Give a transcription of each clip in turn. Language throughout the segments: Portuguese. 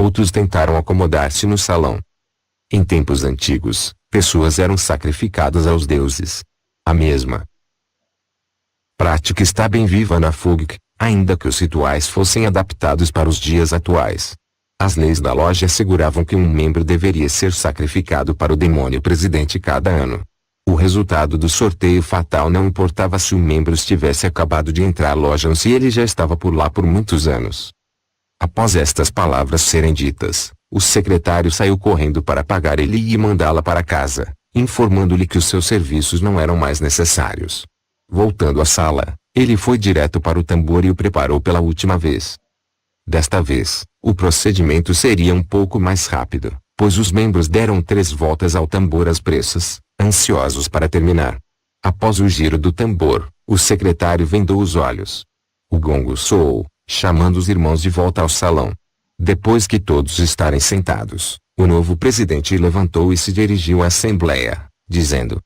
Outros tentaram acomodar-se no salão. Em tempos antigos, pessoas eram sacrificadas aos deuses. A mesma prática está bem viva na FUG, ainda que os rituais fossem adaptados para os dias atuais. As leis da loja asseguravam que um membro deveria ser sacrificado para o demônio presidente cada ano. O resultado do sorteio fatal não importava se o membro estivesse acabado de entrar à loja ou se ele já estava por lá por muitos anos. Após estas palavras serem ditas, o secretário saiu correndo para pagar ele e mandá-la para casa, informando-lhe que os seus serviços não eram mais necessários. Voltando à sala, ele foi direto para o tambor e o preparou pela última vez. Desta vez, o procedimento seria um pouco mais rápido, pois os membros deram 3 voltas ao tambor às pressas, ansiosos para terminar. Após o giro do tambor, o secretário vendou os olhos. O gongo soou, chamando os irmãos de volta ao salão. Depois que todos estarem sentados, o novo presidente levantou e se dirigiu à assembleia, dizendo: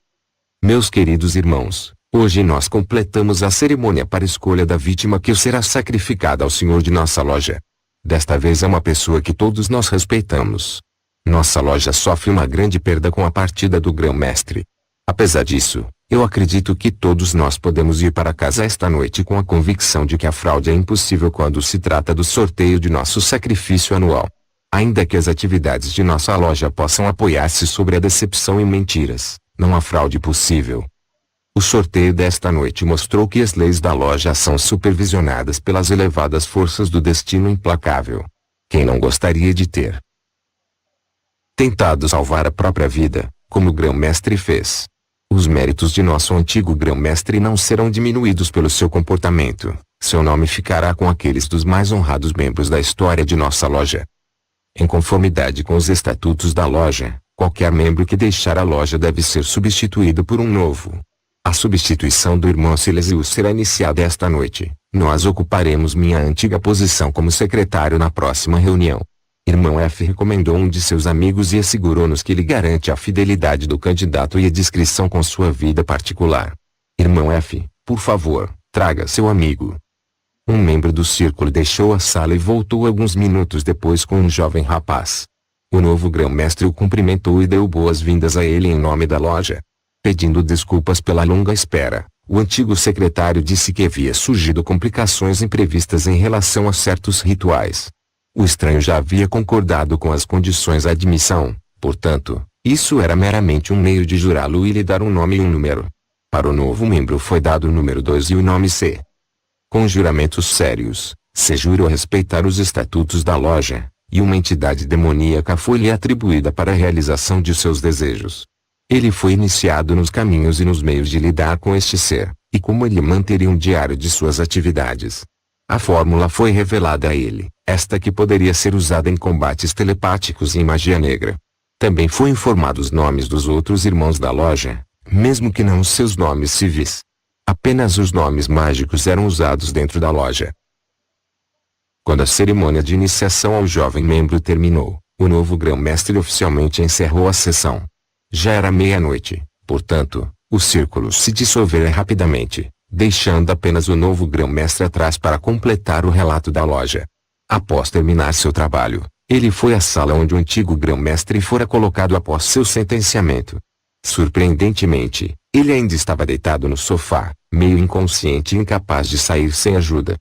Meus queridos irmãos, hoje nós completamos a cerimônia para a escolha da vítima que será sacrificada ao senhor de nossa loja. Desta vez é uma pessoa que todos nós respeitamos. Nossa loja sofre uma grande perda com a partida do grão-mestre. Apesar disso, eu acredito que todos nós podemos ir para casa esta noite com a convicção de que a fraude é impossível quando se trata do sorteio de nosso sacrifício anual. Ainda que as atividades de nossa loja possam apoiar-se sobre a decepção e mentiras, não há fraude possível. O sorteio desta noite mostrou que as leis da loja são supervisionadas pelas elevadas forças do destino implacável. Quem não gostaria de ter tentado salvar a própria vida, como o grão-mestre fez? Os méritos de nosso antigo grão-mestre não serão diminuídos pelo seu comportamento. Seu nome ficará com aqueles dos mais honrados membros da história de nossa loja. Em conformidade com os estatutos da loja, qualquer membro que deixar a loja deve ser substituído por um novo. A substituição do irmão Silesius será iniciada esta noite. Nós ocuparemos minha antiga posição como secretário na próxima reunião. Irmão F recomendou um de seus amigos e assegurou-nos que ele garante a fidelidade do candidato e a discrição com sua vida particular. Irmão F, por favor, traga seu amigo. Um membro do círculo deixou a sala e voltou alguns minutos depois com um jovem rapaz. O novo grão-mestre o cumprimentou e deu boas-vindas a ele em nome da loja. Pedindo desculpas pela longa espera, o antigo secretário disse que havia surgido complicações imprevistas em relação a certos rituais. O estranho já havia concordado com as condições à admissão, portanto, isso era meramente um meio de jurá-lo e lhe dar um nome e um número. Para o novo membro foi dado o número 2 e o nome C. Com juramentos sérios, C jurou respeitar os estatutos da loja, e uma entidade demoníaca foi-lhe atribuída para a realização de seus desejos. Ele foi iniciado nos caminhos e nos meios de lidar com este ser, e como ele manteria um diário de suas atividades. A fórmula foi revelada a ele, esta que poderia ser usada em combates telepáticos e em magia negra. Também foi informado os nomes dos outros irmãos da loja, mesmo que não os seus nomes civis. Apenas os nomes mágicos eram usados dentro da loja. Quando a cerimônia de iniciação ao jovem membro terminou, o novo grão-mestre oficialmente encerrou a sessão. Já era meia-noite, portanto, o círculo se dissolvera rapidamente, deixando apenas o novo grão-mestre atrás para completar o relato da loja. Após terminar seu trabalho, ele foi à sala onde o antigo grão-mestre fora colocado após seu sentenciamento. Surpreendentemente, ele ainda estava deitado no sofá, meio inconsciente e incapaz de sair sem ajuda.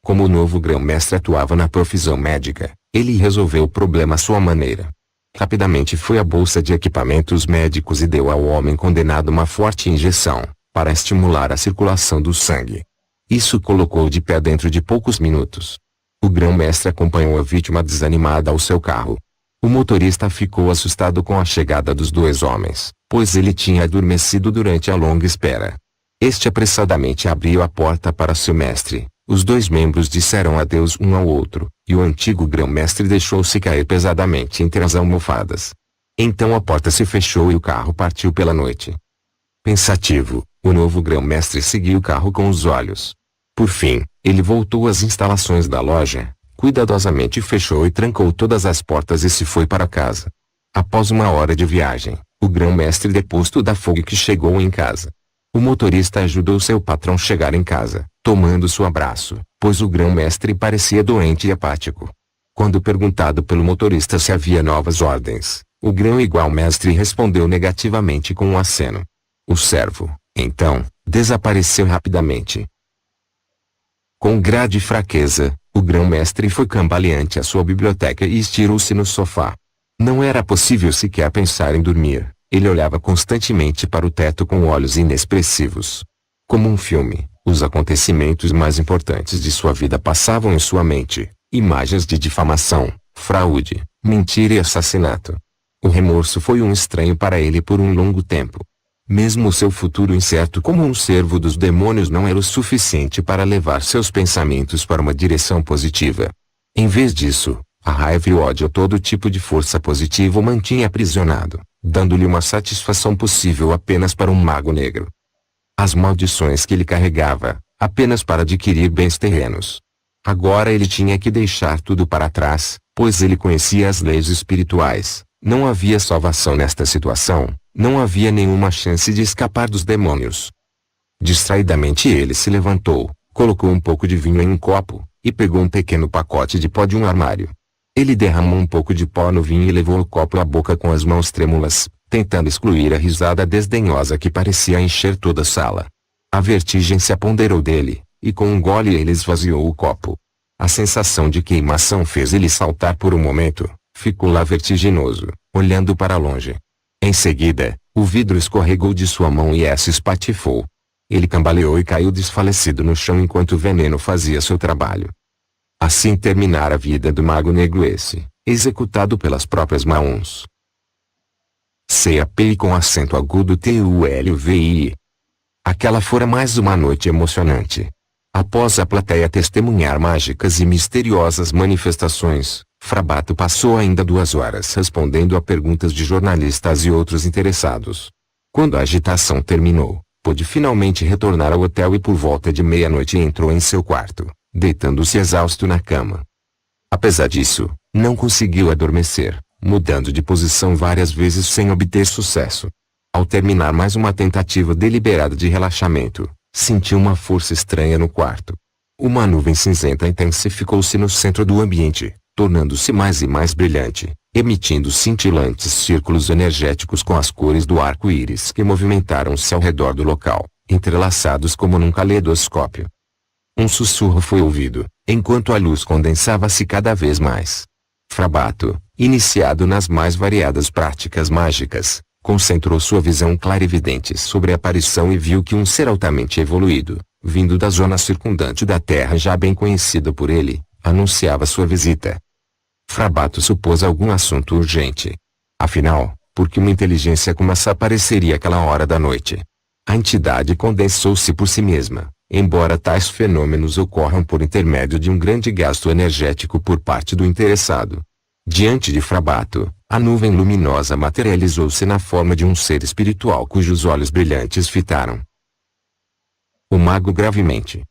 Como o novo grão-mestre atuava na profissão médica, ele resolveu o problema à sua maneira. Rapidamente foi à bolsa de equipamentos médicos e deu ao homem condenado uma forte injeção, para estimular a circulação do sangue. Isso colocou de pé dentro de poucos minutos. O grão-mestre acompanhou a vítima desanimada ao seu carro. O motorista ficou assustado com a chegada dos 2 homens, pois ele tinha adormecido durante a longa espera. Este apressadamente abriu a porta para seu mestre. Os 2 membros disseram adeus um ao outro, e o antigo grão-mestre deixou-se cair pesadamente entre as almofadas. Então a porta se fechou e o carro partiu pela noite. Pensativo, o novo grão-mestre seguiu o carro com os olhos. Por fim, ele voltou às instalações da loja, cuidadosamente fechou e trancou todas as portas e se foi para casa. Após uma hora de viagem, o grão-mestre deposto da FUG que chegou em casa. O motorista ajudou seu patrão a chegar em casa, tomando seu abraço, pois o grão-mestre parecia doente e apático. Quando perguntado pelo motorista se havia novas ordens, o grão-igual-mestre respondeu negativamente com um aceno. O servo, então, desapareceu rapidamente. Com grande fraqueza, o grão-mestre foi cambaleante à sua biblioteca e estirou-se no sofá. Não era possível sequer pensar em dormir. Ele olhava constantemente para o teto com olhos inexpressivos. Como um filme, os acontecimentos mais importantes de sua vida passavam em sua mente. Imagens de difamação, fraude, mentira e assassinato. O remorso foi um estranho para ele por um longo tempo. Mesmo o seu futuro incerto como um servo dos demônios não era o suficiente para levar seus pensamentos para uma direção positiva. Em vez disso, a raiva e o ódio a todo tipo de força positiva o mantinha aprisionado, dando-lhe uma satisfação possível apenas para um mago negro. As maldições que ele carregava, apenas para adquirir bens terrenos. Agora ele tinha que deixar tudo para trás, pois ele conhecia as leis espirituais. Não havia salvação nesta situação, não havia nenhuma chance de escapar dos demônios. Distraidamente ele se levantou, colocou um pouco de vinho em um copo, e pegou um pequeno pacote de pó de um armário. Ele derramou um pouco de pó no vinho e levou o copo à boca com as mãos trêmulas, tentando excluir a risada desdenhosa que parecia encher toda a sala. A vertigem se apoderou dele, e com um gole ele esvaziou o copo. A sensação de queimação fez ele saltar por um momento, ficou lá vertiginoso, olhando para longe. Em seguida, o vidro escorregou de sua mão e essa espatifou. Ele cambaleou e caiu desfalecido no chão enquanto o veneno fazia seu trabalho. Assim terminara a vida do mago negro esse, executado pelas próprias mãos. CAPI com acento agudo TULVI. Aquela fora mais uma noite emocionante. Após a plateia testemunhar mágicas e misteriosas manifestações, Frabato passou ainda 2 horas respondendo a perguntas de jornalistas e outros interessados. Quando a agitação terminou, pôde finalmente retornar ao hotel e por volta de meia-noite entrou em seu quarto, deitando-se exausto na cama. Apesar disso, não conseguiu adormecer, mudando de posição várias vezes sem obter sucesso. Ao terminar mais uma tentativa deliberada de relaxamento, sentiu uma força estranha no quarto. Uma nuvem cinzenta intensificou-se no centro do ambiente, tornando-se mais e mais brilhante, emitindo cintilantes círculos energéticos com as cores do arco-íris que movimentaram-se ao redor do local, entrelaçados como num caleidoscópio. Um sussurro foi ouvido, enquanto a luz condensava-se cada vez mais. Frabato, iniciado nas mais variadas práticas mágicas, concentrou sua visão clarividente sobre a aparição e viu que um ser altamente evoluído, vindo da zona circundante da Terra já bem conhecida por ele, anunciava sua visita. Frabato supôs algum assunto urgente. Afinal, por que uma inteligência como essa apareceria àquela hora da noite? A entidade condensou-se por si mesma, embora tais fenômenos ocorram por intermédio de um grande gasto energético por parte do interessado. Diante de Frabato, a nuvem luminosa materializou-se na forma de um ser espiritual cujos olhos brilhantes fitaram o mago gravemente.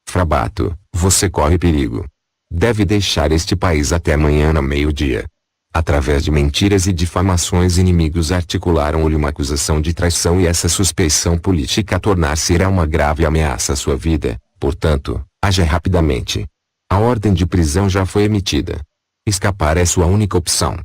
Frabato, você corre perigo. Deve deixar este país até amanhã no meio-dia. Através de mentiras e difamações inimigos articularam-lhe uma acusação de traição e essa suspeição política a tornar-se-irá uma grave ameaça à sua vida, portanto, haja rapidamente. A ordem de prisão já foi emitida. Escapar é sua única opção.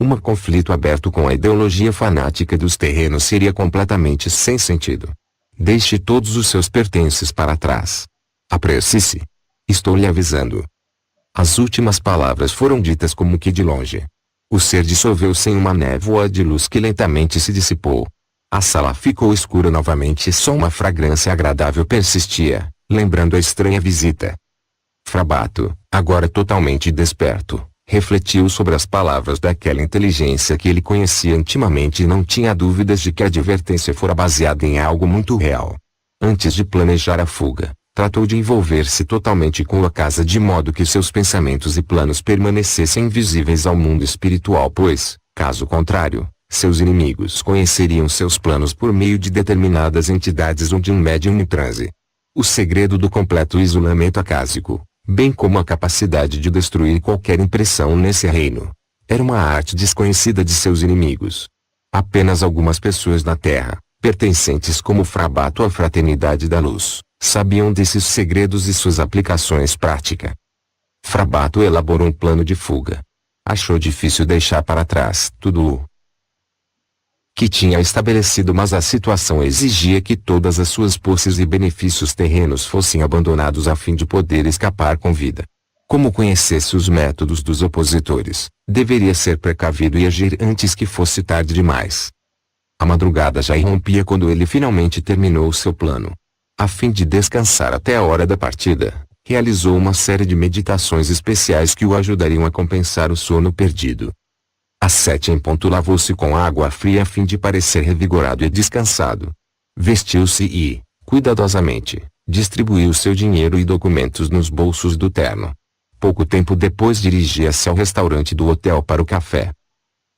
Um conflito aberto com a ideologia fanática dos terrenos seria completamente sem sentido. Deixe todos os seus pertences para trás. Apresse-se. Estou lhe avisando. As últimas palavras foram ditas como que de longe. O ser dissolveu-se em uma névoa de luz que lentamente se dissipou. A sala ficou escura novamente e só uma fragrância agradável persistia, lembrando a estranha visita. Frabato, agora totalmente desperto, refletiu sobre as palavras daquela inteligência que ele conhecia intimamente e não tinha dúvidas de que a advertência fora baseada em algo muito real. Antes de planejar a fuga, tratou de envolver-se totalmente com a casa de modo que seus pensamentos e planos permanecessem invisíveis ao mundo espiritual pois, caso contrário, seus inimigos conheceriam seus planos por meio de determinadas entidades ou de um médium em transe. O segredo do completo isolamento acásico, bem como a capacidade de destruir qualquer impressão nesse reino, era uma arte desconhecida de seus inimigos. Apenas algumas pessoas na Terra, pertencentes como Frabato à Fraternidade da Luz, sabiam desses segredos e suas aplicações práticas. Frabato elaborou um plano de fuga. Achou difícil deixar para trás tudo o que tinha estabelecido, mas a situação exigia que todas as suas posses e benefícios terrenos fossem abandonados a fim de poder escapar com vida. Como conhecesse os métodos dos opositores, deveria ser precavido e agir antes que fosse tarde demais. A madrugada já irrompia quando ele finalmente terminou seu plano. A fim de descansar até a hora da partida, realizou uma série de meditações especiais que o ajudariam a compensar o sono perdido. Às 7 em ponto lavou-se com água fria a fim de parecer revigorado e descansado. Vestiu-se e, cuidadosamente, distribuiu seu dinheiro e documentos nos bolsos do terno. Pouco tempo depois dirigia-se ao restaurante do hotel para o café.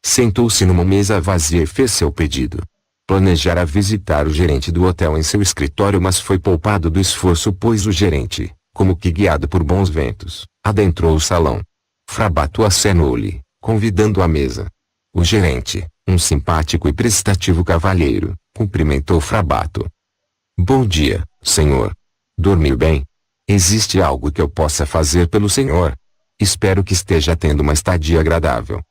Sentou-se numa mesa vazia e fez seu pedido. Planejara visitar o gerente do hotel em seu escritório, mas foi poupado do esforço, pois o gerente, como que guiado por bons ventos, adentrou o salão. Frabato acenou-lhe, convidando-o à mesa. O gerente, um simpático e prestativo cavalheiro, cumprimentou Frabato. Bom dia, senhor. Dormiu bem? Existe algo que eu possa fazer pelo senhor? Espero que esteja tendo uma estadia agradável.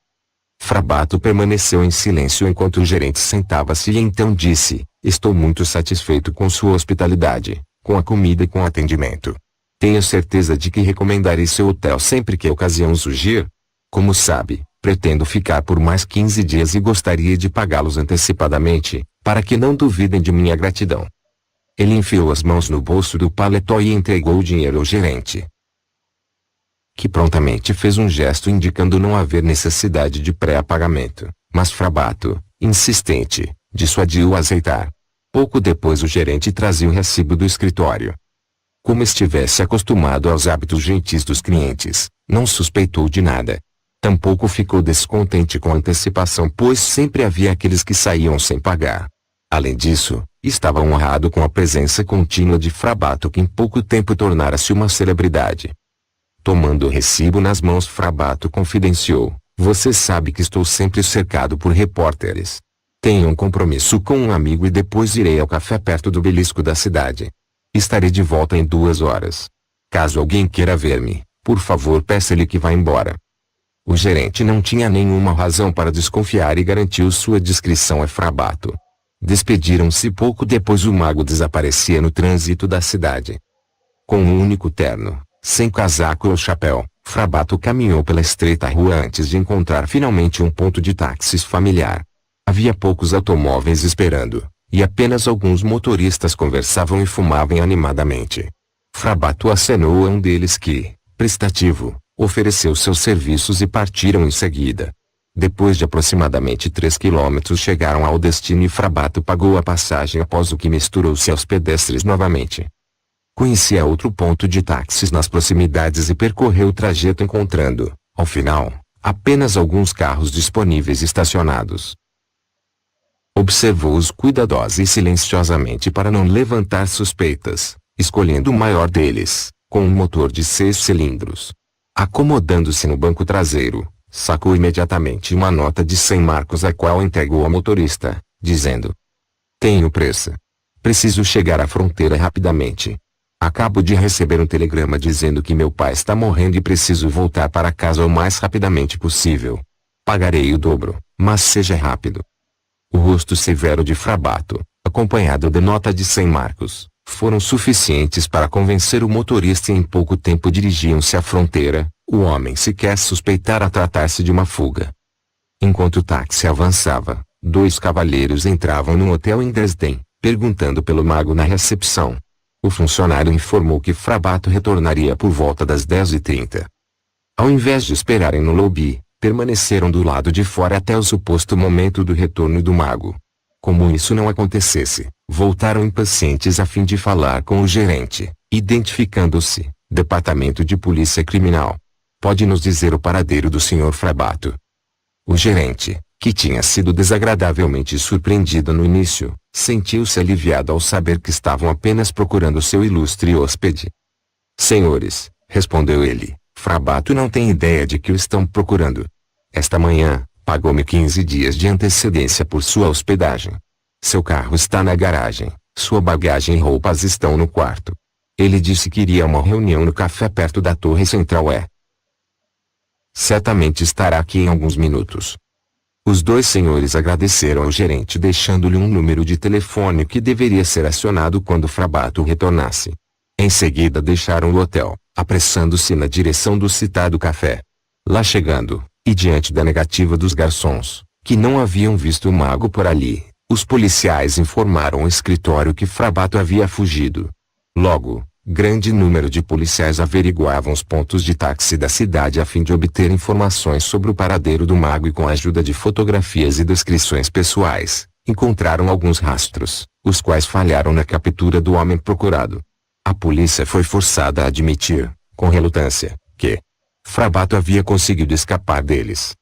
Frabato permaneceu em silêncio enquanto o gerente sentava-se e então disse: estou muito satisfeito com sua hospitalidade, com a comida e com o atendimento. Tenho certeza de que recomendarei seu hotel sempre que a ocasião surgir. Como sabe, pretendo ficar por mais 15 dias e gostaria de pagá-los antecipadamente, para que não duvidem de minha gratidão. Ele enfiou as mãos no bolso do paletó e entregou o dinheiro ao gerente, que prontamente fez um gesto indicando não haver necessidade de pré-pagamento, mas Frabato, insistente, dissuadiu-o a aceitar. Pouco depois o gerente trazia o recibo do escritório. Como estivesse acostumado aos hábitos gentis dos clientes, não suspeitou de nada. Tampouco ficou descontente com a antecipação, pois sempre havia aqueles que saíam sem pagar. Além disso, estava honrado com a presença contínua de Frabato, que em pouco tempo tornara-se uma celebridade. Tomando o recibo nas mãos, Frabato confidenciou: você sabe que estou sempre cercado por repórteres. Tenho um compromisso com um amigo e depois irei ao café perto do belisco da cidade. Estarei de volta em 2 horas. Caso alguém queira ver-me, por favor peça-lhe que vá embora. O gerente não tinha nenhuma razão para desconfiar e garantiu sua discrição a Frabato. Despediram-se. Pouco depois o mago desaparecia no trânsito da cidade. Com um único terno, sem casaco ou chapéu, Frabato caminhou pela estreita rua antes de encontrar finalmente um ponto de táxis familiar. Havia poucos automóveis esperando, e apenas alguns motoristas conversavam e fumavam animadamente. Frabato acenou a um deles que, prestativo, ofereceu seus serviços e partiram em seguida. Depois de aproximadamente 3 quilômetros chegaram ao destino e Frabato pagou a passagem, após o que misturou-se aos pedestres novamente. Conhecia outro ponto de táxis nas proximidades e percorreu o trajeto encontrando, ao final, apenas alguns carros disponíveis estacionados. Observou-os cuidadosa e silenciosamente para não levantar suspeitas, escolhendo o maior deles, com um motor de 6 cilindros. Acomodando-se no banco traseiro, sacou imediatamente uma nota de 100 marcos, a qual entregou ao motorista, dizendo: tenho pressa. Preciso chegar à fronteira rapidamente. Acabo de receber um telegrama dizendo que meu pai está morrendo e preciso voltar para casa o mais rapidamente possível. Pagarei o dobro, mas seja rápido. O rosto severo de Frabato, acompanhado da nota de 100 marcos, foram suficientes para convencer o motorista e em pouco tempo dirigiam-se à fronteira, o homem sequer suspeitara tratar-se de uma fuga. Enquanto o táxi avançava, 2 cavalheiros entravam no hotel em Dresden, perguntando pelo mago na recepção. O funcionário informou que Frabato retornaria por volta das 10h30. Ao invés de esperarem no lobby, permaneceram do lado de fora até o suposto momento do retorno do mago. Como isso não acontecesse, voltaram impacientes a fim de falar com o gerente, identificando-se: Departamento de Polícia Criminal. Pode nos dizer o paradeiro do Sr. Frabato? O gerente, que tinha sido desagradavelmente surpreendido no início, sentiu-se aliviado ao saber que estavam apenas procurando seu ilustre hóspede. Senhores, respondeu ele, Frabato não tem ideia de que o estão procurando. Esta manhã, pagou-me 15 dias de antecedência por sua hospedagem. Seu carro está na garagem, sua bagagem e roupas estão no quarto. Ele disse que iria a uma reunião no café perto da Torre Central. Certamente estará aqui em alguns minutos. Os dois senhores agradeceram ao gerente deixando-lhe um número de telefone que deveria ser acionado quando Frabato retornasse. Em seguida deixaram o hotel, apressando-se na direção do citado café. Lá chegando, e diante da negativa dos garçons, que não haviam visto o mago por ali, os policiais informaram ao escritório que Frabato havia fugido. Logo, grande número de policiais averiguavam os pontos de táxi da cidade a fim de obter informações sobre o paradeiro do mago e com a ajuda de fotografias e descrições pessoais, encontraram alguns rastros, os quais falharam na captura do homem procurado. A polícia foi forçada a admitir, com relutância, que Frabato havia conseguido escapar deles.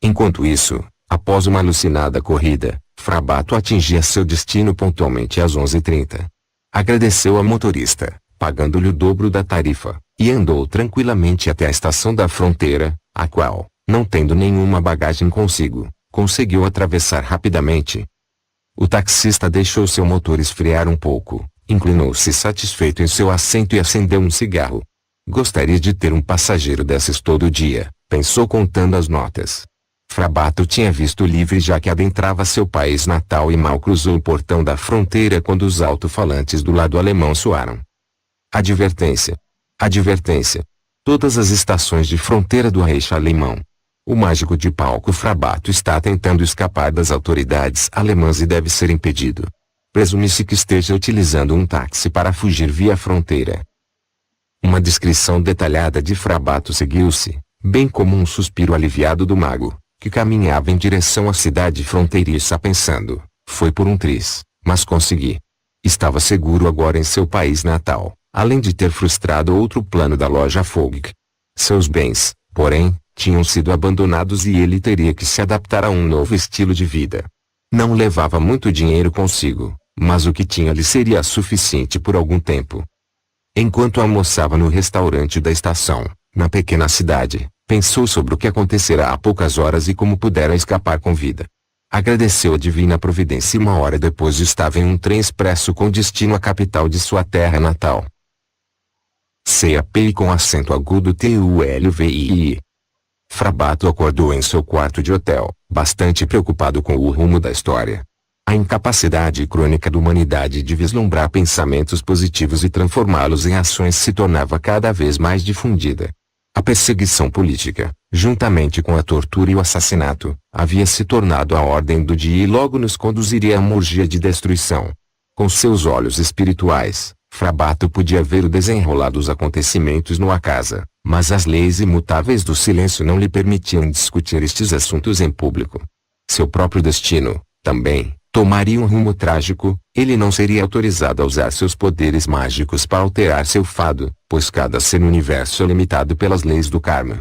Enquanto isso, após uma alucinada corrida, Frabato atingia seu destino pontualmente às 11h30. Agradeceu ao motorista, pagando-lhe o dobro da tarifa, e andou tranquilamente até a estação da fronteira, a qual, não tendo nenhuma bagagem consigo, conseguiu atravessar rapidamente. O taxista deixou seu motor esfriar um pouco, inclinou-se satisfeito em seu assento e acendeu um cigarro. Gostaria de ter um passageiro desses todo dia, pensou contando as notas. Frabato tinha visto livre já que adentrava seu país natal e mal cruzou o portão da fronteira quando os alto-falantes do lado alemão soaram. Advertência. Advertência. Todas as estações de fronteira do Reich alemão. O mágico de palco Frabato está tentando escapar das autoridades alemãs e deve ser impedido. Presume-se que esteja utilizando um táxi para fugir via fronteira. Uma descrição detalhada de Frabato seguiu-se, bem como um suspiro aliviado do mago, que caminhava em direção à cidade fronteiriça pensando, foi por um triz, mas consegui. Estava seguro agora em seu país natal, além de ter frustrado outro plano da loja Vogue. Seus bens, porém, tinham sido abandonados e ele teria que se adaptar a um novo estilo de vida. Não levava muito dinheiro consigo, mas o que tinha lhe seria suficiente por algum tempo. Enquanto almoçava no restaurante da estação, na pequena cidade, pensou sobre o que acontecerá há poucas horas e como pudera escapar com vida. Agradeceu a divina providência e uma hora depois estava em um trem expresso com destino à capital de sua terra natal. CAP com acento agudo TULVII. Frabato acordou em seu quarto de hotel, bastante preocupado com o rumo da história. A incapacidade crônica da humanidade de vislumbrar pensamentos positivos e transformá-los em ações se tornava cada vez mais difundida. A perseguição política, juntamente com a tortura e o assassinato, havia se tornado a ordem do dia e logo nos conduziria a uma orgia de destruição. Com seus olhos espirituais, Frabato podia ver o desenrolar dos acontecimentos numa casa, mas as leis imutáveis do silêncio não lhe permitiam discutir estes assuntos em público. Seu próprio destino, também, tomaria um rumo trágico, ele não seria autorizado a usar seus poderes mágicos para alterar seu fado, pois cada ser no universo é limitado pelas leis do karma.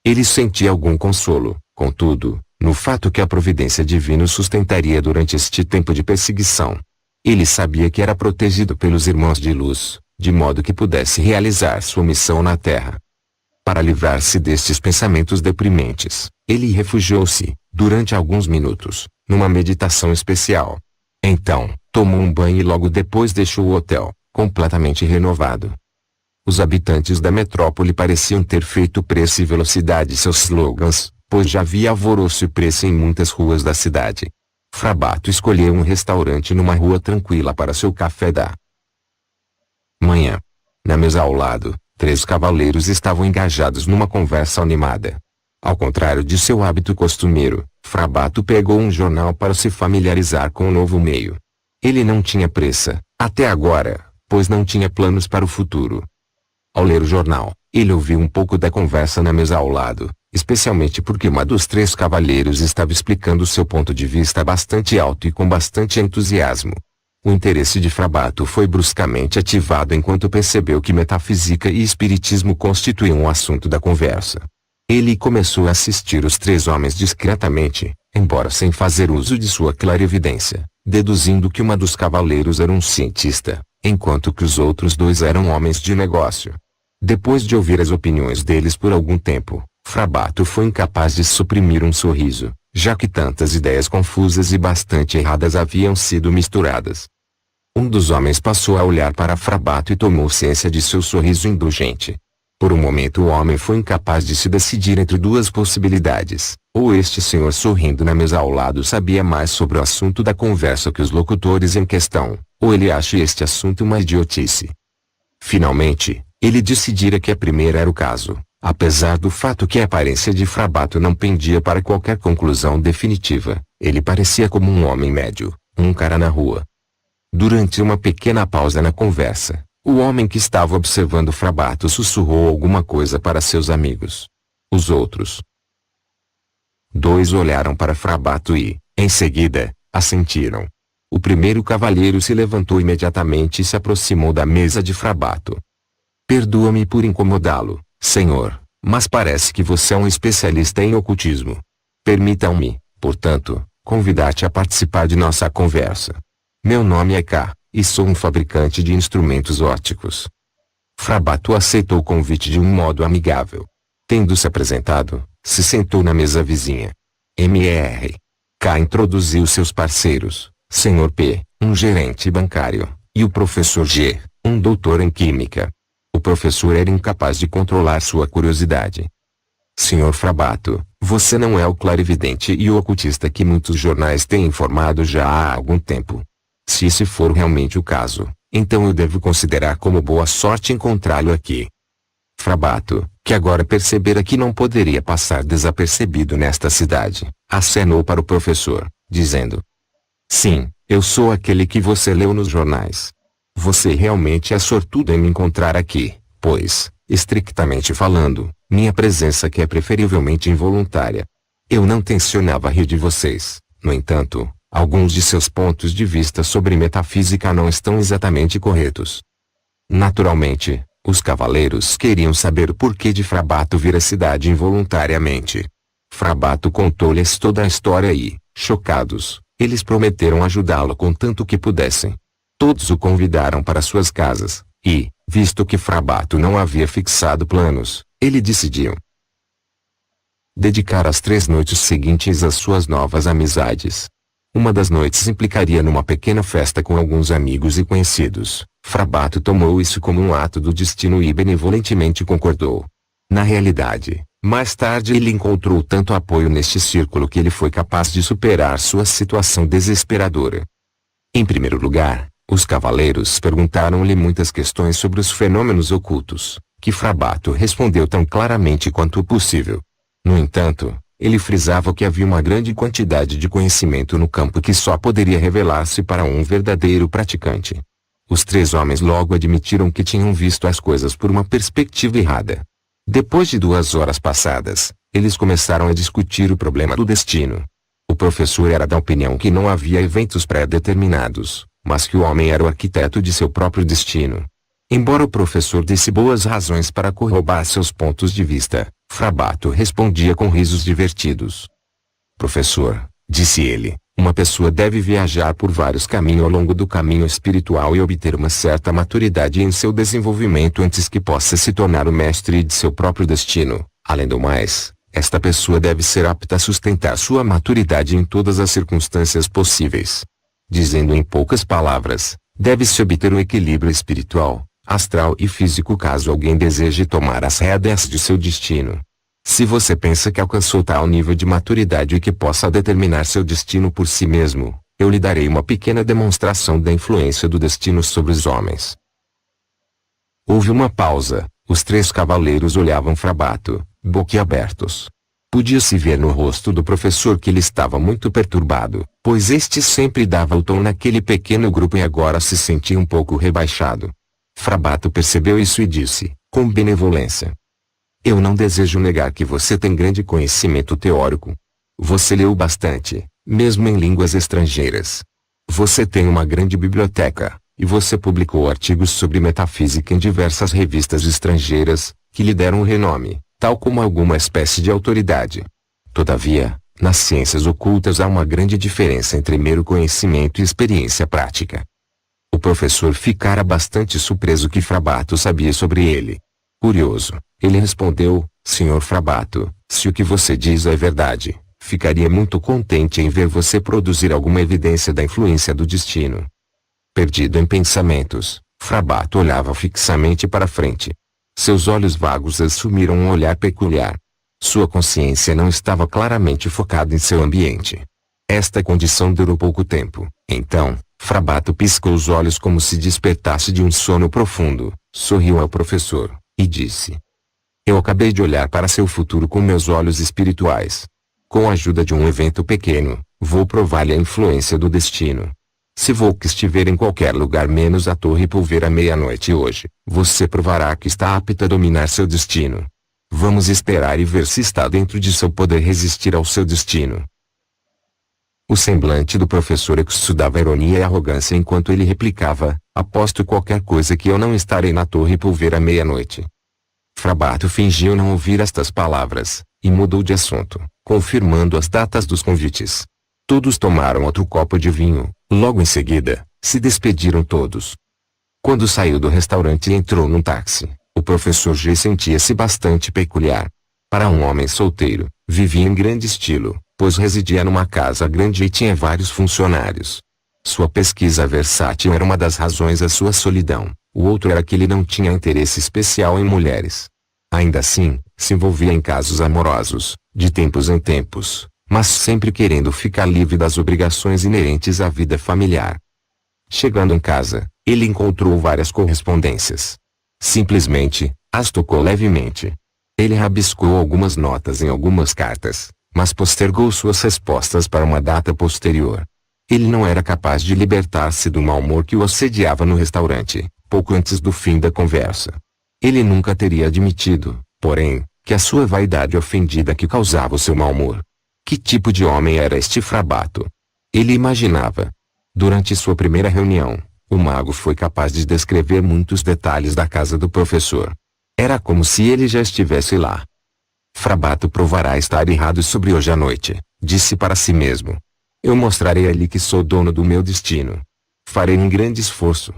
Ele sentia algum consolo, contudo, no fato que a providência divina o sustentaria durante este tempo de perseguição. Ele sabia que era protegido pelos irmãos de luz, de modo que pudesse realizar sua missão na Terra. Para livrar-se destes pensamentos deprimentes, ele refugiou-se, durante alguns minutos, numa meditação especial. Então, tomou um banho e logo depois deixou o hotel, completamente renovado. Os habitantes da metrópole pareciam ter feito pressa e velocidade seus slogans, pois já havia alvoroço e pressa em muitas ruas da cidade. Frabato escolheu um restaurante numa rua tranquila para seu café da manhã. Na mesa ao lado, 3 cavaleiros estavam engajados numa conversa animada. Ao contrário de seu hábito costumeiro, Frabato pegou um jornal para se familiarizar com o novo meio. Ele não tinha pressa, até agora, pois não tinha planos para o futuro. Ao ler o jornal, ele ouviu um pouco da conversa na mesa ao lado, especialmente porque uma dos 3 cavaleiros estava explicando seu ponto de vista bastante alto e com bastante entusiasmo. O interesse de Frabato foi bruscamente ativado enquanto percebeu que metafísica e espiritismo constituíam o assunto da conversa. Ele começou a assistir os 3 homens discretamente, embora sem fazer uso de sua clarividência, deduzindo que uma dos cavaleiros era um cientista, enquanto que os outros 2 eram homens de negócio. Depois de ouvir as opiniões deles por algum tempo, Frabato foi incapaz de suprimir um sorriso, já que tantas ideias confusas e bastante erradas haviam sido misturadas. Um dos homens passou a olhar para Frabato e tomou ciência de seu sorriso indulgente. Por um momento o homem foi incapaz de se decidir entre duas possibilidades. Ou este senhor sorrindo na mesa ao lado sabia mais sobre o assunto da conversa que os locutores em questão, ou ele acha este assunto uma idiotice. Finalmente, ele decidira que a primeira era o caso, apesar do fato que a aparência de Fra Bato não pendia para qualquer conclusão definitiva. Ele parecia como um homem médio, um cara na rua. Durante uma pequena pausa na conversa, o homem que estava observando Fra Bato sussurrou alguma coisa para seus amigos. Os outros dois olharam para Fra Bato e, em seguida, assentiram. O primeiro cavalheiro se levantou imediatamente e se aproximou da mesa de Fra Bato. Perdoa-me por incomodá-lo, senhor, mas parece que você é um especialista em ocultismo. Permitam-me, portanto, convidar-te a participar de nossa conversa. Meu nome é K, e sou um fabricante de instrumentos ópticos. Fra Bato aceitou o convite de um modo amigável. Tendo se apresentado, se sentou na mesa vizinha. Mr. K introduziu seus parceiros, Sr. P, um gerente bancário, e o professor G, um doutor em química. O professor era incapaz de controlar sua curiosidade. Sr. Fra Bato, você não é o clarividente e o ocultista que muitos jornais têm informado já há algum tempo. Se esse for realmente o caso, então eu devo considerar como boa sorte encontrá-lo aqui. Fra Bato, que agora percebera que não poderia passar desapercebido nesta cidade, acenou para o professor, dizendo: Sim, eu sou aquele que você leu nos jornais. Você realmente é sortudo em me encontrar aqui, pois, estritamente falando, minha presença aqui é preferivelmente involuntária. Eu não tencionava rir de vocês, no entanto, alguns de seus pontos de vista sobre metafísica não estão exatamente corretos. Naturalmente, os cavaleiros queriam saber o porquê de Fra Bato vir à cidade involuntariamente. Fra Bato contou-lhes toda a história e, chocados, eles prometeram ajudá-lo com tanto que pudessem. Todos o convidaram para suas casas, e, visto que Fra Bato não havia fixado planos, ele decidiu dedicar as 3 noites seguintes às suas novas amizades. Uma das noites implicaria numa pequena festa com alguns amigos e conhecidos. Fra Bato tomou isso como um ato do destino e benevolentemente concordou. Na realidade, mais tarde ele encontrou tanto apoio neste círculo que ele foi capaz de superar sua situação desesperadora. Em primeiro lugar, os cavaleiros perguntaram-lhe muitas questões sobre os fenômenos ocultos, que Fra Bato respondeu tão claramente quanto possível. No entanto, ele frisava que havia uma grande quantidade de conhecimento no campo que só poderia revelar-se para um verdadeiro praticante. Os 3 homens logo admitiram que tinham visto as coisas por uma perspectiva errada. Depois de 2 horas passadas, eles começaram a discutir o problema do destino. O professor era da opinião que não havia eventos pré-determinados, mas que o homem era o arquiteto de seu próprio destino. Embora o professor desse boas razões para corroborar seus pontos de vista, Fra Bato respondia com risos divertidos. Professor, disse ele, uma pessoa deve viajar por vários caminhos ao longo do caminho espiritual e obter uma certa maturidade em seu desenvolvimento antes que possa se tornar o mestre de seu próprio destino. Além do mais, esta pessoa deve ser apta a sustentar sua maturidade em todas as circunstâncias possíveis. Dizendo em poucas palavras, deve-se obter um equilíbrio espiritual, astral e físico caso alguém deseje tomar as rédeas de seu destino. Se você pensa que alcançou tal nível de maturidade e que possa determinar seu destino por si mesmo, eu lhe darei uma pequena demonstração da influência do destino sobre os homens. Houve uma pausa. Os 3 cavaleiros olhavam Fra Bato, boquiabertos. Podia-se ver no rosto do professor que ele estava muito perturbado, pois este sempre dava o tom naquele pequeno grupo e agora se sentia um pouco rebaixado. Fra Bato percebeu isso e disse, com benevolência: Eu não desejo negar que você tem grande conhecimento teórico. Você leu bastante, mesmo em línguas estrangeiras. Você tem uma grande biblioteca, e você publicou artigos sobre metafísica em diversas revistas estrangeiras, que lhe deram renome, tal como alguma espécie de autoridade. Todavia, nas ciências ocultas há uma grande diferença entre mero conhecimento e experiência prática. O professor ficara bastante surpreso que Fra Bato sabia sobre ele. Curioso, ele respondeu: Sr. Fra Bato, se o que você diz é verdade, ficaria muito contente em ver você produzir alguma evidência da influência do destino. Perdido em pensamentos, Fra Bato olhava fixamente para frente. Seus olhos vagos assumiram um olhar peculiar. Sua consciência não estava claramente focada em seu ambiente. Esta condição durou pouco tempo. Então, Frabato piscou os olhos como se despertasse de um sono profundo, sorriu ao professor, e disse: Eu acabei de olhar para seu futuro com meus olhos espirituais. Com a ajuda de um evento pequeno, vou provar-lhe a influência do destino. Se Volk estiver em qualquer lugar menos a Torre Pulver à meia-noite hoje, você provará que está apto a dominar seu destino. Vamos esperar e ver se está dentro de seu poder resistir ao seu destino. O semblante do professor exudava ironia e arrogância enquanto ele replicava: Aposto qualquer coisa que eu não estarei na Torre Pulver à meia-noite. Frabato fingiu não ouvir estas palavras, e mudou de assunto, confirmando as datas dos convites. Todos tomaram outro copo de vinho, logo em seguida, se despediram todos. Quando saiu do restaurante e entrou num táxi, o professor G sentia-se bastante peculiar. Para um homem solteiro, vivia em grande estilo, pois residia numa casa grande e tinha vários funcionários. Sua pesquisa versátil era uma das razões da sua solidão, o outro era que ele não tinha interesse especial em mulheres. Ainda assim, se envolvia em casos amorosos, de tempos em tempos, mas sempre querendo ficar livre das obrigações inerentes à vida familiar. Chegando em casa, ele encontrou várias correspondências. Simplesmente, as tocou levemente. Ele rabiscou algumas notas em algumas cartas, mas postergou suas respostas para uma data posterior. Ele não era capaz de libertar-se do mau humor que o assediava no restaurante, pouco antes do fim da conversa. Ele nunca teria admitido, porém, que a sua vaidade ofendida que causava o seu mau humor. Que tipo de homem era este Frabato? Ele imaginava. Durante sua primeira reunião, o mago foi capaz de descrever muitos detalhes da casa do professor. Era como se ele já estivesse lá. Frabato provará estar errado sobre hoje à noite, disse para si mesmo. Eu mostrarei a ele que sou dono do meu destino. Farei um grande esforço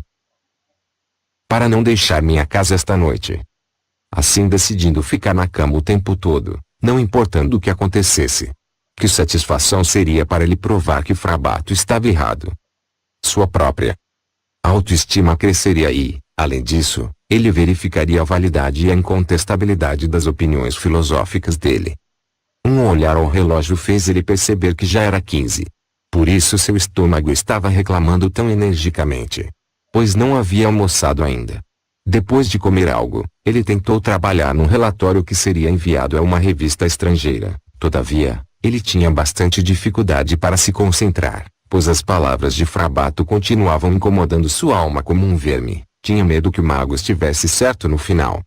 para não deixar minha casa esta noite. Assim decidindo ficar na cama o tempo todo, não importando o que acontecesse. Que satisfação seria para ele provar que Frabato estava errado. Sua própria autoestima cresceria e, além disso, ele verificaria a validade e a incontestabilidade das opiniões filosóficas dele. Um olhar ao relógio fez ele perceber que já era 15. Por isso seu estômago estava reclamando tão energicamente. Pois não havia almoçado ainda. Depois de comer algo, ele tentou trabalhar num relatório que seria enviado a uma revista estrangeira. Todavia, ele tinha bastante dificuldade para se concentrar, pois as palavras de Frabato continuavam incomodando sua alma como um verme. Tinha medo que o mago estivesse certo no final.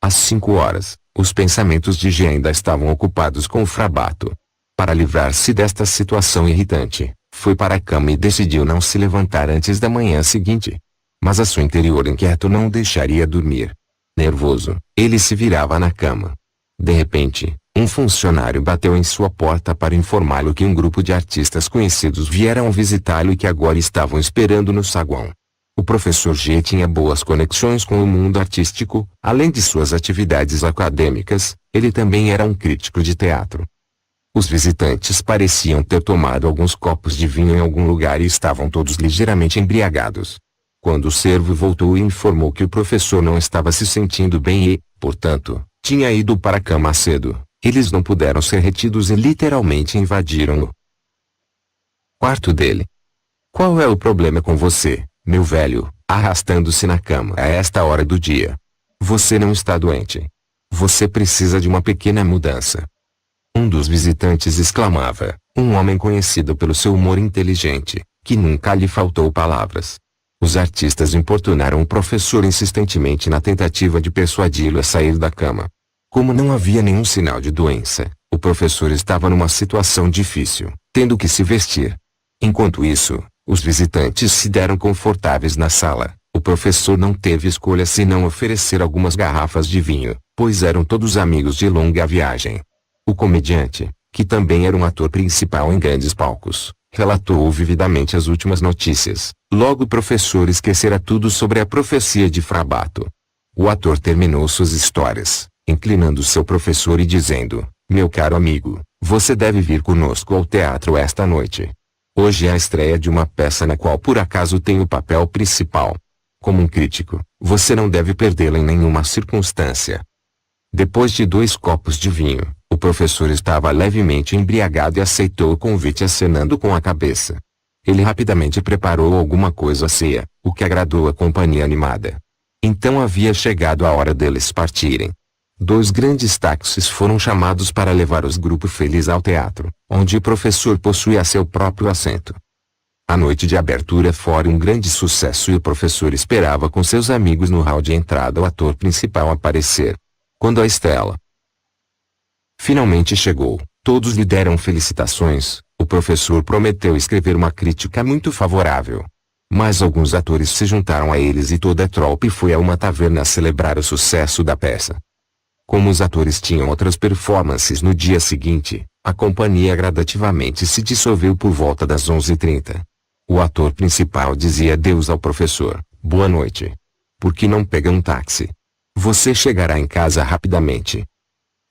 Às 5 horas, os pensamentos de G ainda estavam ocupados com o Frabato. Para livrar-se desta situação irritante, foi para a cama e decidiu não se levantar antes da manhã seguinte. Mas a seu interior inquieto não o deixaria dormir. Nervoso, ele se virava na cama. De repente, um funcionário bateu em sua porta para informá-lo que um grupo de artistas conhecidos vieram visitá-lo e que agora estavam esperando no saguão. O professor G tinha boas conexões com o mundo artístico, além de suas atividades acadêmicas, ele também era um crítico de teatro. Os visitantes pareciam ter tomado alguns copos de vinho em algum lugar e estavam todos ligeiramente embriagados. Quando o servo voltou e informou que o professor não estava se sentindo bem e, portanto, tinha ido para a cama cedo, eles não puderam ser retidos e literalmente invadiram o quarto dele. Qual é o problema com você, meu velho, arrastando-se na cama a esta hora do dia? Você não está doente. Você precisa de uma pequena mudança. Um dos visitantes exclamava, um homem conhecido pelo seu humor inteligente, que nunca lhe faltou palavras. Os artistas importunaram o professor insistentemente na tentativa de persuadi-lo a sair da cama. Como não havia nenhum sinal de doença, o professor estava numa situação difícil, tendo que se vestir. Enquanto isso, os visitantes se deram confortáveis na sala. O professor não teve escolha senão oferecer algumas garrafas de vinho, pois eram todos amigos de longa viagem. O comediante, que também era um ator principal em grandes palcos, relatou vividamente as últimas notícias. Logo o professor esquecera tudo sobre a profecia de Frabato. O ator terminou suas histórias, inclinando seu professor e dizendo, meu caro amigo, você deve vir conosco ao teatro esta noite. Hoje é a estreia de uma peça na qual por acaso tenho o papel principal. Como um crítico, Você não deve perdê-la em nenhuma circunstância. Depois de 2 copos de vinho, o professor estava levemente embriagado e aceitou o convite acenando com a cabeça. Ele rapidamente preparou alguma coisa à ceia, o que agradou a companhia animada. Então havia chegado a hora deles partirem. 2 grandes táxis foram chamados para levar os grupos felizes ao teatro, onde o professor possuía seu próprio assento. A noite de abertura fora um grande sucesso e o professor esperava com seus amigos no hall de entrada o ator principal aparecer. Quando a Estela finalmente chegou, todos lhe deram felicitações. O professor prometeu escrever uma crítica muito favorável. Mas alguns atores se juntaram a eles e toda a troupe foi a uma taverna celebrar o sucesso da peça. Como os atores tinham outras performances no dia seguinte, a companhia gradativamente se dissolveu por volta das 11h30. O ator principal dizia adeus ao professor: "Boa noite. Por que não pega um táxi? Você chegará em casa rapidamente."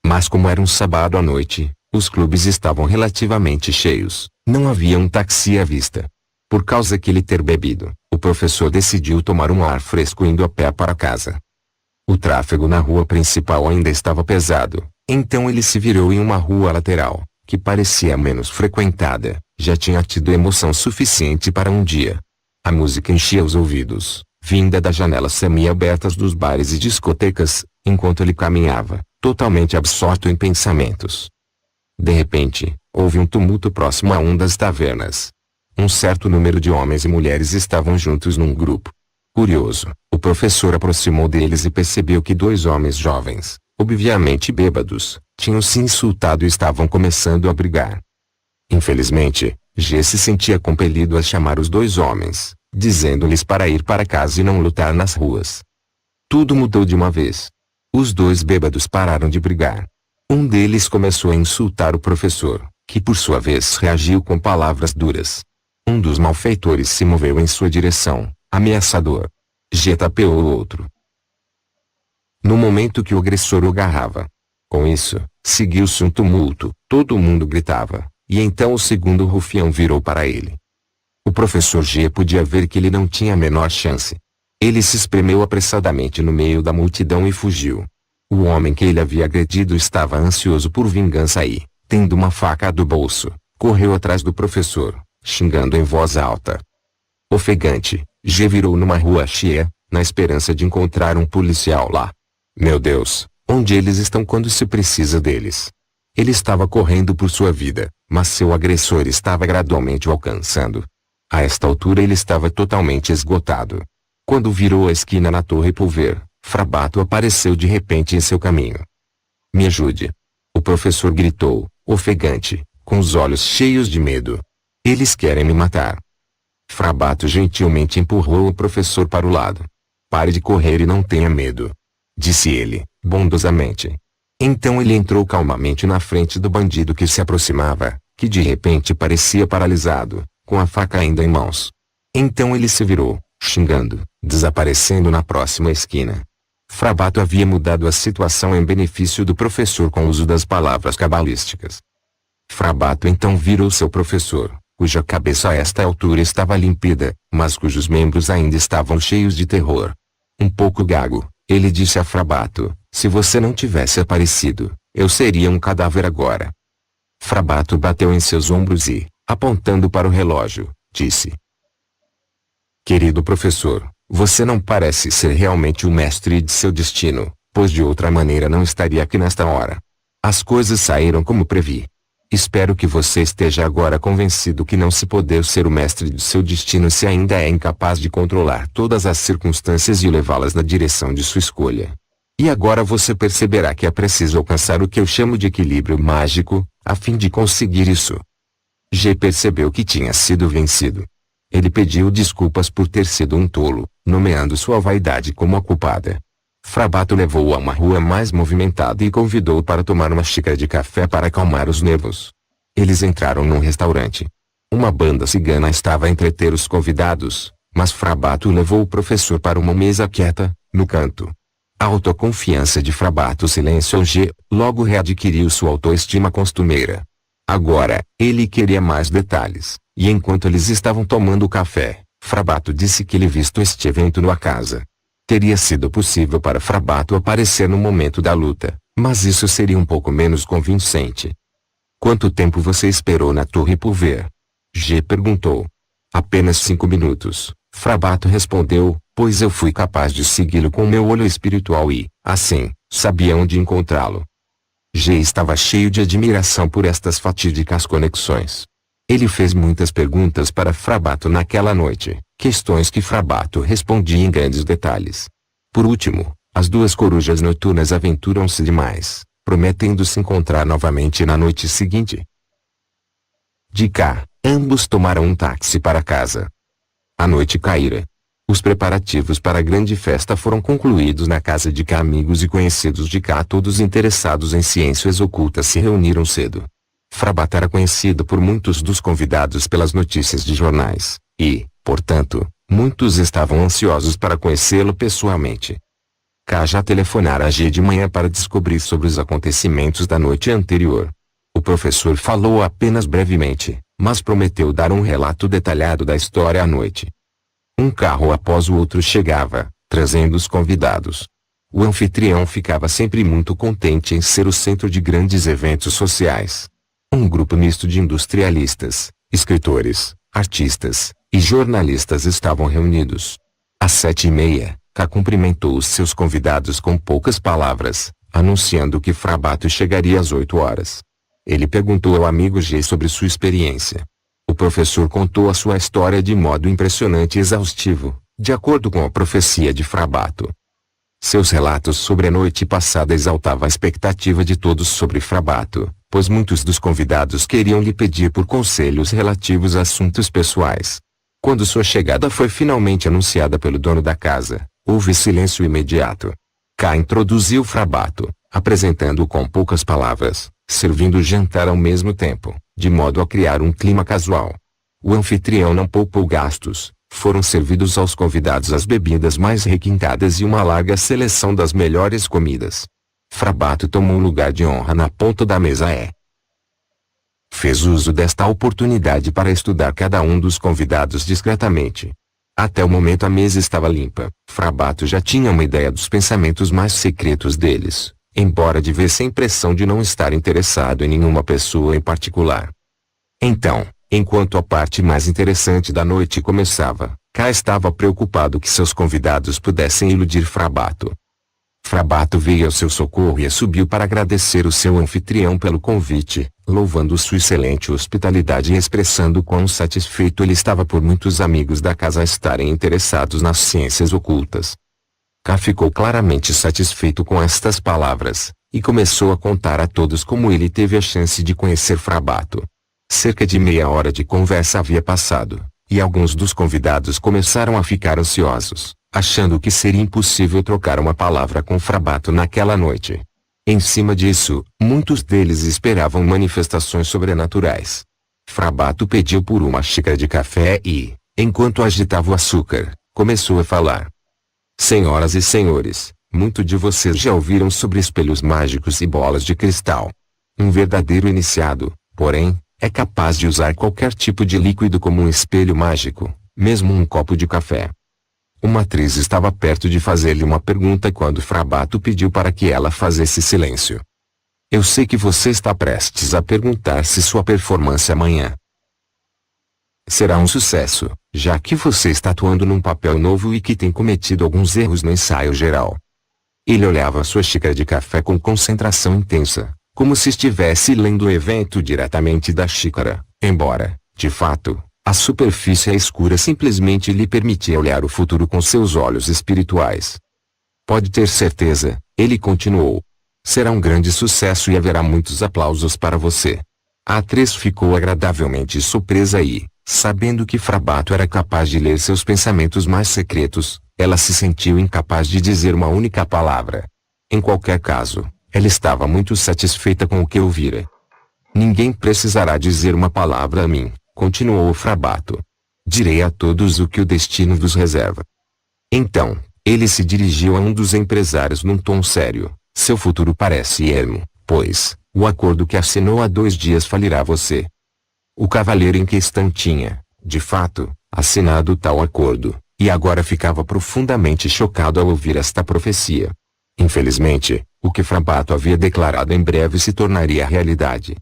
Mas como era um sábado à noite, os clubes estavam relativamente cheios, não havia um táxi à vista. Por causa que ele ter bebido, o professor decidiu tomar um ar fresco indo a pé para casa. O tráfego na rua principal ainda estava pesado, então ele se virou em uma rua lateral, que parecia menos frequentada, já tinha tido emoção suficiente para um dia. A música enchia os ouvidos, vinda das janelas semi-abertas dos bares e discotecas, enquanto ele caminhava, totalmente absorto em pensamentos. De repente, houve um tumulto próximo a uma das tavernas. Um certo número de homens e mulheres estavam juntos num grupo. Curioso, o professor aproximou deles e percebeu que 2 homens jovens, obviamente bêbados, tinham se insultado e estavam começando a brigar. Infelizmente, G se sentia compelido a chamar os 2 homens, dizendo-lhes para ir para casa e não lutar nas ruas. Tudo mudou de uma vez. Os 2 bêbados pararam de brigar. Um deles começou a insultar o professor, que por sua vez reagiu com palavras duras. Um dos malfeitores se moveu em sua direção, ameaçador. G tapeou o outro. No momento que o agressor o agarrava. Com isso, seguiu-se um tumulto, todo mundo gritava, e então o segundo rufião virou para ele. O professor G podia ver que ele não tinha a menor chance. Ele se espremeu apressadamente no meio da multidão e fugiu. O homem que ele havia agredido estava ansioso por vingança e, tendo uma faca do bolso, correu atrás do professor, xingando em voz alta. Ofegante, G virou numa rua cheia, na esperança de encontrar um policial lá. Meu Deus, onde eles estão quando se precisa deles? Ele estava correndo por sua vida, mas seu agressor estava gradualmente o alcançando. A esta altura ele estava totalmente esgotado. Quando virou a esquina na Torre Pulver, Frabato apareceu de repente em seu caminho. Me ajude! O professor gritou, ofegante, com os olhos cheios de medo. Eles querem me matar. Frabato gentilmente empurrou o professor para o lado. Pare de correr e não tenha medo, disse ele, bondosamente. Então ele entrou calmamente na frente do bandido que se aproximava, que de repente parecia paralisado, com a faca ainda em mãos. Então ele se virou, xingando, desaparecendo na próxima esquina. Frabato havia mudado a situação em benefício do professor com o uso das palavras cabalísticas. Frabato então virou seu professor, cuja cabeça a esta altura estava límpida, mas cujos membros ainda estavam cheios de terror. Um pouco gago, ele disse a Frabato: se você não tivesse aparecido, eu seria um cadáver agora. Frabato bateu em seus ombros e, apontando para o relógio, disse: querido professor, você não parece ser realmente o mestre de seu destino, pois de outra maneira não estaria aqui nesta hora. As coisas saíram como previ. Espero que você esteja agora convencido que não se pode ser o mestre de seu destino se ainda é incapaz de controlar todas as circunstâncias e levá-las na direção de sua escolha. E agora você perceberá que é preciso alcançar o que eu chamo de equilíbrio mágico, a fim de conseguir isso. G percebeu que tinha sido vencido. Ele pediu desculpas por ter sido um tolo, nomeando sua vaidade como a culpada. Frabato levou-o a uma rua mais movimentada e convidou-o para tomar uma xícara de café para acalmar os nervos. Eles entraram num restaurante. Uma banda cigana estava a entreter os convidados, mas Frabato levou o professor para uma mesa quieta, no canto. A autoconfiança de Frabato silenciou G, logo readquiriu sua autoestima costumeira. Agora, ele queria mais detalhes, e enquanto eles estavam tomando café, Frabato disse que ele visto este evento na casa. Teria sido possível para Frabato aparecer no momento da luta, mas isso seria um pouco menos convincente. Quanto tempo você esperou na torre por ver? G perguntou. Apenas 5 minutos, Frabato respondeu, pois eu fui capaz de segui-lo com meu olho espiritual e, assim, sabia onde encontrá-lo. G estava cheio de admiração por estas fatídicas conexões. Ele fez muitas perguntas para Frabato naquela noite, questões que Frabato respondia em grandes detalhes. Por último, as duas corujas noturnas aventuram-se demais, prometendo se encontrar novamente na noite seguinte. De cá, ambos tomaram um táxi para casa. A noite caíra. Os preparativos para a grande festa foram concluídos na casa de cá. Amigos e conhecidos de cá, todos interessados em ciências ocultas, se reuniram cedo. Frabato era conhecido por muitos dos convidados pelas notícias de jornais, e, portanto, muitos estavam ansiosos para conhecê-lo pessoalmente. K já telefonara a G de manhã para descobrir sobre os acontecimentos da noite anterior. O professor falou apenas brevemente, mas prometeu dar um relato detalhado da história à noite. Um carro após o outro chegava, trazendo os convidados. O anfitrião ficava sempre muito contente em ser o centro de grandes eventos sociais. Um grupo misto de industrialistas, escritores, artistas e jornalistas estavam reunidos. Às 7h30, K cumprimentou os seus convidados com poucas palavras, anunciando que Frabato chegaria às 8 horas. Ele perguntou ao amigo G sobre sua experiência. O professor contou a sua história de modo impressionante e exaustivo, de acordo com a profecia de Frabato. Seus relatos sobre a noite passada exaltavam a expectativa de todos sobre Frabato, pois muitos dos convidados queriam lhe pedir por conselhos relativos a assuntos pessoais. Quando sua chegada foi finalmente anunciada pelo dono da casa, houve silêncio imediato. K introduziu Frabato, apresentando-o com poucas palavras, servindo o jantar ao mesmo tempo, de modo a criar um clima casual. O anfitrião não poupou gastos, foram servidos aos convidados as bebidas mais requintadas e uma larga seleção das melhores comidas. Frabato tomou lugar de honra na ponta da mesa e fez uso desta oportunidade para estudar cada um dos convidados discretamente. Até o momento a mesa estava limpa. Frabato já tinha uma ideia dos pensamentos mais secretos deles, embora tivesse a impressão de não estar interessado em nenhuma pessoa em particular. Então, enquanto a parte mais interessante da noite começava, K estava preocupado que seus convidados pudessem iludir Frabato. Frabato veio ao seu socorro e subiu para agradecer o seu anfitrião pelo convite, louvando sua excelente hospitalidade e expressando quão satisfeito ele estava por muitos amigos da casa estarem interessados nas ciências ocultas. K ficou claramente satisfeito com estas palavras, e começou a contar a todos como ele teve a chance de conhecer Frabato. Cerca de meia hora de conversa havia passado, e alguns dos convidados começaram a ficar ansiosos, achando que seria impossível trocar uma palavra com Frabato naquela noite. Em cima disso, muitos deles esperavam manifestações sobrenaturais. Frabato pediu por uma xícara de café e, enquanto agitava o açúcar, começou a falar. Senhoras e senhores, muito de vocês já ouviram sobre espelhos mágicos e bolas de cristal. Um verdadeiro iniciado, porém, é capaz de usar qualquer tipo de líquido como um espelho mágico, mesmo um copo de café. Uma atriz estava perto de fazer-lhe uma pergunta quando Frabato pediu para que ela fizesse silêncio. Eu sei que você está prestes a perguntar se sua performance amanhã será um sucesso, já que você está atuando num papel novo e que tem cometido alguns erros no ensaio geral. Ele olhava sua xícara de café com concentração intensa, como se estivesse lendo o evento diretamente da xícara, embora, de fato, a superfície escura simplesmente lhe permitia olhar o futuro com seus olhos espirituais. Pode ter certeza, ele continuou. Será um grande sucesso e haverá muitos aplausos para você. A atriz ficou agradavelmente surpresa e, sabendo que Frabato era capaz de ler seus pensamentos mais secretos, ela se sentiu incapaz de dizer uma única palavra. Em qualquer caso, ela estava muito satisfeita com o que ouvira. Ninguém precisará dizer uma palavra a mim, continuou Frabato. Direi a todos o que o destino vos reserva. Então, ele se dirigiu a um dos empresários num tom sério. Seu futuro parece ermo, pois, o acordo que assinou há 2 dias falirá você. O cavalheiro em questão tinha, de fato, assinado tal acordo, E agora ficava profundamente chocado ao ouvir esta profecia. Infelizmente, o que Frabato havia declarado em breve se tornaria realidade.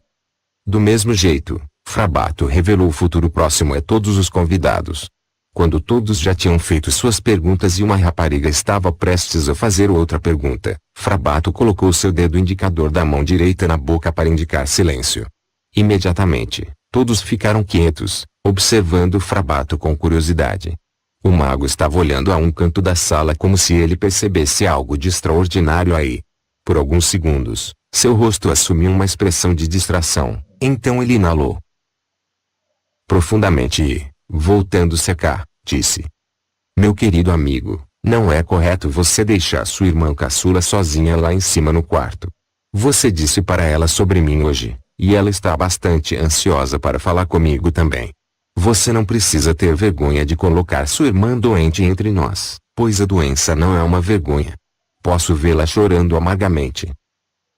Do mesmo jeito, Frabato revelou o futuro próximo a todos os convidados. Quando todos já tinham feito suas perguntas e uma rapariga estava prestes a fazer outra pergunta, Frabato colocou seu dedo indicador da mão direita na boca para indicar silêncio. Imediatamente, todos ficaram quietos, observando Frabato com curiosidade. O mago estava olhando a um canto da sala como se ele percebesse algo de extraordinário aí. Por alguns segundos, seu rosto assumiu uma expressão de distração, então ele inalou profundamente e, voltando-se a cá, disse: Meu querido amigo, não é correto você deixar sua irmã caçula sozinha lá em cima no quarto. Você disse para ela sobre mim hoje, e ela está bastante ansiosa para falar comigo também. Você não precisa ter vergonha de colocar sua irmã doente entre nós, pois a doença não é uma vergonha. Posso vê-la chorando amargamente.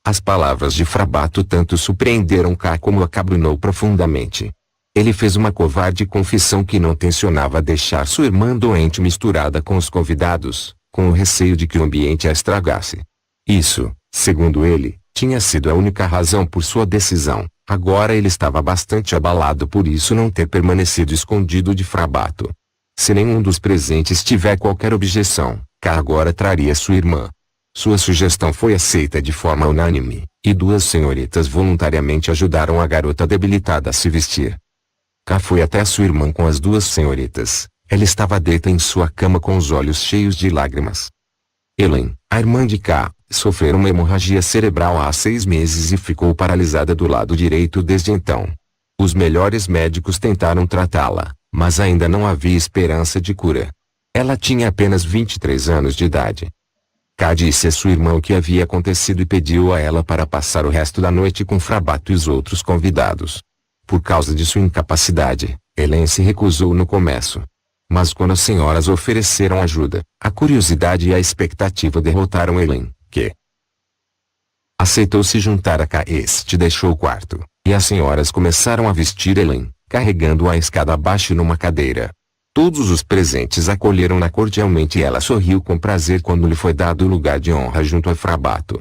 As palavras de Frabato tanto surpreenderam K como acabrunhou profundamente. Ele fez uma covarde confissão que não tencionava deixar sua irmã doente misturada com os convidados, com o receio de que o ambiente a estragasse. Isso, segundo ele, tinha sido a única razão por sua decisão. Agora ele estava bastante abalado por isso não ter permanecido escondido de Frabato. Se nenhum dos presentes tiver qualquer objeção, K agora traria sua irmã. Sua sugestão foi aceita de forma unânime, e duas senhoritas voluntariamente ajudaram a garota debilitada a se vestir. K foi até sua irmã com as duas senhoritas. Ela estava deita em sua cama com os olhos cheios de lágrimas. Helen, a irmã de K, sofreu uma hemorragia cerebral há 6 meses e ficou paralisada do lado direito desde então. Os melhores médicos tentaram tratá-la, mas ainda não havia esperança de cura. Ela tinha apenas 23 anos de idade. K disse a sua irmã o que havia acontecido e pediu a ela para passar o resto da noite com Frabato e os outros convidados. Por causa de sua incapacidade, Helen se recusou no começo. Mas quando as senhoras ofereceram ajuda, a curiosidade e a expectativa derrotaram Helen, que aceitou se juntar a K. Este deixou o quarto, e as senhoras começaram a vestir Helen, carregando-a a escada abaixo numa cadeira. Todos os presentes acolheram-na cordialmente e ela sorriu com prazer quando lhe foi dado o lugar de honra junto a Frabato.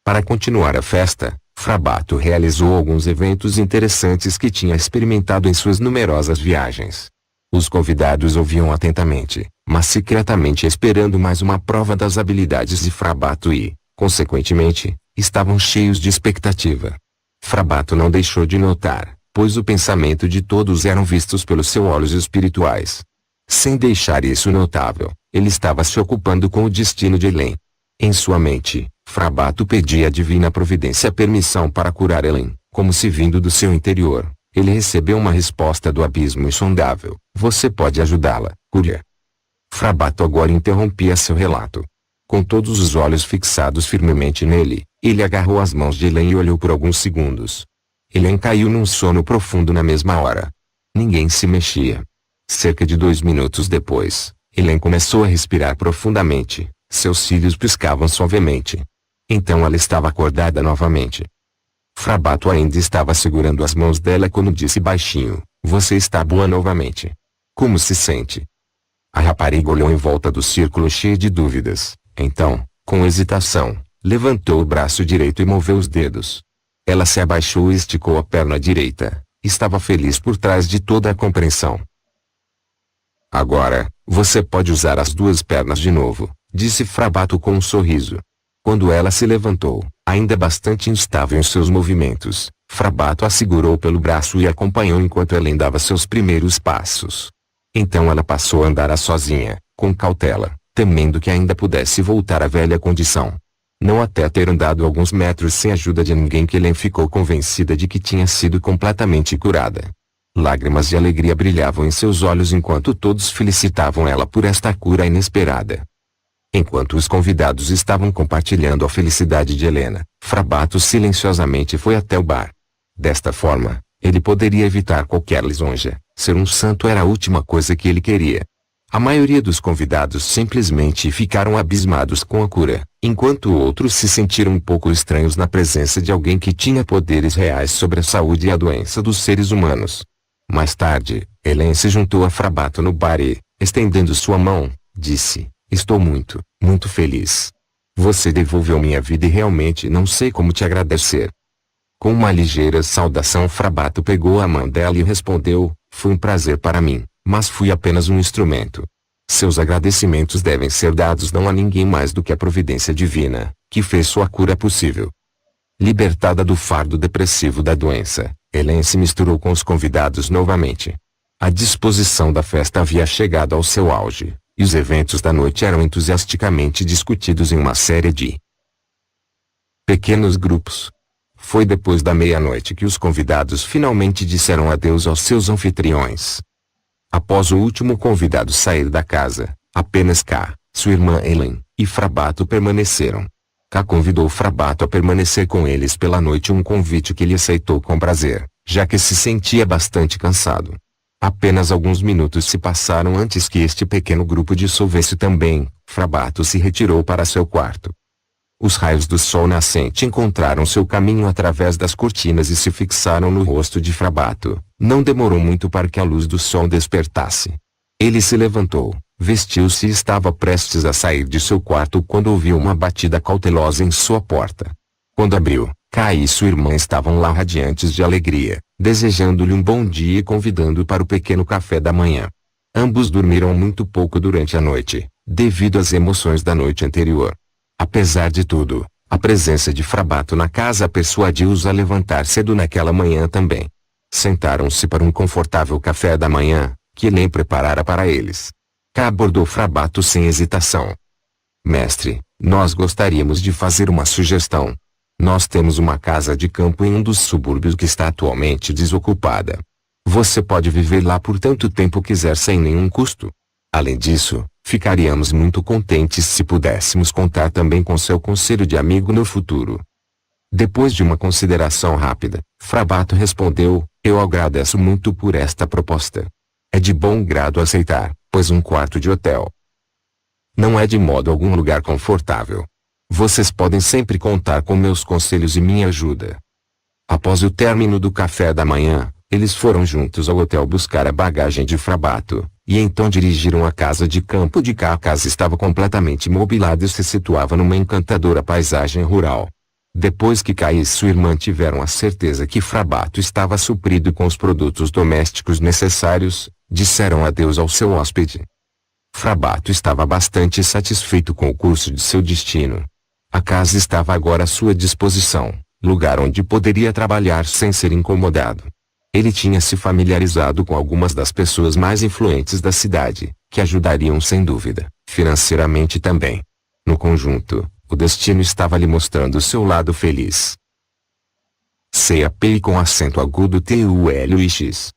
Para continuar a festa, Frabato realizou alguns eventos interessantes que tinha experimentado em suas numerosas viagens. Os convidados ouviam atentamente, mas secretamente esperando mais uma prova das habilidades de Frabato e, consequentemente, estavam cheios de expectativa. Frabato não deixou de notar, pois o pensamento de todos eram vistos pelos seus olhos espirituais. Sem deixar isso notável, ele estava se ocupando com o destino de Helen. Em sua mente, Frabato pedia à divina providência permissão para curar Helen, como se vindo do seu interior. Ele recebeu uma resposta do abismo insondável: você pode ajudá-la, cure-a. Frabato agora interrompia seu relato. Com todos os olhos fixados firmemente nele, ele agarrou as mãos de Helen e olhou por alguns segundos. Helen caiu num sono profundo na mesma hora. Ninguém se mexia. Cerca de 2 minutos depois, Helen começou a respirar profundamente, seus cílios piscavam suavemente. Então ela estava acordada novamente. Frabato ainda estava segurando as mãos dela quando disse baixinho: você está boa novamente. Como se sente? A rapariga olhou em volta do círculo cheia de dúvidas. Então, com hesitação, levantou o braço direito e moveu os dedos. Ela se abaixou e esticou a perna direita. Estava feliz por trás de toda a compreensão. Agora, você pode usar as 2 pernas de novo, disse Frabato com um sorriso. Quando ela se levantou, ainda bastante instável em seus movimentos, Frabato a segurou pelo braço e a acompanhou enquanto ela dava seus primeiros passos. Então ela passou a andar sozinha, com cautela, temendo que ainda pudesse voltar à velha condição. Não até ter andado alguns metros sem ajuda de ninguém que Helen ficou convencida de que tinha sido completamente curada. Lágrimas de alegria brilhavam em seus olhos enquanto todos felicitavam ela por esta cura inesperada. Enquanto os convidados estavam compartilhando a felicidade de Helena, Frabato silenciosamente foi até o bar. Desta forma, ele poderia evitar qualquer lisonja. Ser um santo era a última coisa que ele queria. A maioria dos convidados simplesmente ficaram abismados com a cura, enquanto outros se sentiram um pouco estranhos na presença de alguém que tinha poderes reais sobre a saúde e a doença dos seres humanos. Mais tarde, Helen se juntou a Frabato no bar e, Estendendo sua mão, disse: estou muito, muito feliz. Você devolveu minha vida e realmente não sei como te agradecer. Com uma ligeira saudação, Frabato pegou a mão dela e respondeu: foi um prazer para mim, mas fui apenas um instrumento. Seus agradecimentos devem ser dados não a ninguém mais do que a providência divina, que fez sua cura possível. Libertada do fardo depressivo da doença, Helen se misturou com os convidados novamente. A disposição da festa havia chegado ao seu auge, e os eventos da noite eram entusiasticamente discutidos em uma série de pequenos grupos. Foi depois da meia-noite que os convidados finalmente disseram adeus aos seus anfitriões. Após o último convidado sair da casa, apenas K, sua irmã Helen, e Frabato permaneceram. K convidou Frabato a permanecer com eles pela noite, um convite que ele aceitou com prazer, já que se sentia bastante cansado. Apenas alguns minutos se passaram antes que este pequeno grupo dissolvesse também. Frabato se retirou para seu quarto. Os raios do sol nascente encontraram seu caminho através das cortinas e se fixaram no rosto de Frabato. Não demorou muito para que a luz do sol despertasse. Ele se levantou, vestiu-se e estava prestes a sair de seu quarto quando ouviu uma batida cautelosa em sua porta. Quando abriu, Kai e sua irmã estavam lá radiantes de alegria, desejando-lhe um bom dia e convidando-o para o pequeno café da manhã. Ambos dormiram muito pouco durante a noite, devido às emoções da noite anterior. Apesar de tudo, a presença de Frabato na casa persuadiu-os a levantar cedo naquela manhã também. Sentaram-se para um confortável café da manhã, que Helen preparara para eles. K abordou Frabato sem hesitação. Mestre, nós gostaríamos de fazer uma sugestão. Nós temos uma casa de campo em um dos subúrbios que está atualmente desocupada. Você pode viver lá por tanto tempo quiser sem nenhum custo. Além disso, ficaríamos muito contentes se pudéssemos contar também com seu conselho de amigo no futuro. Depois de uma consideração rápida, Frabato respondeu: eu agradeço muito por esta proposta. É de bom grado aceitar, pois um quarto de hotel não é de modo algum lugar confortável. Vocês podem sempre contar com meus conselhos e minha ajuda. Após o término do café da manhã, eles foram juntos ao hotel buscar a bagagem de Frabato, e então dirigiram a casa de campo de K. A casa estava completamente mobilada e se situava numa encantadora paisagem rural. Depois que K e sua irmã tiveram a certeza que Frabato estava suprido com os produtos domésticos necessários, disseram adeus ao seu hóspede. Frabato estava bastante satisfeito com o curso de seu destino. A casa estava agora à sua disposição, lugar onde poderia trabalhar sem ser incomodado. Ele tinha se familiarizado com algumas das pessoas mais influentes da cidade, que ajudariam sem dúvida, financeiramente também. No conjunto, o destino estava lhe mostrando seu lado feliz. CAP com acento agudo TULX.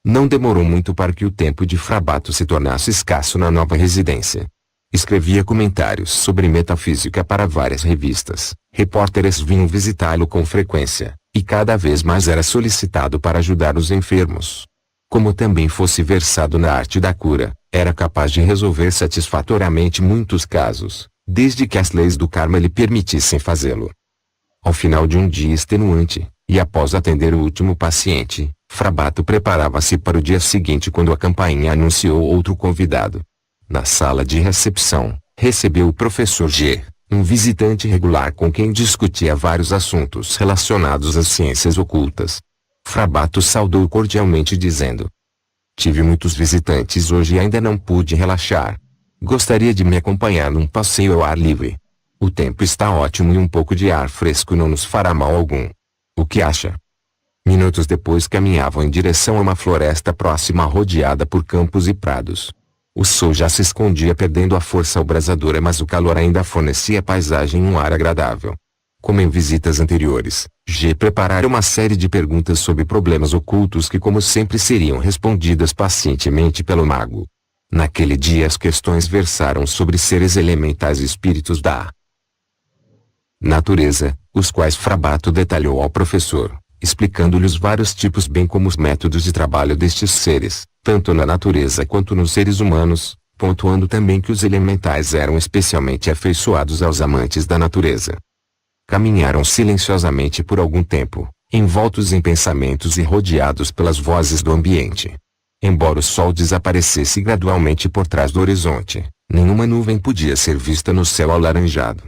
Não demorou muito para que o tempo de Frabato se tornasse escasso na nova residência. Escrevia comentários sobre metafísica para várias revistas, repórteres vinham visitá-lo com frequência, e cada vez mais era solicitado para ajudar os enfermos. Como também fosse versado na arte da cura, era capaz de resolver satisfatoriamente muitos casos, desde que as leis do karma lhe permitissem fazê-lo. Ao final de um dia extenuante, e após atender o último paciente, Frabato preparava-se para o dia seguinte quando a campainha anunciou outro convidado. Na sala de recepção, recebeu o professor G, um visitante regular com quem discutia vários assuntos relacionados às ciências ocultas. Frabato saudou cordialmente dizendo: tive muitos visitantes hoje e ainda não pude relaxar. Gostaria de me acompanhar num passeio ao ar livre. O tempo está ótimo e um pouco de ar fresco não nos fará mal algum. O que acha? Minutos depois caminhavam em direção a uma floresta próxima rodeada por campos e prados. O sol já se escondia perdendo a força abrasadora, mas o calor ainda fornecia à paisagem um ar agradável. Como em visitas anteriores, G preparara uma série de perguntas sobre problemas ocultos que como sempre seriam respondidas pacientemente pelo mago. Naquele dia as questões versaram sobre seres elementais e espíritos da natureza, os quais Frabato detalhou ao professor, explicando-lhe os vários tipos bem como os métodos de trabalho destes seres, tanto na natureza quanto nos seres humanos, pontuando também que os elementais eram especialmente afeiçoados aos amantes da natureza. Caminharam silenciosamente por algum tempo, envoltos em pensamentos e rodeados pelas vozes do ambiente. Embora o sol desaparecesse gradualmente por trás do horizonte, nenhuma nuvem podia ser vista no céu alaranjado.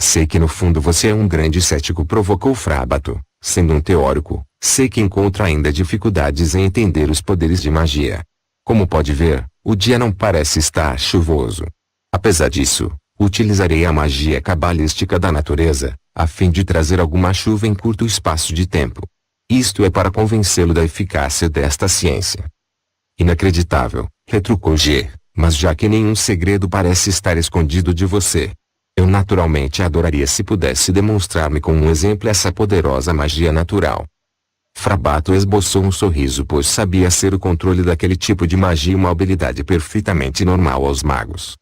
Sei que no fundo você é um grande cético, provocou Frabato, sendo um teórico. Sei que encontra ainda dificuldades em entender os poderes de magia. Como pode ver, o dia não parece estar chuvoso. Apesar disso, utilizarei a magia cabalística da natureza, a fim de trazer alguma chuva em curto espaço de tempo. Isto é para convencê-lo da eficácia desta ciência. Inacreditável, retrucou G, mas já que nenhum segredo parece estar escondido de você, eu naturalmente adoraria se pudesse demonstrar-me com um exemplo essa poderosa magia natural. Frabato esboçou um sorriso, pois sabia ser o controle daquele tipo de magia uma habilidade perfeitamente normal aos magos.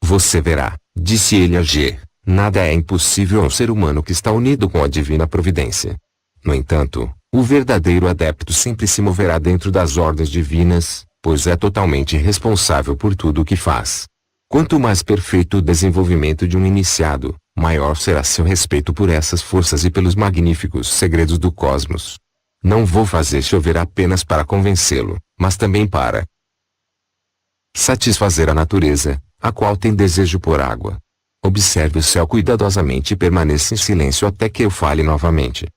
Você verá, disse ele a G, nada é impossível ao ser humano que está unido com a divina providência. No entanto, o verdadeiro adepto sempre se moverá dentro das ordens divinas, pois é totalmente responsável por tudo o que faz. Quanto mais perfeito o desenvolvimento de um iniciado, maior será seu respeito por essas forças e pelos magníficos segredos do cosmos. Não vou fazer chover apenas para convencê-lo, mas também para satisfazer a natureza, a qual tem desejo por água. Observe o céu cuidadosamente e permaneça em silêncio até que eu fale novamente.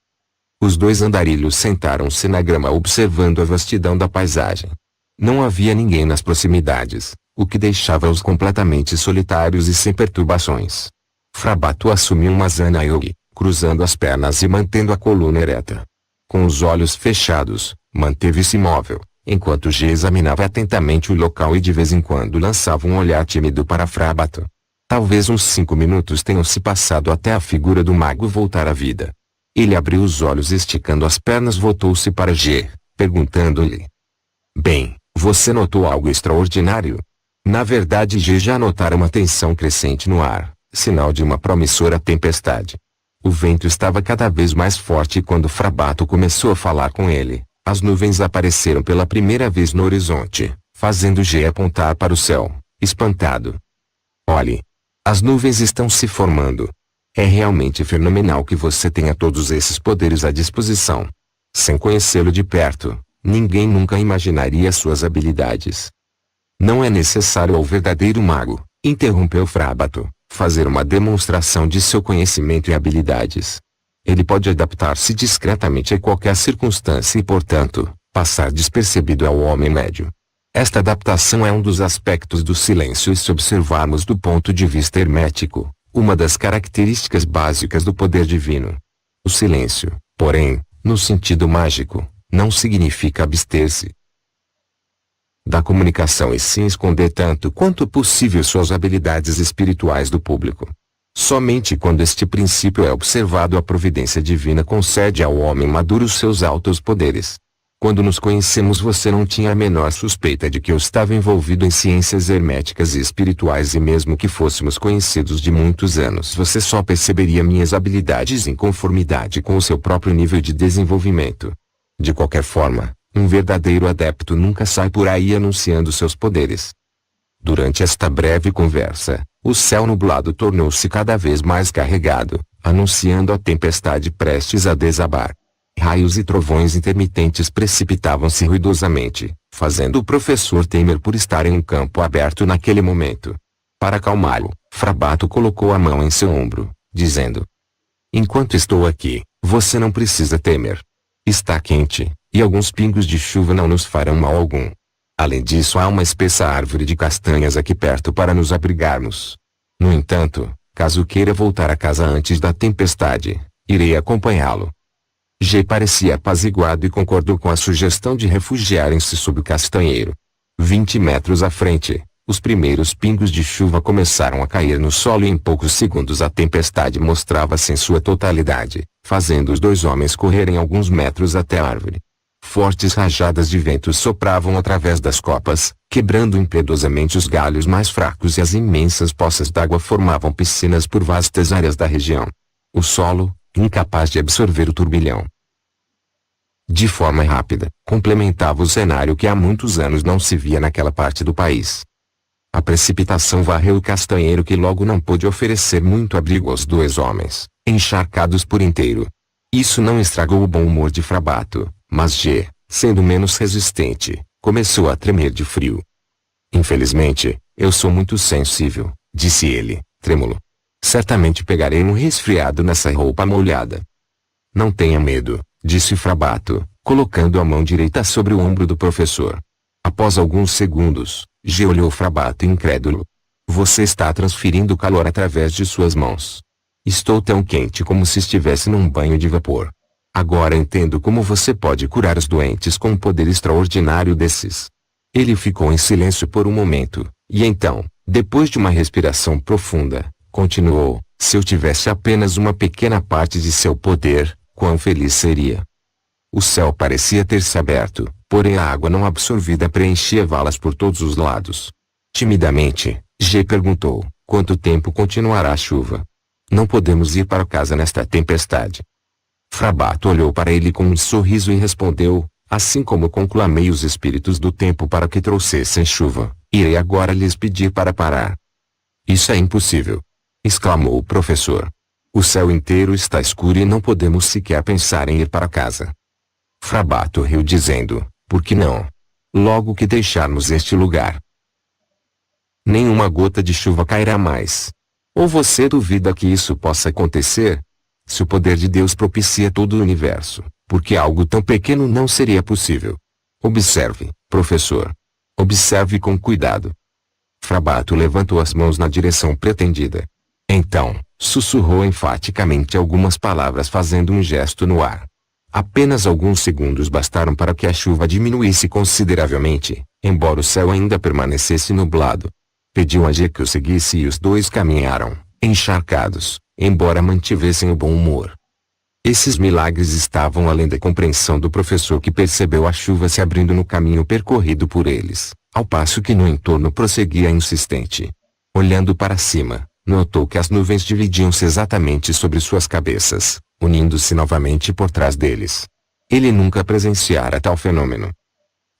Os dois andarilhos sentaram-se na grama observando a vastidão da paisagem. Não havia ninguém nas proximidades, o que deixava-os completamente solitários e sem perturbações. Frabato assumiu uma Zana Yogi, cruzando as pernas e mantendo a coluna ereta. Com os olhos fechados, manteve-se imóvel, enquanto G examinava atentamente o local e de vez em quando lançava um olhar tímido para Frabato. Talvez uns 5 minutos tenham se passado até a figura do mago voltar à vida. Ele abriu os olhos e esticando as pernas voltou-se para G, perguntando-lhe: Bem, você notou algo extraordinário? Na verdade G já notara uma tensão crescente no ar, sinal de uma promissora tempestade. O vento estava cada vez mais forte e quando Frabato começou a falar com ele, as nuvens apareceram pela primeira vez no horizonte, fazendo G apontar para o céu, espantado. Olhe! As nuvens estão se formando. É realmente fenomenal que você tenha todos esses poderes à disposição. Sem conhecê-lo de perto, ninguém nunca imaginaria suas habilidades. Não é necessário ao verdadeiro mago, interrompeu Frabato, fazer uma demonstração de seu conhecimento e habilidades. Ele pode adaptar-se discretamente a qualquer circunstância e, portanto, passar despercebido ao homem médio. Esta adaptação é um dos aspectos do silêncio e se observarmos do ponto de vista hermético, uma das características básicas do poder divino. O silêncio, porém, no sentido mágico, não significa abster-se da comunicação e sim esconder tanto quanto possível suas habilidades espirituais do público. Somente quando este princípio é observado a providência divina concede ao homem maduro seus altos poderes. Quando nos conhecemos você não tinha a menor suspeita de que eu estava envolvido em ciências herméticas e espirituais e mesmo que fôssemos conhecidos de muitos anos você só perceberia minhas habilidades em conformidade com o seu próprio nível de desenvolvimento. De qualquer forma, um verdadeiro adepto nunca sai por aí anunciando seus poderes. Durante esta breve conversa, o céu nublado tornou-se cada vez mais carregado, anunciando a tempestade prestes a desabar. Raios e trovões intermitentes precipitavam-se ruidosamente, fazendo o professor temer por estar em um campo aberto naquele momento. Para acalmá-lo, Frabato colocou a mão em seu ombro, dizendo: Enquanto estou aqui, você não precisa temer. Está quente, e alguns pingos de chuva não nos farão mal algum. Além disso há uma espessa árvore de castanhas aqui perto para nos abrigarmos. No entanto, caso queira voltar a casa antes da tempestade, irei acompanhá-lo. G parecia apaziguado e concordou com a sugestão de refugiarem-se sob o castanheiro. 20 metros à frente, os primeiros pingos de chuva começaram a cair no solo e em poucos segundos a tempestade mostrava-se em sua totalidade, fazendo os dois homens correrem alguns metros até a árvore. Fortes rajadas de vento sopravam através das copas, quebrando impiedosamente os galhos mais fracos e as imensas poças d'água formavam piscinas por vastas áreas da região. O solo, incapaz de absorver o turbilhão, de forma rápida, complementava o cenário que há muitos anos não se via naquela parte do país. A precipitação varreu o castanheiro que logo não pôde oferecer muito abrigo aos dois homens, encharcados por inteiro. Isso não estragou o bom humor de Frabato, mas G, sendo menos resistente, começou a tremer de frio. Infelizmente, eu sou muito sensível, disse ele, trêmulo. Certamente pegarei um resfriado nessa roupa molhada. Não tenha medo, disse Frabato, colocando a mão direita sobre o ombro do professor. Após alguns segundos, G olhou Frabato incrédulo. Você está transferindo calor através de suas mãos. Estou tão quente como se estivesse num banho de vapor. Agora entendo como você pode curar os doentes com um poder extraordinário desses. Ele ficou em silêncio por um momento, e então, depois de uma respiração profunda, continuou, se eu tivesse apenas uma pequena parte de seu poder, quão feliz seria. O céu parecia ter se aberto, porém a água não absorvida preenchia valas por todos os lados. Timidamente, G perguntou, quanto tempo continuará a chuva? Não podemos ir para casa nesta tempestade. Frabato olhou para ele com um sorriso e respondeu, assim como conclamei os espíritos do tempo para que trouxessem chuva, irei agora lhes pedir para parar. Isso é impossível! Exclamou o professor. O céu inteiro está escuro e não podemos sequer pensar em ir para casa. Frabato riu dizendo, por que não? Logo que deixarmos este lugar, nenhuma gota de chuva cairá mais. Ou você duvida que isso possa acontecer? Se o poder de Deus propicia todo o universo, por que algo tão pequeno não seria possível? Observe, professor. Observe com cuidado. Frabato levantou as mãos na direção pretendida. Então, sussurrou enfaticamente algumas palavras fazendo um gesto no ar. Apenas alguns segundos bastaram para que a chuva diminuísse consideravelmente, embora o céu ainda permanecesse nublado. Pediu a G que o seguisse e os dois caminharam, encharcados, embora mantivessem o bom humor. Esses milagres estavam além da compreensão do professor, que percebeu a chuva se abrindo no caminho percorrido por eles, ao passo que no entorno prosseguia insistente. Olhando para cima, notou que as nuvens dividiam-se exatamente sobre suas cabeças, unindo-se novamente por trás deles. Ele nunca presenciara tal fenômeno.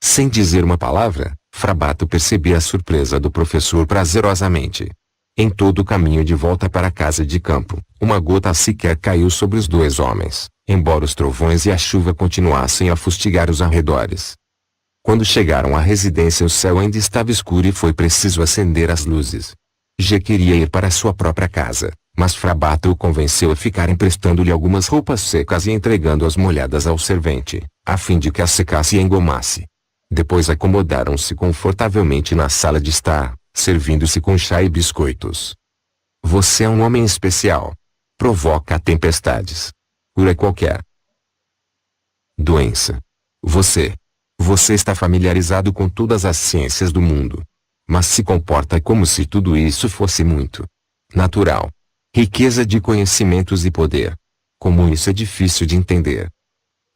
Sem dizer uma palavra, Frabato percebia a surpresa do professor prazerosamente. Em todo o caminho de volta para a casa de campo, uma gota sequer caiu sobre os dois homens, embora os trovões e a chuva continuassem a fustigar os arredores. Quando chegaram à residência, o céu ainda estava escuro e foi preciso acender as luzes. G queria ir para sua própria casa, mas Frabato o convenceu a ficar emprestando-lhe algumas roupas secas e entregando-as molhadas ao servente, a fim de que as secasse e engomasse. Depois acomodaram-se confortavelmente na sala de estar, servindo-se com chá e biscoitos. Você é um homem especial. Provoca tempestades. Cura qualquer doença. Você está familiarizado com todas as ciências do mundo. Mas se comporta como se tudo isso fosse muito natural. Riqueza de conhecimentos e poder. Como isso é difícil de entender.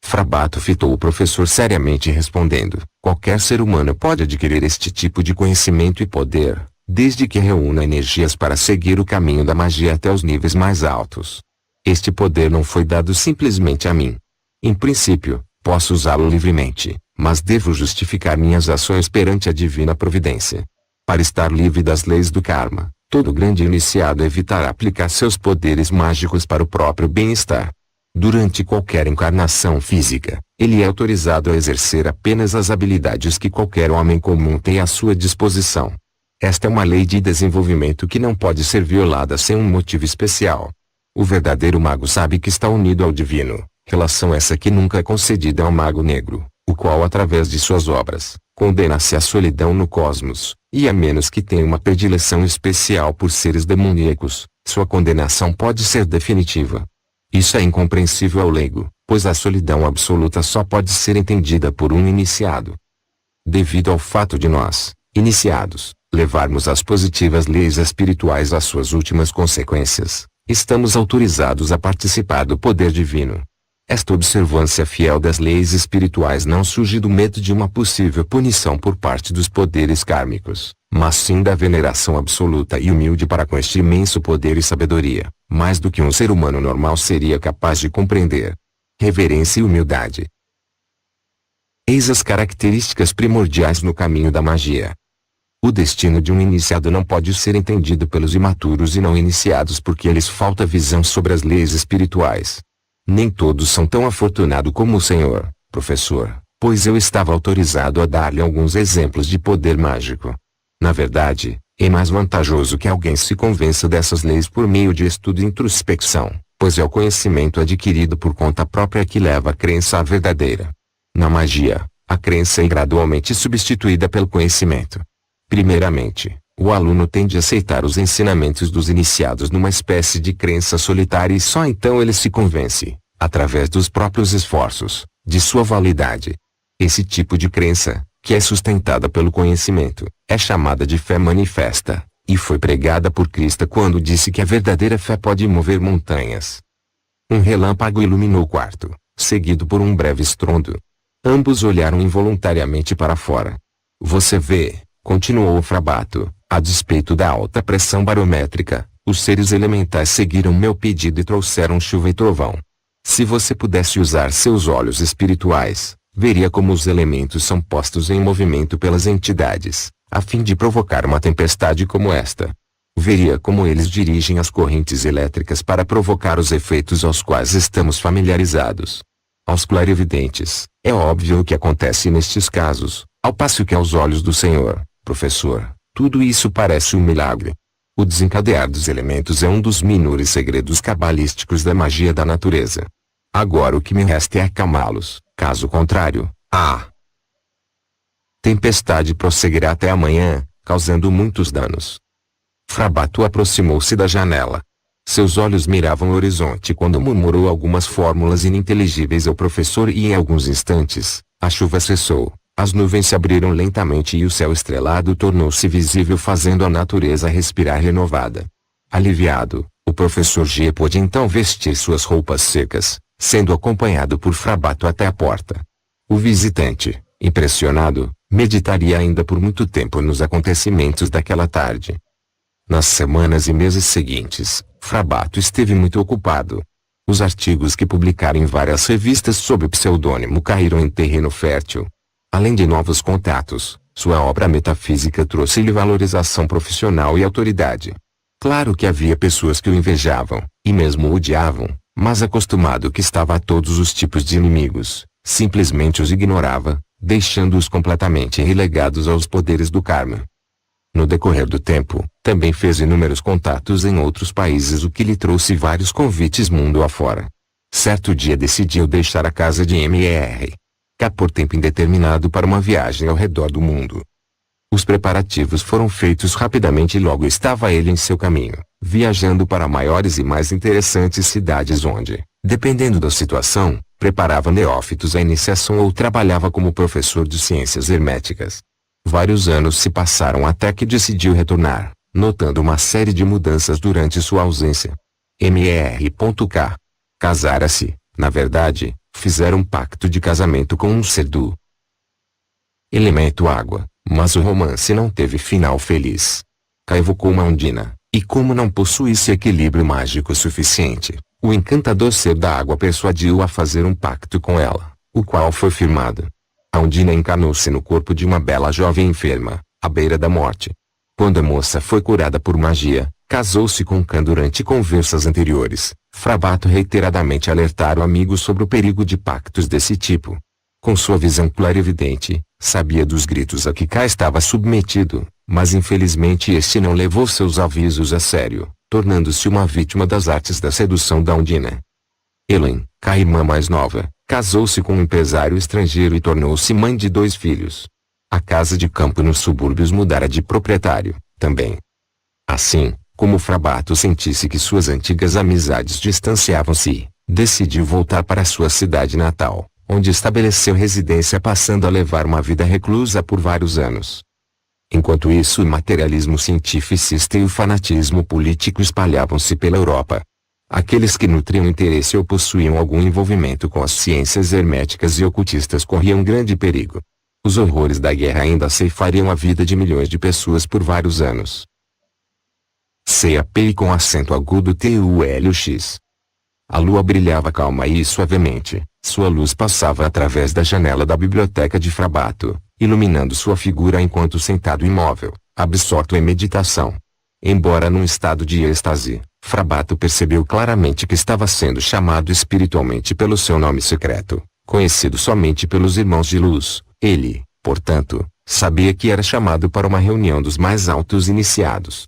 Frabato fitou o professor seriamente respondendo, qualquer ser humano pode adquirir este tipo de conhecimento e poder, desde que reúna energias para seguir o caminho da magia até os níveis mais altos. Este poder não foi dado simplesmente a mim. Em princípio, posso usá-lo livremente, mas devo justificar minhas ações perante a divina providência. Para estar livre das leis do karma, todo grande iniciado evitará aplicar seus poderes mágicos para o próprio bem-estar. Durante qualquer encarnação física, ele é autorizado a exercer apenas as habilidades que qualquer homem comum tem à sua disposição. Esta é uma lei de desenvolvimento que não pode ser violada sem um motivo especial. O verdadeiro mago sabe que está unido ao divino, relação essa que nunca é concedida ao mago negro, o qual através de suas obras, condena-se à solidão no cosmos, e a menos que tenha uma predileção especial por seres demoníacos, sua condenação pode ser definitiva. Isso é incompreensível ao leigo, pois a solidão absoluta só pode ser entendida por um iniciado. Devido ao fato de nós, iniciados, levarmos as positivas leis espirituais às suas últimas consequências, estamos autorizados a participar do poder divino. Esta observância fiel das leis espirituais não surge do medo de uma possível punição por parte dos poderes kármicos, mas sim da veneração absoluta e humilde para com este imenso poder e sabedoria, mais do que um ser humano normal seria capaz de compreender. Reverência e humildade. Eis as características primordiais no caminho da magia. O destino de um iniciado não pode ser entendido pelos imaturos e não iniciados porque lhes falta visão sobre as leis espirituais. Nem todos são tão afortunados como o senhor, professor, pois eu estava autorizado a dar-lhe alguns exemplos de poder mágico. Na verdade, é mais vantajoso que alguém se convença dessas leis por meio de estudo e introspecção, pois é o conhecimento adquirido por conta própria que leva a crença à verdadeira. Na magia, a crença é gradualmente substituída pelo conhecimento. Primeiramente, o aluno tende a aceitar os ensinamentos dos iniciados numa espécie de crença solitária e só então ele se convence, através dos próprios esforços, de sua validade. Esse tipo de crença, que é sustentada pelo conhecimento, é chamada de fé manifesta, e foi pregada por Cristo quando disse que a verdadeira fé pode mover montanhas. Um relâmpago iluminou o quarto, seguido por um breve estrondo. Ambos olharam involuntariamente para fora. Você vê, continuou o Frabato, a despeito da alta pressão barométrica, os seres elementais seguiram meu pedido e trouxeram chuva e trovão. Se você pudesse usar seus olhos espirituais, veria como os elementos são postos em movimento pelas entidades, a fim de provocar uma tempestade como esta. Veria como eles dirigem as correntes elétricas para provocar os efeitos aos quais estamos familiarizados. Aos clarividentes, é óbvio o que acontece nestes casos, ao passo que aos olhos do Senhor, professor, tudo isso parece um milagre. O desencadear dos elementos é um dos menores segredos cabalísticos da magia da natureza. Agora o que me resta é acalmá-los, caso contrário, a tempestade prosseguirá até amanhã, causando muitos danos. Frabato aproximou-se da janela. Seus olhos miravam o horizonte quando murmurou algumas fórmulas ininteligíveis ao professor e em alguns instantes, a chuva cessou, as nuvens se abriram lentamente e o céu estrelado tornou-se visível fazendo a natureza respirar renovada. Aliviado, o professor G pôde então vestir suas roupas secas, sendo acompanhado por Frabato até a porta. O visitante, impressionado, meditaria ainda por muito tempo nos acontecimentos daquela tarde. Nas semanas e meses seguintes, Frabato esteve muito ocupado. Os artigos que publicaram em várias revistas sob o pseudônimo caíram em terreno fértil. Além de novos contatos, sua obra metafísica trouxe-lhe valorização profissional e autoridade. Claro que havia pessoas que o invejavam, e mesmo o odiavam, mas acostumado que estava a todos os tipos de inimigos, simplesmente os ignorava, deixando-os completamente relegados aos poderes do karma. No decorrer do tempo, também fez inúmeros contatos em outros países, o que lhe trouxe vários convites mundo afora. Certo dia decidiu deixar a casa de M.R.K. por tempo indeterminado para uma viagem ao redor do mundo. Os preparativos foram feitos rapidamente e logo estava ele em seu caminho, viajando para maiores e mais interessantes cidades onde, dependendo da situação, preparava neófitos à iniciação ou trabalhava como professor de ciências herméticas. Vários anos se passaram até que decidiu retornar, notando uma série de mudanças durante sua ausência. M.R.K. Casara-se, na verdade, fizeram um pacto de casamento com um ser do elemento água, mas o romance não teve final feliz. K evocou uma Undina, e como não possuísse equilíbrio mágico suficiente, o encantador ser da água persuadiu-o a fazer um pacto com ela, o qual foi firmado. A Undina encarnou-se no corpo de uma bela jovem enferma, à beira da morte. Quando a moça foi curada por magia, casou-se com Khan. Durante conversas anteriores, Frabato reiteradamente alertara o amigo sobre o perigo de pactos desse tipo. Com sua visão clarividente, sabia dos gritos a que K estava submetido, mas infelizmente este não levou seus avisos a sério, tornando-se uma vítima das artes da sedução da Undina. Helen, K, irmã mais nova, casou-se com um empresário estrangeiro e tornou-se mãe de 2 filhos. A casa de campo nos subúrbios mudara de proprietário, também. Assim, como Frabato sentisse que suas antigas amizades distanciavam-se, decidiu voltar para sua cidade natal, onde estabeleceu residência passando a levar uma vida reclusa por vários anos. Enquanto isso, o materialismo cientificista e o fanatismo político espalhavam-se pela Europa. Aqueles que nutriam interesse ou possuíam algum envolvimento com as ciências herméticas e ocultistas corriam grande perigo. Os horrores da guerra ainda ceifariam a vida de milhões de pessoas por vários anos. CAP com acento agudo TULX. A lua brilhava calma e suavemente, sua luz passava através da janela da biblioteca de Frabato, iluminando sua figura enquanto sentado imóvel, absorto em meditação. Embora num estado de êxtase, Frabato percebeu claramente que estava sendo chamado espiritualmente pelo seu nome secreto, Conhecido somente pelos irmãos de luz, ele, portanto, sabia que era chamado para uma reunião dos mais altos iniciados.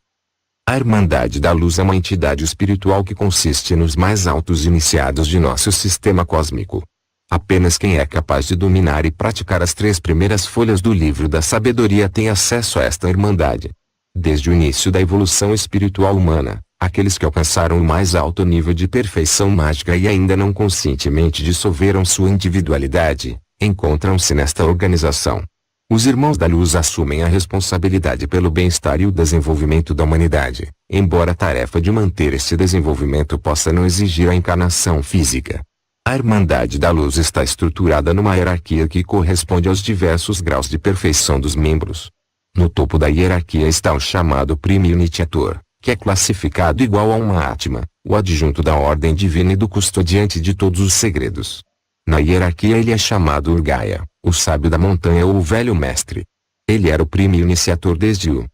A Irmandade da Luz é uma entidade espiritual que consiste nos mais altos iniciados de nosso sistema cósmico. Apenas quem é capaz de dominar e praticar as 3 primeiras folhas do livro da sabedoria tem acesso a esta Irmandade. Desde o início da evolução espiritual humana, aqueles que alcançaram o mais alto nível de perfeição mágica e ainda não conscientemente dissolveram sua individualidade, encontram-se nesta organização. Os irmãos da luz assumem a responsabilidade pelo bem-estar e o desenvolvimento da humanidade, embora a tarefa de manter esse desenvolvimento possa não exigir a encarnação física. A Irmandade da Luz está estruturada numa hierarquia que corresponde aos diversos graus de perfeição dos membros. No topo da hierarquia está o chamado Prime Initiator, que é classificado igual a uma Atma, o adjunto da ordem divina e do custodiante de todos os segredos. Na hierarquia ele é chamado Urgaya, o sábio da montanha ou o velho mestre. Ele era o Prime Iniciator desde o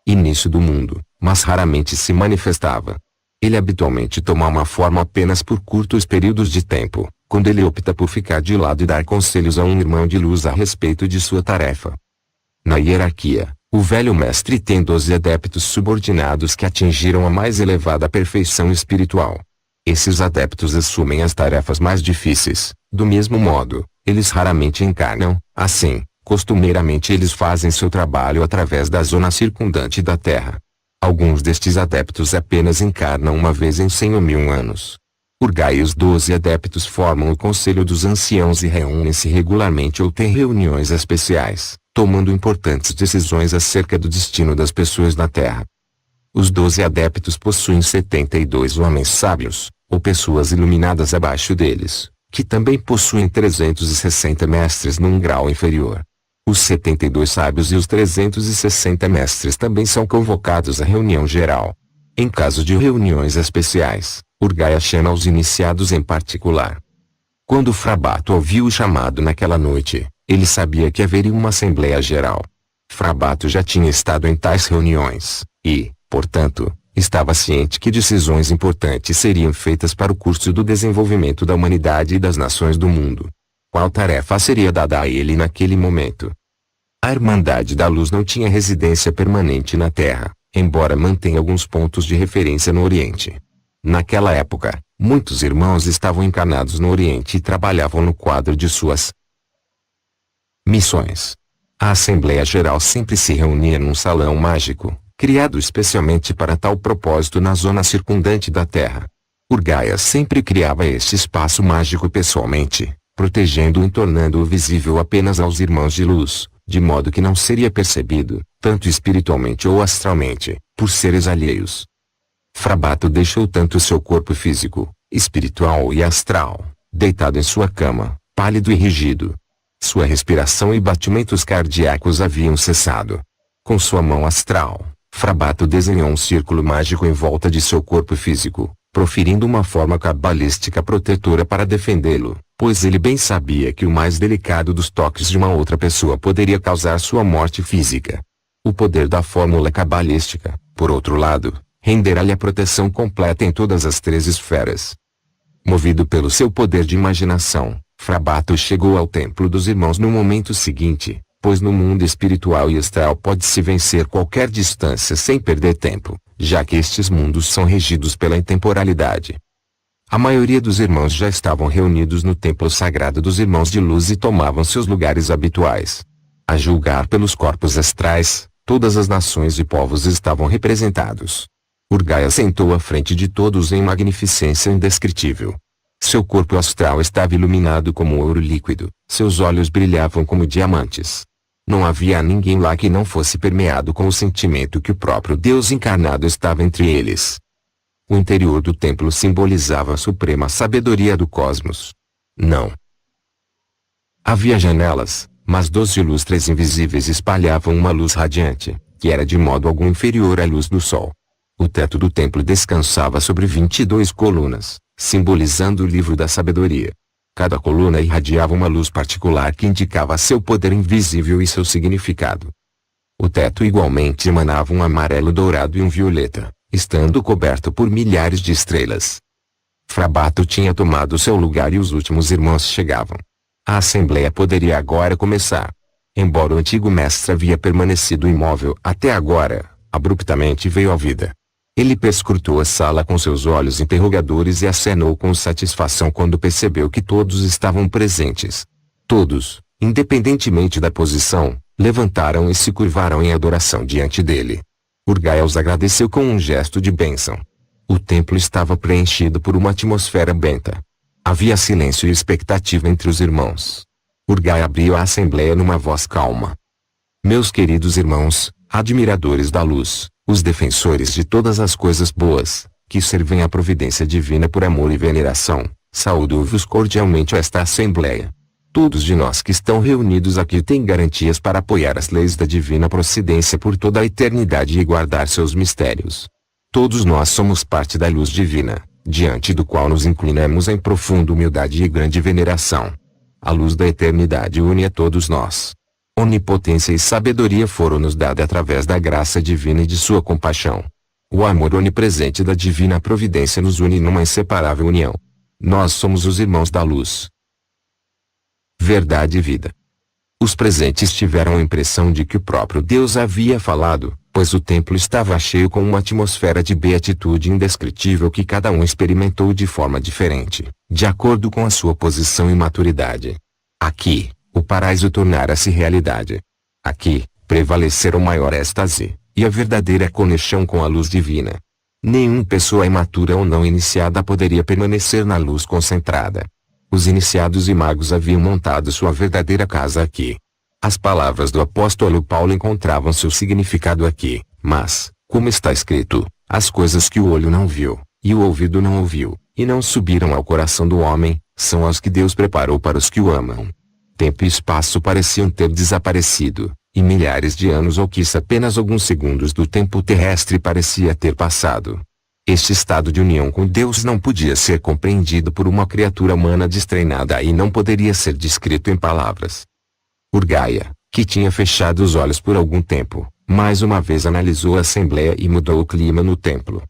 início do mundo, mas raramente se manifestava. Ele habitualmente toma uma forma apenas por curtos períodos de tempo, quando ele opta por ficar de lado e dar conselhos a um irmão de luz a respeito de sua tarefa. Na hierarquia, o velho mestre tem 12 adeptos subordinados que atingiram a mais elevada perfeição espiritual. Esses adeptos assumem as tarefas mais difíceis. Do mesmo modo, eles raramente encarnam, assim, costumeiramente eles fazem seu trabalho através da zona circundante da Terra. Alguns destes adeptos apenas encarnam uma vez em 100 ou 1000 anos. Urgai e os 12 adeptos formam o Conselho dos Anciãos e reúnem-se regularmente ou têm reuniões especiais, tomando importantes decisões acerca do destino das pessoas na Terra. Os 12 adeptos possuem 72 homens sábios, ou pessoas iluminadas abaixo deles, que também possuem 360 mestres num grau inferior. Os 72 sábios e os 360 mestres também são convocados à reunião geral. Em caso de reuniões especiais, Urgaya chama os iniciados em particular. Quando Frabato ouviu o chamado naquela noite, ele sabia que haveria uma assembleia geral. Frabato já tinha estado em tais reuniões, e, portanto, estava ciente que decisões importantes seriam feitas para o curso do desenvolvimento da humanidade e das nações do mundo. Qual tarefa seria dada a ele naquele momento? A Irmandade da Luz não tinha residência permanente na Terra, embora mantenha alguns pontos de referência no Oriente. Naquela época, muitos irmãos estavam encarnados no Oriente e trabalhavam no quadro de suas missões. A Assembleia Geral sempre se reunia num salão mágico, criado especialmente para tal propósito na zona circundante da Terra. Urgaya sempre criava este espaço mágico pessoalmente, protegendo-o e tornando-o visível apenas aos irmãos de luz, de modo que não seria percebido, tanto espiritualmente ou astralmente, por seres alheios. Frabato deixou tanto seu corpo físico, espiritual e astral, deitado em sua cama, pálido e rígido. Sua respiração e batimentos cardíacos haviam cessado. Com sua mão astral, Frabato desenhou um círculo mágico em volta de seu corpo físico, proferindo uma forma cabalística protetora para defendê-lo, pois ele bem sabia que o mais delicado dos toques de uma outra pessoa poderia causar sua morte física. O poder da fórmula cabalística, por outro lado, renderá-lhe a proteção completa em todas as 3 esferas. Movido pelo seu poder de imaginação, Frabato chegou ao Templo dos Irmãos no momento seguinte, pois no mundo espiritual e astral pode-se vencer qualquer distância sem perder tempo, já que estes mundos são regidos pela intemporalidade. A maioria dos irmãos já estavam reunidos no Templo Sagrado dos Irmãos de Luz e tomavam seus lugares habituais. A julgar pelos corpos astrais, todas as nações e povos estavam representados. Urgaya sentou à frente de todos em magnificência indescritível. Seu corpo astral estava iluminado como ouro líquido, seus olhos brilhavam como diamantes. Não havia ninguém lá que não fosse permeado com o sentimento que o próprio Deus encarnado estava entre eles. O interior do templo simbolizava a suprema sabedoria do cosmos. Não havia janelas, mas 12 lustres invisíveis espalhavam uma luz radiante, que era de modo algum inferior à luz do sol. O teto do templo descansava sobre 22 colunas, simbolizando o livro da sabedoria. Cada coluna irradiava uma luz particular que indicava seu poder invisível e seu significado. O teto igualmente emanava um amarelo dourado e um violeta, estando coberto por milhares de estrelas. Frabato tinha tomado seu lugar e os últimos irmãos chegavam. A assembleia poderia agora começar. Embora o antigo mestre havia permanecido imóvel até agora, abruptamente veio à vida. Ele perscrutou a sala com seus olhos interrogadores e acenou com satisfação quando percebeu que todos estavam presentes. Todos, independentemente da posição, levantaram e se curvaram em adoração diante dele. Urgaia os agradeceu com um gesto de bênção. O templo estava preenchido por uma atmosfera benta. Havia silêncio e expectativa entre os irmãos. Urgaia abriu a assembleia numa voz calma. Meus queridos irmãos, admiradores da luz, os defensores de todas as coisas boas, que servem à providência divina por amor e veneração, saúdo-vos cordialmente a esta assembleia. Todos de nós que estão reunidos aqui têm garantias para apoiar as leis da divina procedência por toda a eternidade e guardar seus mistérios. Todos nós somos parte da luz divina, diante do qual nos inclinamos em profunda humildade e grande veneração. A luz da eternidade une a todos nós. Onipotência e sabedoria foram-nos dadas através da graça divina e de sua compaixão. O amor onipresente da divina providência nos une numa inseparável união. Nós somos os irmãos da luz. Verdade e vida. Os presentes tiveram a impressão de que o próprio Deus havia falado, pois o templo estava cheio com uma atmosfera de beatitude indescritível que cada um experimentou de forma diferente, de acordo com a sua posição e maturidade. Aqui, o paraíso tornara-se realidade. Aqui, prevaleceram o maior êxtase, e a verdadeira conexão com a luz divina. Nenhuma pessoa imatura ou não iniciada poderia permanecer na luz concentrada. Os iniciados e magos haviam montado sua verdadeira casa aqui. As palavras do apóstolo Paulo encontravam seu significado aqui, mas, como está escrito, as coisas que o olho não viu, e o ouvido não ouviu, e não subiram ao coração do homem, são as que Deus preparou para os que o amam. Tempo e espaço pareciam ter desaparecido, e milhares de anos ou quiçá apenas alguns segundos do tempo terrestre parecia ter passado. Este estado de união com Deus não podia ser compreendido por uma criatura humana destreinada e não poderia ser descrito em palavras. Urgaia, que tinha fechado os olhos por algum tempo, mais uma vez analisou a assembleia e mudou o clima no templo.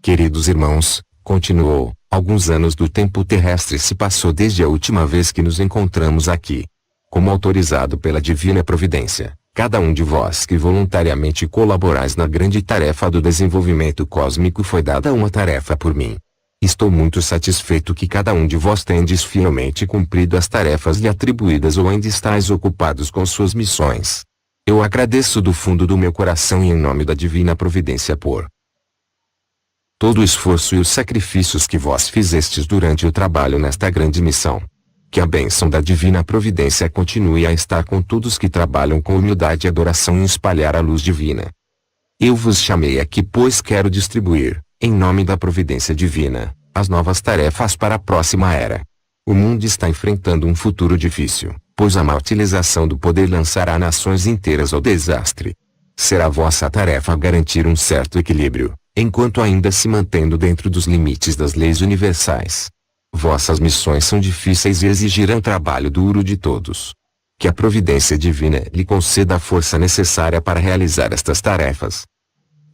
Queridos irmãos, continuou, alguns anos do tempo terrestre se passou desde a última vez que nos encontramos aqui. Como autorizado pela divina providência, cada um de vós que voluntariamente colaborais na grande tarefa do desenvolvimento cósmico foi dada uma tarefa por mim. Estou muito satisfeito que cada um de vós tendes fielmente cumprido as tarefas lhe atribuídas ou ainda estáis ocupados com suas missões. Eu agradeço do fundo do meu coração e em nome da divina providência por todo o esforço e os sacrifícios que vós fizestes durante o trabalho nesta grande missão. Que a bênção da divina providência continue a estar com todos que trabalham com humildade e adoração em espalhar a luz divina. Eu vos chamei aqui pois quero distribuir, em nome da providência divina, as novas tarefas para a próxima era. O mundo está enfrentando um futuro difícil, pois a má utilização do poder lançará nações inteiras ao desastre. Será vossa tarefa garantir um certo equilíbrio, enquanto ainda se mantendo dentro dos limites das leis universais. Vossas missões são difíceis e exigirão trabalho duro de todos. Que a providência divina lhe conceda a força necessária para realizar estas tarefas.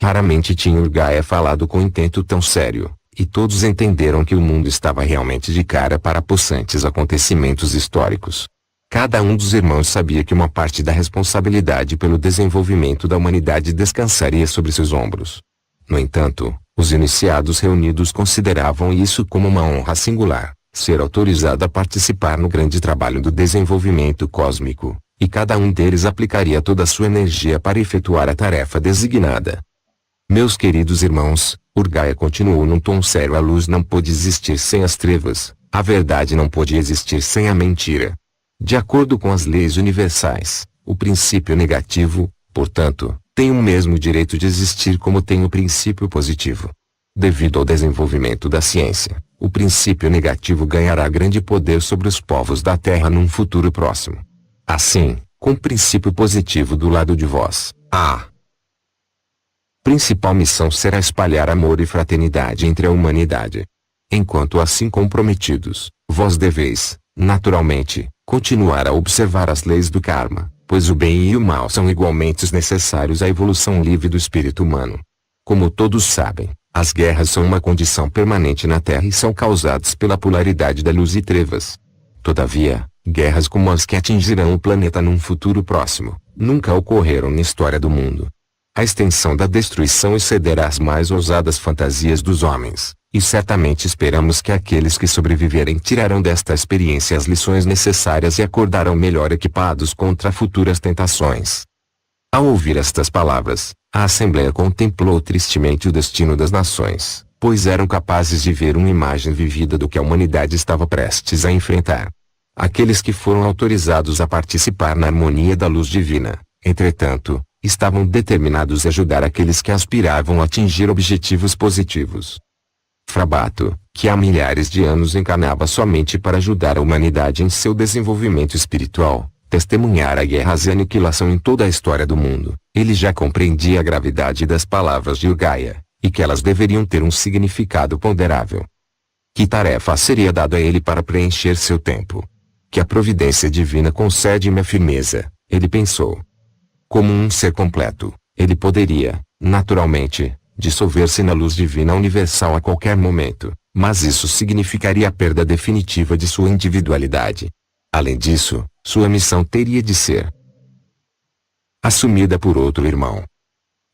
Raramente tinha Urgaia falado com intento tão sério, e todos entenderam que o mundo estava realmente de cara para possantes acontecimentos históricos. Cada um dos irmãos sabia que uma parte da responsabilidade pelo desenvolvimento da humanidade descansaria sobre seus ombros. No entanto, os iniciados reunidos consideravam isso como uma honra singular, ser autorizado a participar no grande trabalho do desenvolvimento cósmico, e cada um deles aplicaria toda a sua energia para efetuar a tarefa designada. Meus queridos irmãos, Urgaia continuou num tom sério: a luz não pôde existir sem as trevas, a verdade não pôde existir sem a mentira. De acordo com as leis universais, o princípio negativo, portanto, tem o mesmo direito de existir como tem o princípio positivo. Devido ao desenvolvimento da ciência, o princípio negativo ganhará grande poder sobre os povos da Terra num futuro próximo. Assim, com o princípio positivo do lado de vós, a principal missão será espalhar amor e fraternidade entre a humanidade. Enquanto assim comprometidos, vós deveis, naturalmente, continuar a observar as leis do karma, pois o bem e o mal são igualmente necessários à evolução livre do espírito humano. Como todos sabem, As guerras são uma condição permanente na Terra e são causadas pela polaridade da luz e trevas. Todavia, guerras como as que atingirão o planeta num futuro próximo, nunca ocorreram na história do mundo. A extensão da destruição excederá as mais ousadas fantasias dos homens, e certamente esperamos que aqueles que sobreviverem tirarão desta experiência as lições necessárias e acordarão melhor equipados contra futuras tentações. Ao ouvir estas palavras, a Assembleia contemplou tristemente o destino das nações, pois eram capazes de ver uma imagem vivida do que a humanidade estava prestes a enfrentar. Aqueles que foram autorizados a participar na harmonia da luz divina, entretanto, estavam determinados a ajudar aqueles que aspiravam a atingir objetivos positivos. Frabato, que há milhares de anos encarnava somente para ajudar a humanidade em seu desenvolvimento espiritual, testemunhara guerras e aniquilação em toda a história do mundo, ele já compreendia a gravidade das palavras de Urgaia, e que elas deveriam ter um significado ponderável. Que tarefa seria dada a ele para preencher seu tempo? Que a providência divina concede-me a firmeza, ele pensou. Como um ser completo, ele poderia, naturalmente, dissolver-se na luz divina universal a qualquer momento, mas isso significaria a perda definitiva de sua individualidade. Além disso, sua missão teria de ser assumida por outro irmão.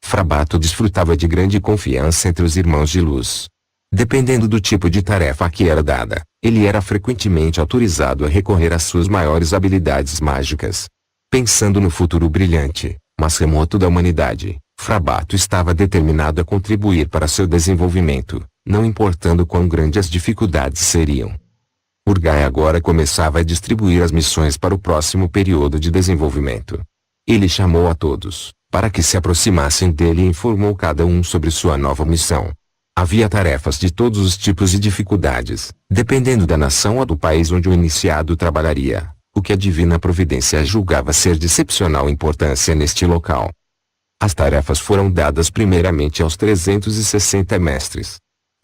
Frabato desfrutava de grande confiança entre os irmãos de luz. Dependendo do tipo de tarefa a que era dada, ele era frequentemente autorizado a recorrer às suas maiores habilidades mágicas. Pensando no futuro brilhante, mas remoto da humanidade, Frabato estava determinado a contribuir para seu desenvolvimento, não importando quão grandes as dificuldades seriam. Urgaia agora começava a distribuir as missões para o próximo período de desenvolvimento. Ele chamou a todos, para que se aproximassem dele e informou cada um sobre sua nova missão. Havia tarefas de todos os tipos e dificuldades, dependendo da nação ou do país onde o iniciado trabalharia, o que a divina providência julgava ser de excepcional importância neste local. As tarefas foram dadas primeiramente aos 360 mestres.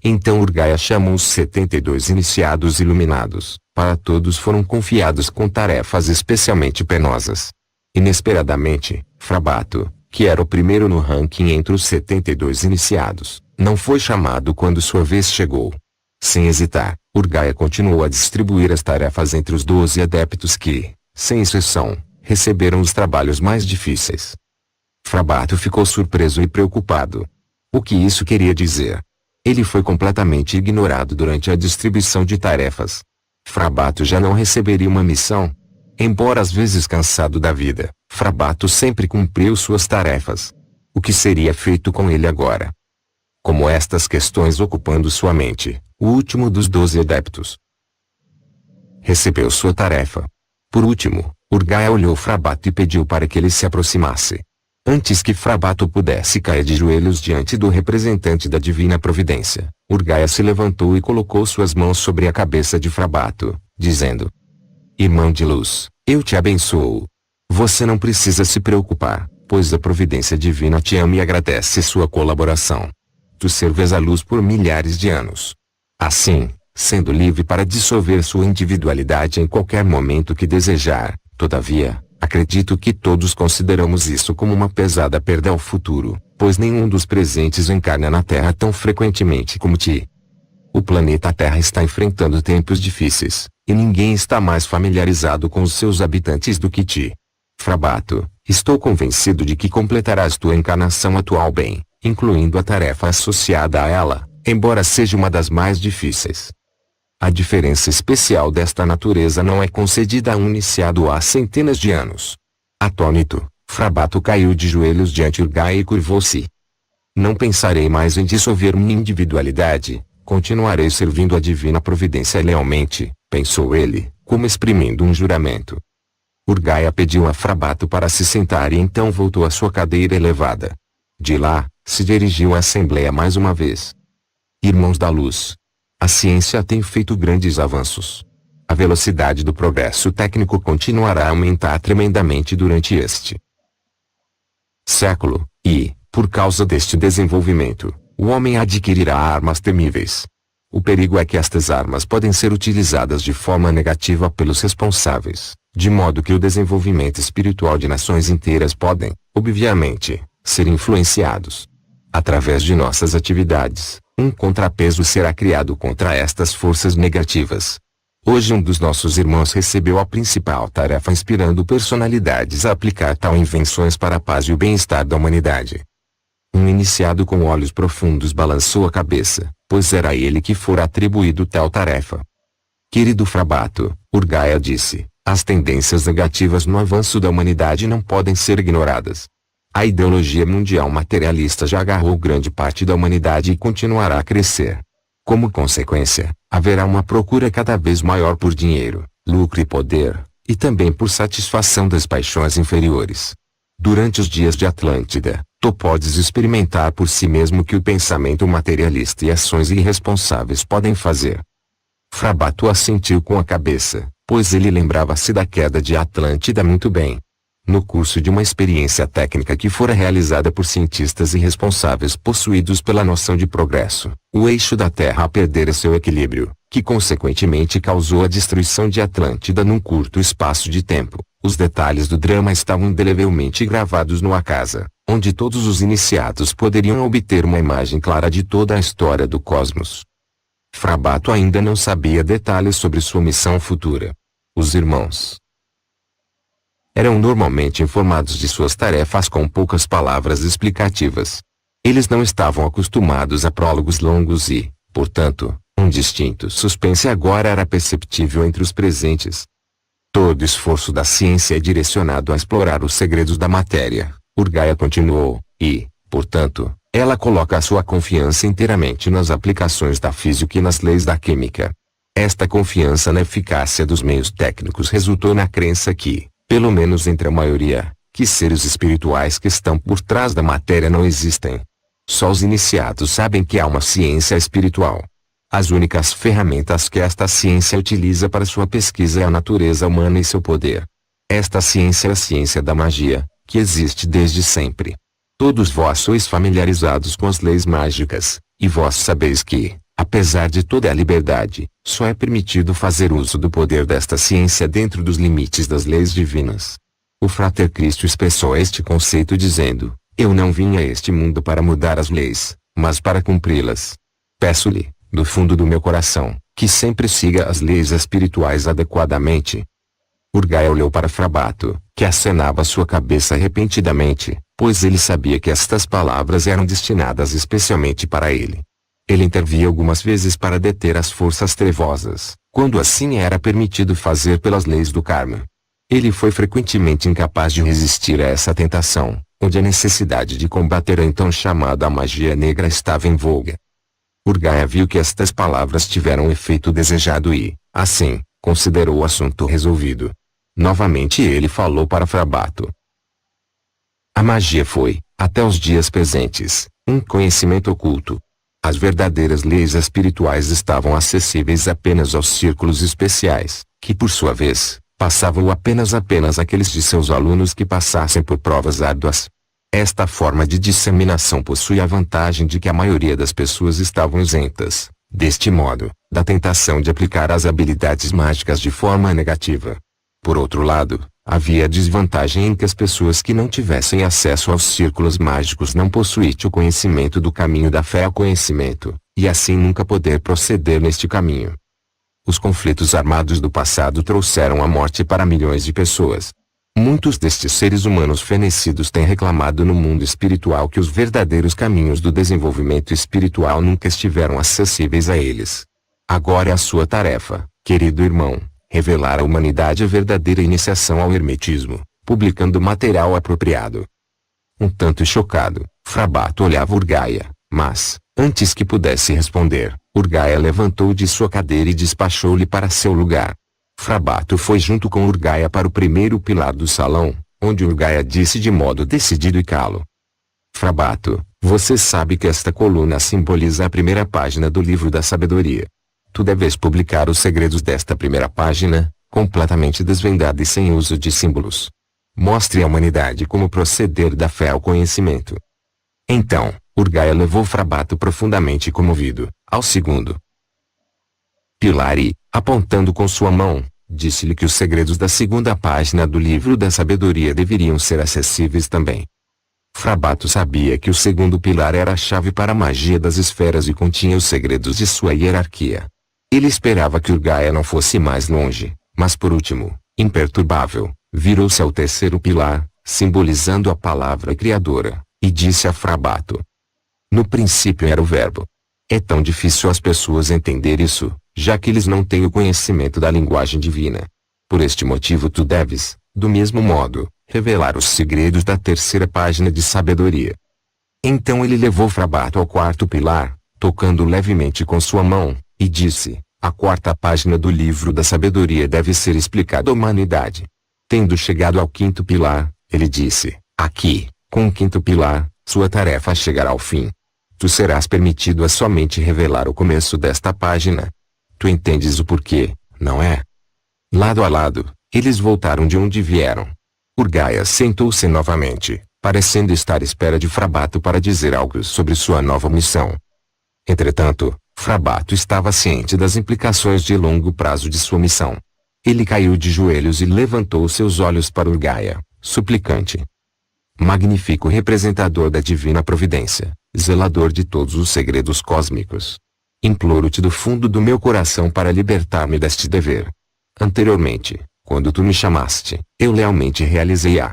Então Urgaia chamou os 72 iniciados iluminados, para todos foram confiados com tarefas especialmente penosas. Inesperadamente, Frabato, que era o primeiro no ranking entre os 72 iniciados, não foi chamado quando sua vez chegou. Sem hesitar, Urgaia continuou a distribuir as tarefas entre os 12 adeptos que, sem exceção, receberam os trabalhos mais difíceis. Frabato ficou surpreso e preocupado. O que isso queria dizer? Ele foi completamente ignorado durante a distribuição de tarefas. Frabato já não receberia uma missão? Embora às vezes cansado da vida, Frabato sempre cumpriu suas tarefas. O que seria feito com ele agora? Como estas questões ocupando sua mente, o último dos 12 adeptos recebeu sua tarefa. Por último, Urgaia olhou Frabato e pediu para que ele se aproximasse. Antes que Frabato pudesse cair de joelhos diante do representante da divina providência, Urgaia se levantou e colocou suas mãos sobre a cabeça de Frabato, dizendo: Irmão de luz, eu te abençoo. Você não precisa se preocupar, pois a providência divina te ama e agradece sua colaboração. Tu serves a luz por milhares de anos. Assim, sendo livre para dissolver sua individualidade em qualquer momento que desejar, todavia, acredito que todos consideramos isso como uma pesada perda ao futuro, pois nenhum dos presentes encarna na Terra tão frequentemente como ti. O planeta Terra está enfrentando tempos difíceis, e ninguém está mais familiarizado com os seus habitantes do que ti. Frabato, estou convencido de que completarás tua encarnação atual bem, incluindo a tarefa associada a ela, embora seja uma das mais difíceis. A diferença especial desta natureza não é concedida a um iniciado há centenas de anos. Atônito, Frabato caiu de joelhos diante Urgaia e curvou-se. Não pensarei mais em dissolver minha individualidade, continuarei servindo a divina providência lealmente, pensou ele, como exprimindo um juramento. Urgaia pediu a Frabato para se sentar e então voltou à sua cadeira elevada. De lá, se dirigiu à Assembleia mais uma vez. Irmãos da luz, a ciência tem feito grandes avanços. A velocidade do progresso técnico continuará a aumentar tremendamente durante este século, e, por causa deste desenvolvimento, o homem adquirirá armas temíveis. O perigo é que estas armas podem ser utilizadas de forma negativa pelos responsáveis, de modo que o desenvolvimento espiritual de nações inteiras podem, obviamente, ser influenciados. Através de nossas atividades, Um contrapeso será criado contra estas forças negativas. Hoje um dos nossos irmãos recebeu a principal tarefa inspirando personalidades a aplicar tal invenções para a paz e o bem-estar da humanidade. Um iniciado com olhos profundos balançou a cabeça, pois era a ele que fora atribuído tal tarefa. Querido Frabato, Urgaia disse, as tendências negativas no avanço da humanidade não podem ser ignoradas. A ideologia mundial materialista já agarrou grande parte da humanidade e continuará a crescer. Como consequência, haverá uma procura cada vez maior por dinheiro, lucro e poder, e também por satisfação das paixões inferiores. Durante os dias de Atlântida, tu podes experimentar por si mesmo que o pensamento materialista e ações irresponsáveis podem fazer. Frabato assentiu com a cabeça, pois ele lembrava-se da queda de Atlântida muito bem. No curso de uma experiência técnica que fora realizada por cientistas irresponsáveis possuídos pela noção de progresso, o eixo da Terra perdera seu equilíbrio, que consequentemente causou a destruição de Atlântida num curto espaço de tempo. Os detalhes do drama estavam indelevelmente gravados numa casa, onde todos os iniciados poderiam obter uma imagem clara de toda a história do cosmos. Frabato ainda não sabia detalhes sobre sua missão futura. Os irmãos eram normalmente informados de suas tarefas com poucas palavras explicativas. Eles não estavam acostumados a prólogos longos e, portanto, um distinto suspense agora era perceptível entre os presentes. Todo esforço da ciência é direcionado a explorar os segredos da matéria, Urgaia continuou, e, portanto, ela coloca a sua confiança inteiramente nas aplicações da física e nas leis da química. Esta confiança na eficácia dos meios técnicos resultou na crença que, pelo menos entre a maioria, que seres espirituais que estão por trás da matéria não existem. Só os iniciados sabem que há uma ciência espiritual. As únicas ferramentas que esta ciência utiliza para sua pesquisa é a natureza humana e seu poder. Esta ciência é a ciência da magia, que existe desde sempre. Todos vós sois familiarizados com as leis mágicas, e vós sabeis que, apesar de toda a liberdade, só é permitido fazer uso do poder desta ciência dentro dos limites das leis divinas. O Frater Cristo expressou este conceito dizendo, eu não vim a este mundo para mudar as leis, mas para cumpri-las. Peço-lhe, do fundo do meu coração, que sempre siga as leis espirituais adequadamente. Urgaia olhou para Frabato, que acenava sua cabeça repentinamente, pois ele sabia que estas palavras eram destinadas especialmente para ele. Ele intervia algumas vezes para deter as forças trevosas, quando assim era permitido fazer pelas leis do karma. Ele foi frequentemente incapaz de resistir a essa tentação, onde a necessidade de combater a então chamada magia negra estava em voga. Urgaia viu que estas palavras tiveram o efeito desejado e, assim, considerou o assunto resolvido. Novamente ele falou para Frabato. A magia foi, até os dias presentes, um conhecimento oculto. As verdadeiras leis espirituais estavam acessíveis apenas aos círculos especiais, que por sua vez, passavam apenas aqueles de seus alunos que passassem por provas árduas. Esta forma de disseminação possui a vantagem de que a maioria das pessoas estavam isentas, deste modo, da tentação de aplicar as habilidades mágicas de forma negativa. Por outro lado, havia a desvantagem em que as pessoas que não tivessem acesso aos círculos mágicos não possuíam o conhecimento do caminho da fé ao conhecimento, e assim nunca poder proceder neste caminho. Os conflitos armados do passado trouxeram a morte para milhões de pessoas. Muitos destes seres humanos fenecidos têm reclamado no mundo espiritual que os verdadeiros caminhos do desenvolvimento espiritual nunca estiveram acessíveis a eles. Agora é a sua tarefa, querido irmão, revelar à humanidade a verdadeira iniciação ao hermetismo, publicando material apropriado. Um tanto chocado, Frabato olhava Urgaia, mas, antes que pudesse responder, Urgaia levantou de sua cadeira e despachou-lhe para seu lugar. Frabato foi junto com Urgaia para o primeiro pilar do salão, onde Urgaia disse de modo decidido e calo. Frabato, você sabe que esta coluna simboliza a primeira página do livro da sabedoria. Tu deves publicar os segredos desta primeira página, completamente desvendada e sem uso de símbolos. Mostre à humanidade como proceder da fé ao conhecimento. Então, Urgaia levou Frabato profundamente comovido, ao segundo pilar e, apontando com sua mão, disse-lhe que os segredos da segunda página do livro da sabedoria deveriam ser acessíveis também. Frabato sabia que o segundo pilar era a chave para a magia das esferas e continha os segredos de sua hierarquia. Ele esperava que Urgaia não fosse mais longe, mas por último, imperturbável, virou-se ao terceiro pilar, simbolizando a palavra criadora, e disse a Frabato. No princípio era o verbo. É tão difícil as pessoas entender isso, já que eles não têm o conhecimento da linguagem divina. Por este motivo tu deves, do mesmo modo, revelar os segredos da terceira página de sabedoria. Então ele levou Frabato ao quarto pilar, tocando levemente com sua mão, e disse, a quarta página do livro da sabedoria deve ser explicada à humanidade. Tendo chegado ao quinto pilar, ele disse, aqui, com o quinto pilar, sua tarefa chegará ao fim. Tu serás permitido a somente revelar o começo desta página. Tu entendes o porquê, não é? Lado a lado, eles voltaram de onde vieram. Urgaia sentou-se novamente, parecendo estar à espera de Frabato para dizer algo sobre sua nova missão. Entretanto, Frabato estava ciente das implicações de longo prazo de sua missão. Ele caiu de joelhos e levantou seus olhos para Urgaia, suplicante. Magnífico representador da divina providência, zelador de todos os segredos cósmicos. Imploro-te do fundo do meu coração para libertar-me deste dever. Anteriormente, quando tu me chamaste, eu lealmente realizei a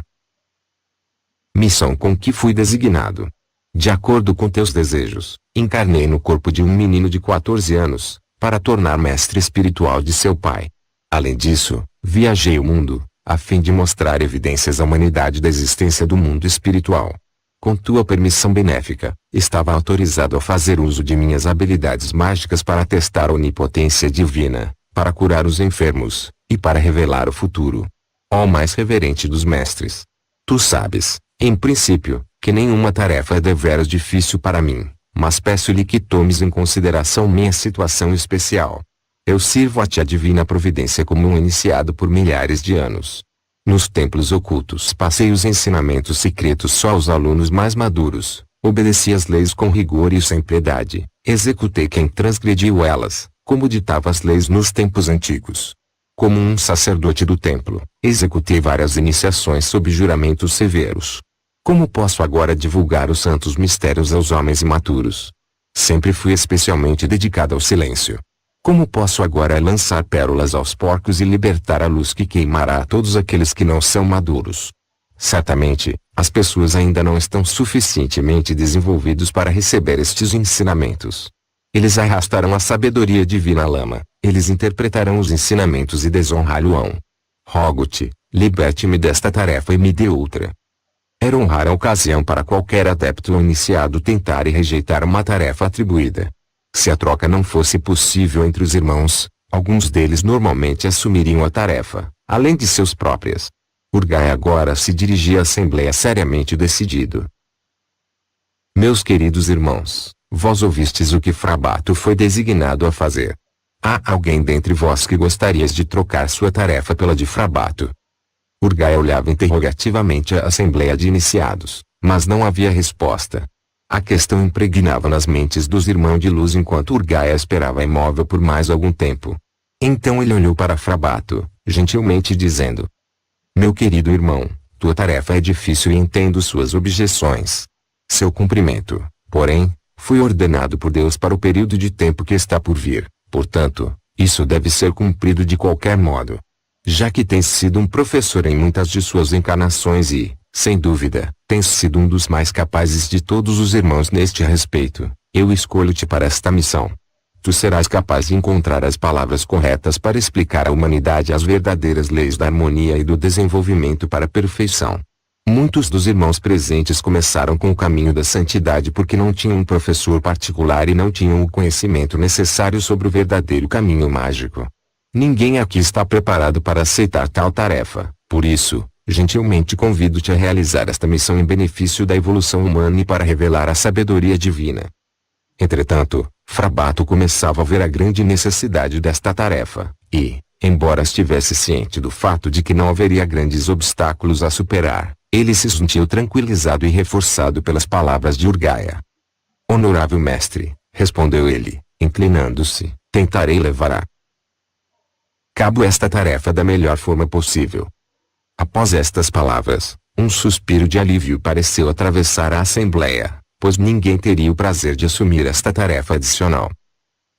missão com que fui designado. De acordo com teus desejos, encarnei no corpo de um menino de 14 anos, para tornar mestre espiritual de seu pai. Além disso, viajei o mundo, a fim de mostrar evidências à humanidade da existência do mundo espiritual. Com tua permissão benéfica, estava autorizado a fazer uso de minhas habilidades mágicas para testar a onipotência divina, para curar os enfermos, e para revelar o futuro. Ó mais reverente dos mestres! Tu sabes, em princípio, que nenhuma tarefa é deveras difícil para mim, mas peço-lhe que tomes em consideração minha situação especial. Eu sirvo a ti a divina providência como um iniciado por milhares de anos. Nos templos ocultos passei os ensinamentos secretos só aos alunos mais maduros, obedeci as leis com rigor e sem piedade, executei quem transgrediu elas, como ditava as leis nos tempos antigos. Como um sacerdote do templo, executei várias iniciações sob juramentos severos. Como posso agora divulgar os santos mistérios aos homens imaturos? Sempre fui especialmente dedicado ao silêncio. Como posso agora lançar pérolas aos porcos e libertar a luz que queimará a todos aqueles que não são maduros? Certamente, as pessoas ainda não estão suficientemente desenvolvidos para receber estes ensinamentos. Eles arrastarão a sabedoria divina à lama, eles interpretarão os ensinamentos e desonrar-o-ão. Rogo-te, liberte-me desta tarefa e me dê outra. Era honrar a ocasião para qualquer adepto ou iniciado tentar e rejeitar uma tarefa atribuída. Se a troca não fosse possível entre os irmãos, alguns deles normalmente assumiriam a tarefa, além de seus próprias. Urgaia agora se dirigia à assembleia seriamente decidido. Meus queridos irmãos, vós ouvistes o que Frabato foi designado a fazer. Há alguém dentre vós que gostarias de trocar sua tarefa pela de Frabato? Urgaia olhava interrogativamente a assembleia de iniciados, mas não havia resposta. A questão impregnava nas mentes dos irmãos de luz enquanto Urgaia esperava imóvel por mais algum tempo. Então ele olhou para Frabato, gentilmente dizendo: Meu querido irmão, tua tarefa é difícil e entendo suas objeções. Seu cumprimento, porém, foi ordenado por Deus para o período de tempo que está por vir, portanto, isso deve ser cumprido de qualquer modo. Já que tens sido um professor em muitas de suas encarnações e, sem dúvida, tens sido um dos mais capazes de todos os irmãos neste respeito, eu escolho-te para esta missão. Tu serás capaz de encontrar as palavras corretas para explicar à humanidade as verdadeiras leis da harmonia e do desenvolvimento para a perfeição. Muitos dos irmãos presentes começaram com o caminho da santidade porque não tinham um professor particular e não tinham o conhecimento necessário sobre o verdadeiro caminho mágico. Ninguém aqui está preparado para aceitar tal tarefa, por isso, gentilmente convido-te a realizar esta missão em benefício da evolução humana e para revelar a sabedoria divina. Entretanto, Frabato começava a ver a grande necessidade desta tarefa, e, embora estivesse ciente do fato de que não haveria grandes obstáculos a superar, ele se sentiu tranquilizado e reforçado pelas palavras de Urgaia. Honorável mestre, respondeu ele, inclinando-se, tentarei levar a cabo esta tarefa da melhor forma possível. Após estas palavras, Um suspiro de alívio pareceu atravessar a assembleia, pois ninguém teria o prazer de assumir esta tarefa adicional.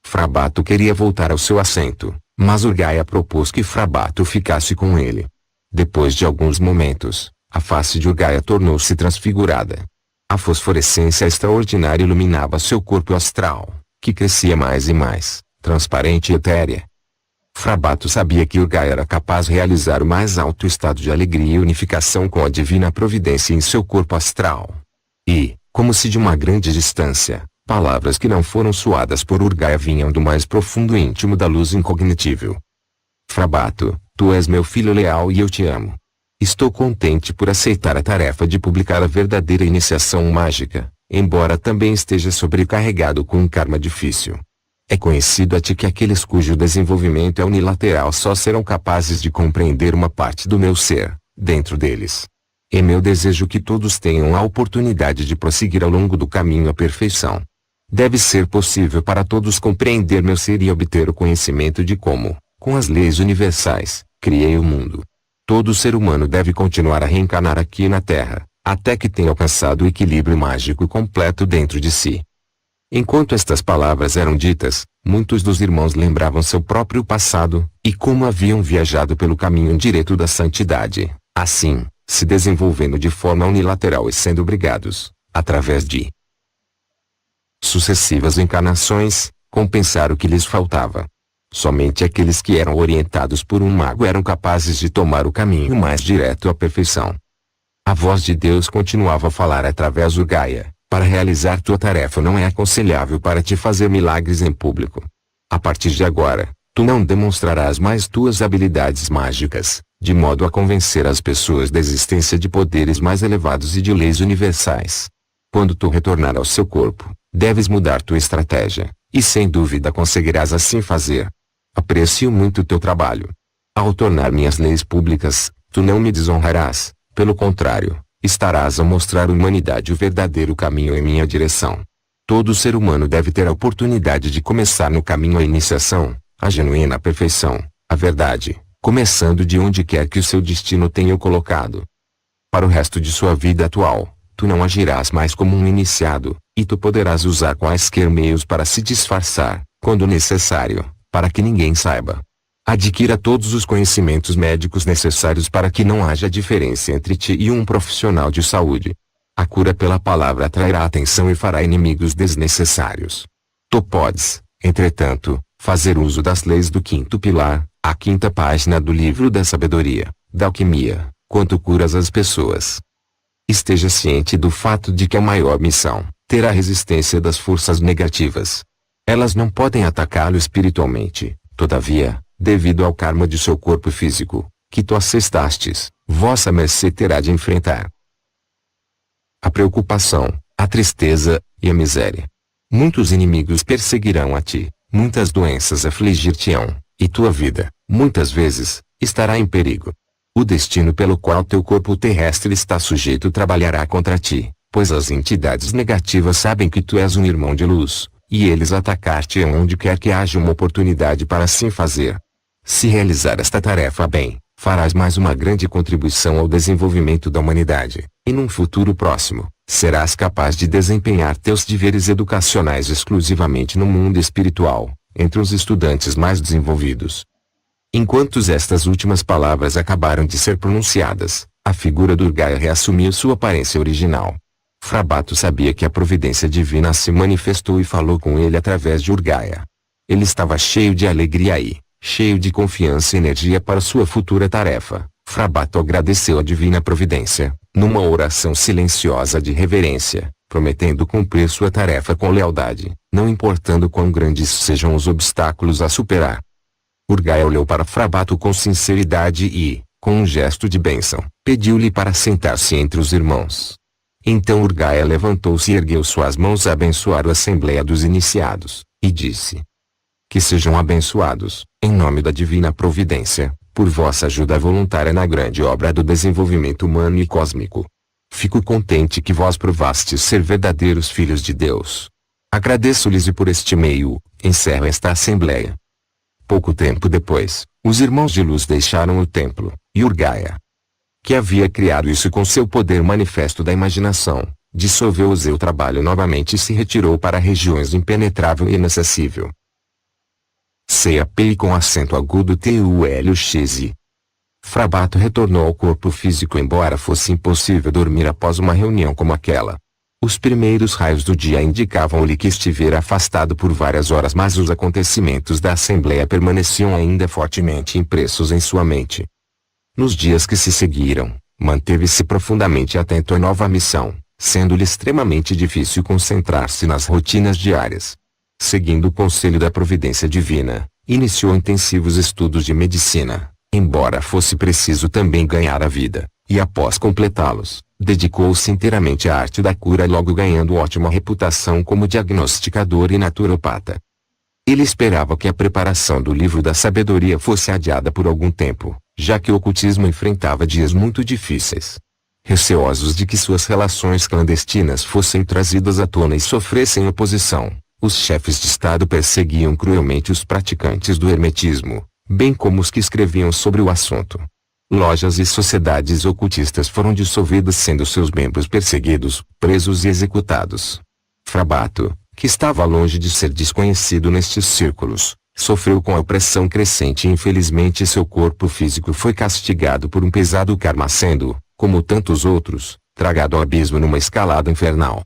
Frabato queria voltar ao seu assento, mas Urgaia propôs que Frabato ficasse com ele. Depois de alguns momentos, a face de Urgaia tornou-se transfigurada. A fosforescência extraordinária iluminava seu corpo astral, que crescia mais e mais, transparente e etérea. Frabato sabia que Urgaia era capaz de realizar o mais alto estado de alegria e unificação com a divina providência em seu corpo astral. E, como se de uma grande distância, palavras que não foram soadas por Urgaia vinham do mais profundo e íntimo da luz incognitível. Frabato, tu és meu filho leal e eu te amo. Estou contente por aceitar a tarefa de publicar a verdadeira iniciação mágica, embora também esteja sobrecarregado com um karma difícil. É conhecido a ti que aqueles cujo desenvolvimento é unilateral só serão capazes de compreender uma parte do meu ser, dentro deles. É meu desejo que todos tenham a oportunidade de prosseguir ao longo do caminho à perfeição. Deve ser possível para todos compreender meu ser e obter o conhecimento de como, com as leis universais, criei o mundo. Todo ser humano deve continuar a reencarnar aqui na Terra, até que tenha alcançado o equilíbrio mágico completo dentro de si. Enquanto estas palavras eram ditas, muitos dos irmãos lembravam seu próprio passado, e como haviam viajado pelo caminho direto da santidade, assim, se desenvolvendo de forma unilateral e sendo obrigados, através de sucessivas encarnações, compensar o que lhes faltava. Somente aqueles que eram orientados por um mago eram capazes de tomar o caminho mais direto à perfeição. A voz de Deus continuava a falar através de Urgaia. Para realizar tua tarefa não é aconselhável para te fazer milagres em público. A partir de agora, tu não demonstrarás mais tuas habilidades mágicas, de modo a convencer as pessoas da existência de poderes mais elevados e de leis universais. Quando tu retornar ao seu corpo, deves mudar tua estratégia, e sem dúvida conseguirás assim fazer. Aprecio muito teu trabalho. Ao tornar minhas leis públicas, tu não me desonrarás, pelo contrário, estarás a mostrar à humanidade o verdadeiro caminho em minha direção. Todo ser humano deve ter a oportunidade de começar no caminho à iniciação, a genuína perfeição, a verdade, começando de onde quer que o seu destino tenha o colocado. Para o resto de sua vida atual, tu não agirás mais como um iniciado, e tu poderás usar quaisquer meios para se disfarçar, quando necessário, para que ninguém saiba. Adquira todos os conhecimentos médicos necessários para que não haja diferença entre ti e um profissional de saúde. A cura pela palavra atrairá atenção e fará inimigos desnecessários. Tu podes, entretanto, fazer uso das leis do quinto pilar, a quinta página do livro da sabedoria, da alquimia, quando curas as pessoas. Esteja ciente do fato de que a maior missão, ter a resistência das forças negativas. Elas não podem atacá-lo espiritualmente, todavia, devido ao karma de seu corpo físico, que tu assestastes, vossa mercê terá de enfrentar a preocupação, a tristeza, e a miséria. Muitos inimigos perseguirão a ti, muitas doenças afligir-te-ão, e tua vida, muitas vezes, estará em perigo. O destino pelo qual teu corpo terrestre está sujeito trabalhará contra ti, pois as entidades negativas sabem que tu és um irmão de luz, e eles atacar-te-ão onde quer que haja uma oportunidade para assim fazer. Se realizar esta tarefa bem, farás mais uma grande contribuição ao desenvolvimento da humanidade, e num futuro próximo, serás capaz de desempenhar teus deveres educacionais exclusivamente no mundo espiritual, entre os estudantes mais desenvolvidos. Enquanto estas últimas palavras acabaram de ser pronunciadas, a figura do Urgaia reassumiu sua aparência original. Frabato sabia que a providência divina se manifestou e falou com ele através de Urgaia. Ele estava cheio de alegria e, cheio de confiança e energia para sua futura tarefa, Frabato agradeceu a divina providência, numa oração silenciosa de reverência, prometendo cumprir sua tarefa com lealdade, não importando quão grandes sejam os obstáculos a superar. Urgaia olhou para Frabato com sinceridade e, com um gesto de bênção, pediu-lhe para sentar-se entre os irmãos. Então Urgaia levantou-se e ergueu suas mãos a abençoar a assembleia dos iniciados, e disse: que sejam abençoados, em nome da divina providência, por vossa ajuda voluntária na grande obra do desenvolvimento humano e cósmico. Fico contente que vós provastes ser verdadeiros filhos de Deus. Agradeço-lhes e por este meio, encerro esta assembleia. Pouco tempo depois, os irmãos de luz deixaram o templo, e Urgaia que havia criado isso com seu poder manifesto da imaginação, dissolveu o seu trabalho novamente e se retirou para regiões impenetrável e inacessível. CAP com acento agudo TULX. Frabato retornou ao corpo físico embora fosse impossível dormir após uma reunião como aquela. Os primeiros raios do dia indicavam-lhe que estivera afastado por várias horas, mas os acontecimentos da Assembleia permaneciam ainda fortemente impressos em sua mente. Nos dias que se seguiram, manteve-se profundamente atento à nova missão, sendo-lhe extremamente difícil concentrar-se nas rotinas diárias. Seguindo o conselho da providência divina, iniciou intensivos estudos de medicina, embora fosse preciso também ganhar a vida, e após completá-los, dedicou-se inteiramente à arte da cura, logo ganhando ótima reputação como diagnosticador e naturopata. Ele esperava que a preparação do livro da sabedoria fosse adiada por algum tempo, já que o ocultismo enfrentava dias muito difíceis. Receosos de que suas relações clandestinas fossem trazidas à tona e sofressem oposição, os chefes de Estado perseguiam cruelmente os praticantes do hermetismo, bem como os que escreviam sobre o assunto. Lojas e sociedades ocultistas foram dissolvidas, sendo seus membros perseguidos, presos e executados. Frabato, que estava longe de ser desconhecido nestes círculos, sofreu com a opressão crescente e infelizmente seu corpo físico foi castigado por um pesado karma, sendo, como tantos outros, tragado ao abismo numa escalada infernal.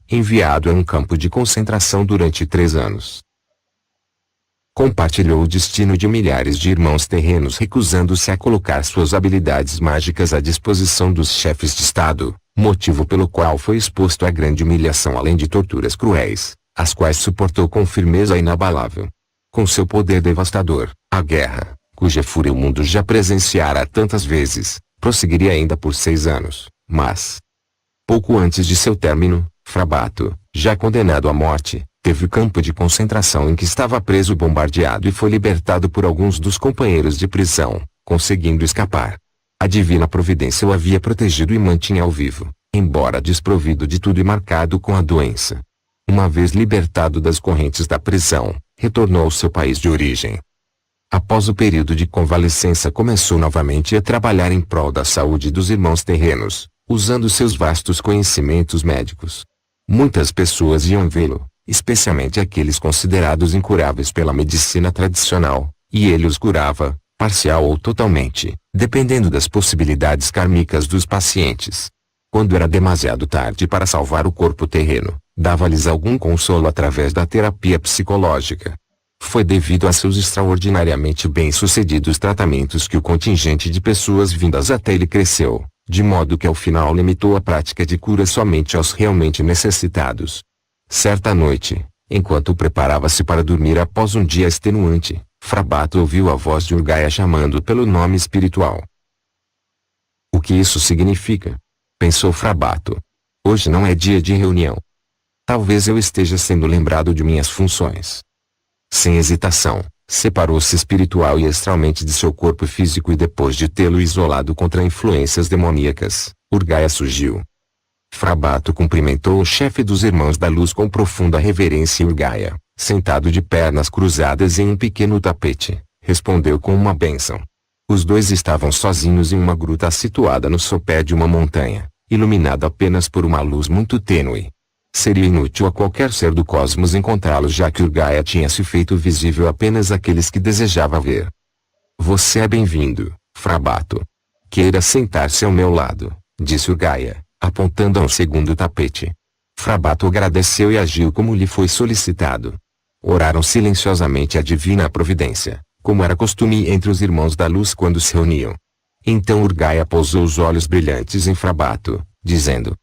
Enviado a um campo de concentração durante 3 anos. Compartilhou o destino de milhares de irmãos terrenos, recusando-se a colocar suas habilidades mágicas à disposição dos chefes de Estado, motivo pelo qual foi exposto a grande humilhação além de torturas cruéis, as quais suportou com firmeza inabalável. Com seu poder devastador, a guerra, cuja fúria o mundo já presenciara tantas vezes, prosseguiria ainda por 6 anos, mas, pouco antes de seu término, Frabato, já condenado à morte, teve o campo de concentração em que estava preso bombardeado e foi libertado por alguns dos companheiros de prisão, conseguindo escapar. A divina providência o havia protegido e mantinha ao vivo, embora desprovido de tudo e marcado com a doença. Uma vez libertado das correntes da prisão, retornou ao seu país de origem. Após o período de convalescença, começou novamente a trabalhar em prol da saúde dos irmãos terrenos, usando seus vastos conhecimentos médicos. Muitas pessoas iam vê-lo, especialmente aqueles considerados incuráveis pela medicina tradicional, e ele os curava, parcial ou totalmente, dependendo das possibilidades kármicas dos pacientes. Quando era demasiado tarde para salvar o corpo terreno, dava-lhes algum consolo através da terapia psicológica. Foi devido a seus extraordinariamente bem-sucedidos tratamentos que o contingente de pessoas vindas até ele cresceu, de modo que ao final limitou a prática de cura somente aos realmente necessitados. Certa noite, enquanto preparava-se para dormir após um dia extenuante, Frabato ouviu a voz de Urgaia chamando pelo nome espiritual. O que isso significa? Pensou Frabato. Hoje não é dia de reunião. Talvez eu esteja sendo lembrado de minhas funções. Sem hesitação, separou-se espiritual e astralmente de seu corpo físico e depois de tê-lo isolado contra influências demoníacas, Urgaia surgiu. Frabato cumprimentou o chefe dos Irmãos da Luz com profunda reverência e Urgaia, sentado de pernas cruzadas em um pequeno tapete, respondeu com uma bênção. Os dois estavam sozinhos em uma gruta situada no sopé de uma montanha, iluminada apenas por uma luz muito tênue. Seria inútil a qualquer ser do cosmos encontrá-los, já que Urgaia tinha se feito visível apenas àqueles que desejava ver. Você é bem-vindo, Frabato. Queira sentar-se ao meu lado, disse Urgaia, apontando a um segundo tapete. Frabato agradeceu e agiu como lhe foi solicitado. Oraram silenciosamente a divina providência, como era costume entre os Irmãos da Luz quando se reuniam. Então Urgaia pousou os olhos brilhantes em Frabato, dizendo: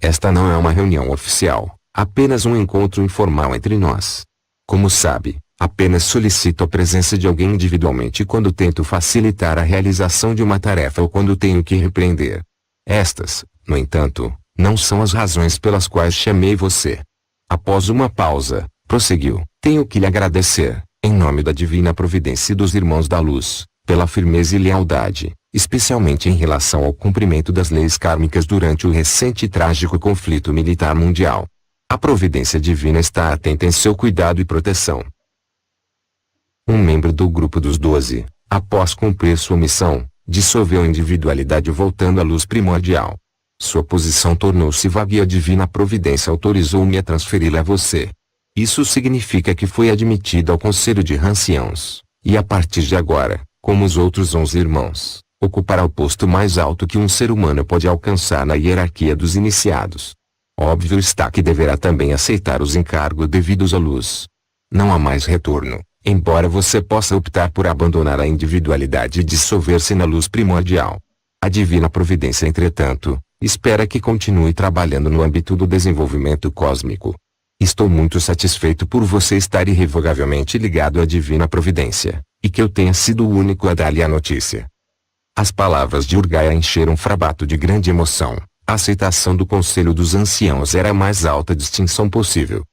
esta não é uma reunião oficial, apenas um encontro informal entre nós. Como sabe, apenas solicito a presença de alguém individualmente quando tento facilitar a realização de uma tarefa ou quando tenho que repreender. Estas, no entanto, não são as razões pelas quais chamei você. Após uma pausa, prosseguiu: tenho que lhe agradecer, em nome da divina providência e dos Irmãos da Luz, pela firmeza e lealdade, especialmente em relação ao cumprimento das leis kármicas durante o recente e trágico conflito militar mundial. A providência divina está atenta em seu cuidado e proteção. Um membro do grupo dos 12, após cumprir sua missão, dissolveu a individualidade voltando à luz primordial. Sua posição tornou-se vaga e a divina providência autorizou-me a transferi-la a você. Isso significa que foi admitido ao conselho de anciãos, e a partir de agora, como os outros 11 irmãos, ocupará o posto mais alto que um ser humano pode alcançar na hierarquia dos iniciados. Óbvio está que deverá também aceitar os encargos devidos à luz. Não há mais retorno, embora você possa optar por abandonar a individualidade e dissolver-se na luz primordial. A divina providência, entretanto, espera que continue trabalhando no âmbito do desenvolvimento cósmico. Estou muito satisfeito por você estar irrevogavelmente ligado à divina providência, e que eu tenha sido o único a dar-lhe a notícia. As palavras de Urgaia encheram Frabato de grande emoção. A aceitação do conselho dos anciãos era a mais alta distinção possível.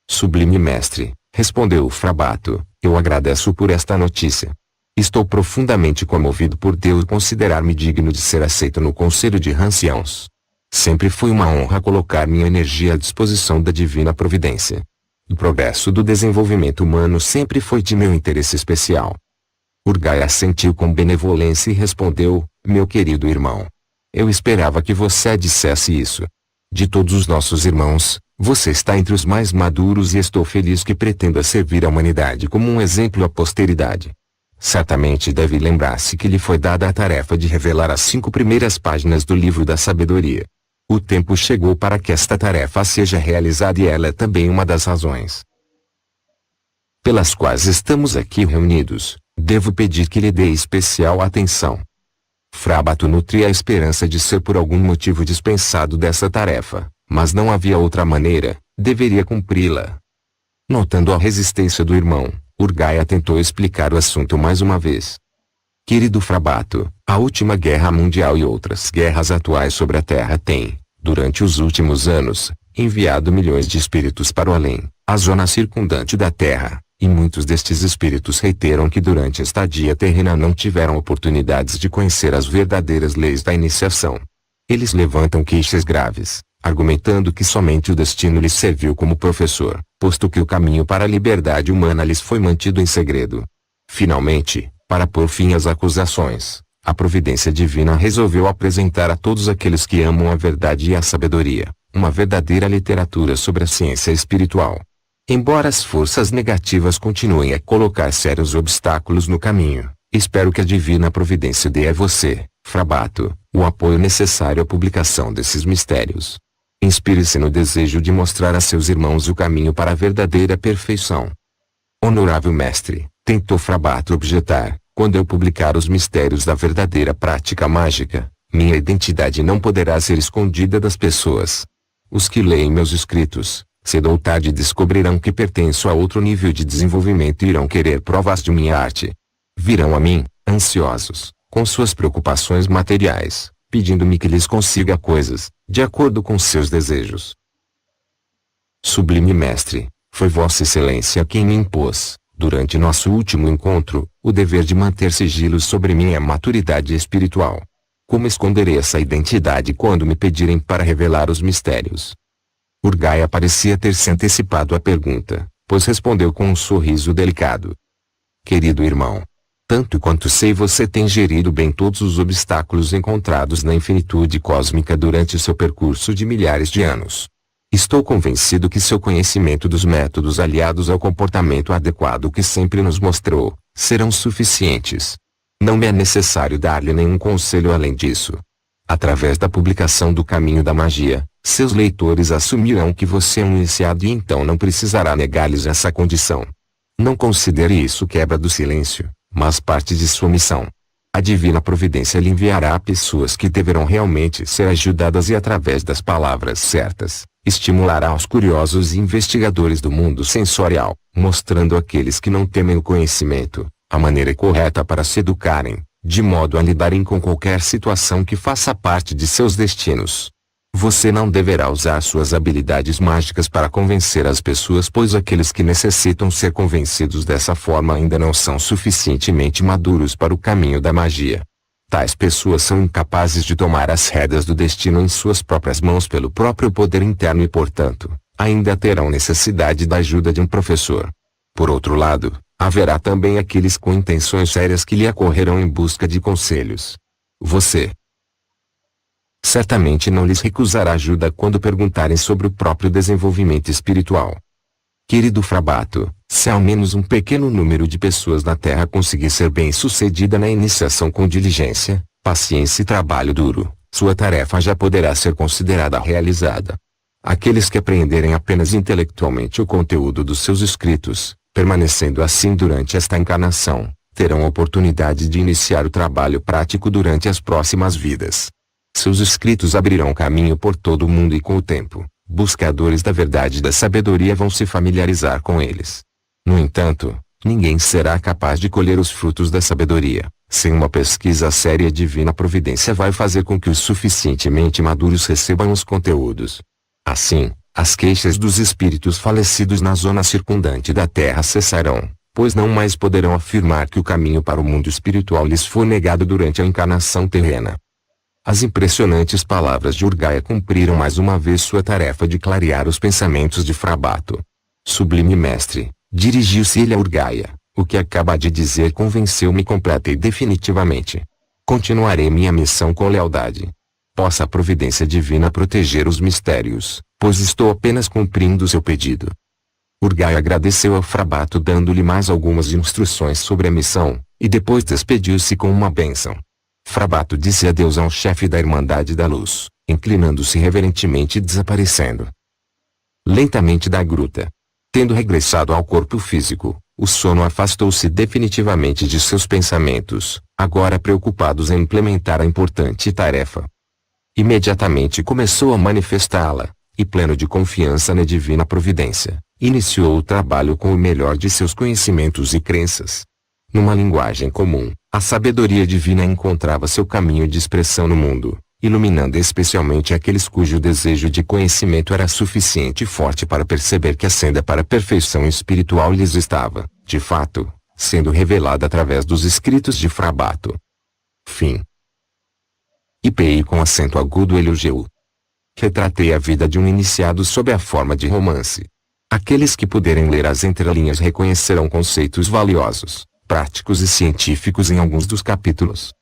Sublime mestre, respondeu Frabato, eu agradeço por esta notícia. Estou profundamente comovido por Deus considerar-me digno de ser aceito no conselho de anciãos. Sempre foi uma honra colocar minha energia à disposição da divina providência. O progresso do desenvolvimento humano sempre foi de meu interesse especial. Urgaia assentiu com benevolência e respondeu, meu querido irmão. Eu esperava que você dissesse isso. De todos os nossos irmãos, você está entre os mais maduros e estou feliz que pretenda servir a humanidade como um exemplo à posteridade. Certamente deve lembrar-se que lhe foi dada a tarefa de revelar as 5 primeiras páginas do livro da sabedoria. O tempo chegou para que esta tarefa seja realizada e ela é também uma das razões pelas quais estamos aqui reunidos. Devo pedir que lhe dê especial atenção. Frabato nutria a esperança de ser por algum motivo dispensado dessa tarefa, mas não havia outra maneira, deveria cumpri-la. Notando a resistência do irmão, Urgaia tentou explicar o assunto mais uma vez. Querido Frabato, a última guerra mundial e outras guerras atuais sobre a Terra têm, durante os últimos anos, enviado milhões de espíritos para o além, a zona circundante da Terra. E muitos destes espíritos reiteram que durante a estadia terrena não tiveram oportunidades de conhecer as verdadeiras leis da iniciação. Eles levantam queixas graves, argumentando que somente o destino lhes serviu como professor, posto que o caminho para a liberdade humana lhes foi mantido em segredo. Finalmente, para pôr fim às acusações, a providência divina resolveu apresentar a todos aqueles que amam a verdade e a sabedoria, uma verdadeira literatura sobre a ciência espiritual. Embora as forças negativas continuem a colocar sérios obstáculos no caminho, espero que a divina providência dê a você, Frabato, o apoio necessário à publicação desses mistérios. Inspire-se no desejo de mostrar a seus irmãos o caminho para a verdadeira perfeição. Honorável mestre, tentou Frabato objetar, quando eu publicar os mistérios da verdadeira prática mágica, minha identidade não poderá ser escondida das pessoas. Os que leem meus escritos, cedo ou tarde descobrirão que pertenço a outro nível de desenvolvimento e irão querer provas de minha arte. Virão a mim, ansiosos, com suas preocupações materiais, pedindo-me que lhes consiga coisas, de acordo com seus desejos. Sublime mestre, foi Vossa Excelência quem me impôs, durante nosso último encontro, o dever de manter sigilos sobre minha maturidade espiritual. Como esconderei essa identidade quando me pedirem para revelar os mistérios? Urgaia parecia ter se antecipado à pergunta, pois respondeu com um sorriso delicado. Querido irmão, tanto quanto sei você tem gerido bem todos os obstáculos encontrados na infinitude cósmica durante seu percurso de milhares de anos. Estou convencido que seu conhecimento dos métodos aliados ao comportamento adequado que sempre nos mostrou, serão suficientes. Não me é necessário dar-lhe nenhum conselho além disso. Através da publicação do Caminho da Magia, seus leitores assumirão que você é um iniciado e então não precisará negar-lhes essa condição. Não considere isso quebra do silêncio, mas parte de sua missão. A divina providência lhe enviará pessoas que deverão realmente ser ajudadas e através das palavras certas, estimulará os curiosos e investigadores do mundo sensorial, mostrando àqueles que não temem o conhecimento, a maneira correta para se educarem, de modo a lidarem com qualquer situação que faça parte de seus destinos. Você não deverá usar suas habilidades mágicas para convencer as pessoas, pois aqueles que necessitam ser convencidos dessa forma ainda não são suficientemente maduros para o caminho da magia. Tais pessoas são incapazes de tomar as rédeas do destino em suas próprias mãos pelo próprio poder interno e, portanto, ainda terão necessidade da ajuda de um professor. Por outro lado, Haverá também aqueles com intenções sérias que lhe acorrerão em busca de conselhos. Você certamente não lhes recusará ajuda quando perguntarem sobre o próprio desenvolvimento espiritual. Querido Frabato, se ao menos um pequeno número de pessoas na Terra conseguir ser bem-sucedida na iniciação com diligência, paciência e trabalho duro, sua tarefa já poderá ser considerada realizada. Aqueles que apreenderem apenas intelectualmente o conteúdo dos seus escritos, permanecendo assim durante esta encarnação, terão oportunidade de iniciar o trabalho prático durante as próximas vidas. Seus escritos abrirão caminho por todo o mundo e com o tempo, buscadores da verdade e da sabedoria vão se familiarizar com eles. No entanto, ninguém será capaz de colher os frutos da sabedoria, sem uma pesquisa séria. A divina providência vai fazer com que os suficientemente maduros recebam os conteúdos. Assim, as queixas dos espíritos falecidos na zona circundante da Terra cessarão, pois não mais poderão afirmar que o caminho para o mundo espiritual lhes foi negado durante a encarnação terrena. As impressionantes palavras de Urgaia cumpriram mais uma vez sua tarefa de clarear os pensamentos de Frabato. Sublime mestre, dirigiu-se ele a Urgaia, o que acaba de dizer convenceu-me completa e definitivamente. Continuarei minha missão com lealdade. Possa a providência divina proteger os mistérios, pois estou apenas cumprindo seu pedido. Urgaia agradeceu a Frabato dando-lhe mais algumas instruções sobre a missão, e depois despediu-se com uma bênção. Frabato disse adeus ao chefe da Irmandade da Luz, inclinando-se reverentemente e desaparecendo lentamente da gruta. Tendo regressado ao corpo físico, o sono afastou-se definitivamente de seus pensamentos, agora preocupados em implementar a importante tarefa. Imediatamente começou a manifestá-la, e pleno de confiança na divina providência, iniciou o trabalho com o melhor de seus conhecimentos e crenças. Numa linguagem comum, a sabedoria divina encontrava seu caminho de expressão no mundo, iluminando especialmente aqueles cujo desejo de conhecimento era suficiente e forte para perceber que a senda para a perfeição espiritual lhes estava, de fato, sendo revelada através dos escritos de Frabato. Fim. IPI com acento agudo elogiou. Retratei a vida de um iniciado sob a forma de romance. Aqueles que puderem ler as entrelinhas reconhecerão conceitos valiosos, práticos e científicos em alguns dos capítulos.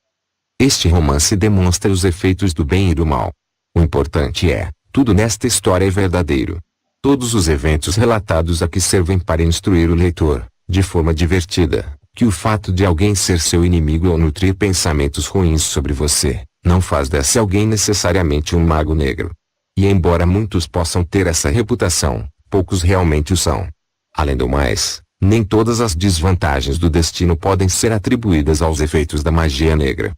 Este romance demonstra os efeitos do bem e do mal. O importante é, tudo nesta história é verdadeiro. Todos os eventos relatados aqui servem para instruir o leitor, de forma divertida, que o fato de alguém ser seu inimigo ou nutrir pensamentos ruins sobre você, não faz desse alguém necessariamente um mago negro. E embora muitos possam ter essa reputação, poucos realmente o são. Além do mais, nem todas as desvantagens do destino podem ser atribuídas aos efeitos da magia negra.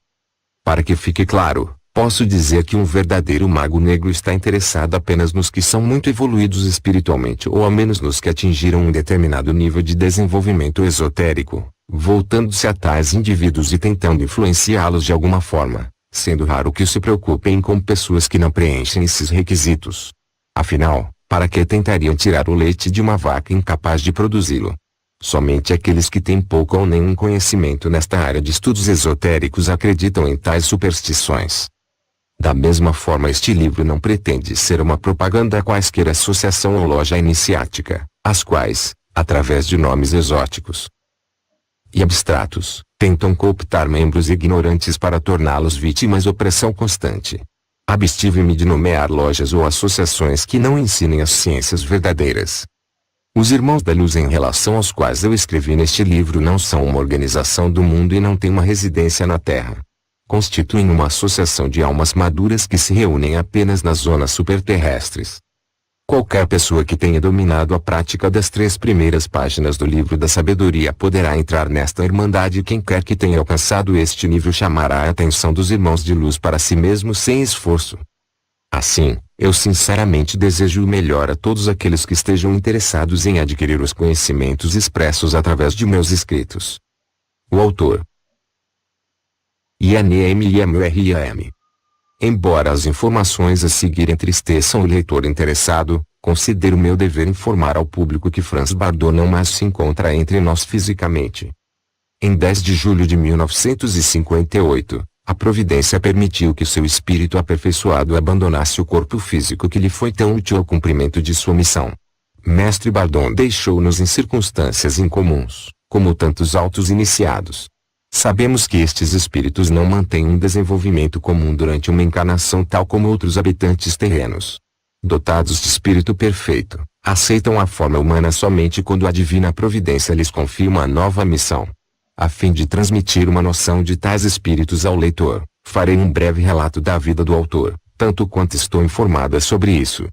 Para que fique claro, posso dizer que um verdadeiro mago negro está interessado apenas nos que são muito evoluídos espiritualmente ou ao menos nos que atingiram um determinado nível de desenvolvimento esotérico, voltando-se a tais indivíduos e tentando influenciá-los de alguma forma, sendo raro que se preocupem com pessoas que não preenchem esses requisitos. Afinal, para que tentariam tirar o leite de uma vaca incapaz de produzi-lo? Somente aqueles que têm pouco ou nenhum conhecimento nesta área de estudos esotéricos acreditam em tais superstições. Da mesma forma, este livro não pretende ser uma propaganda a quaisquer associação ou loja iniciática, as quais, através de nomes exóticos e abstratos, tentam cooptar membros ignorantes para torná-los vítimas de opressão constante. Abstive-me de nomear lojas ou associações que não ensinem as ciências verdadeiras. Os Irmãos da Luz em relação aos quais eu escrevi neste livro não são uma organização do mundo e não têm uma residência na Terra. Constituem uma associação de almas maduras que se reúnem apenas nas zonas superterrestres. Qualquer pessoa que tenha dominado a prática das 3 primeiras páginas do Livro da Sabedoria poderá entrar nesta irmandade e quem quer que tenha alcançado este nível chamará a atenção dos Irmãos de Luz para si mesmo sem esforço. Assim, eu sinceramente desejo o melhor a todos aqueles que estejam interessados em adquirir os conhecimentos expressos através de meus escritos. O autor IANEMIMURIAM. Embora as informações a seguir entristeçam o leitor interessado, considero meu dever informar ao público que Franz Bardot não mais se encontra entre nós fisicamente. Em 10 de julho de 1958, a providência permitiu que seu espírito aperfeiçoado abandonasse o corpo físico que lhe foi tão útil ao cumprimento de sua missão. Mestre Bardot deixou-nos em circunstâncias incomuns, como tantos altos iniciados. Sabemos que estes espíritos não mantêm um desenvolvimento comum durante uma encarnação tal como outros habitantes terrenos. Dotados de espírito perfeito, aceitam a forma humana somente quando a divina providência lhes confia uma nova missão. A fim de transmitir uma noção de tais espíritos ao leitor, farei um breve relato da vida do autor, tanto quanto estou informada sobre isso.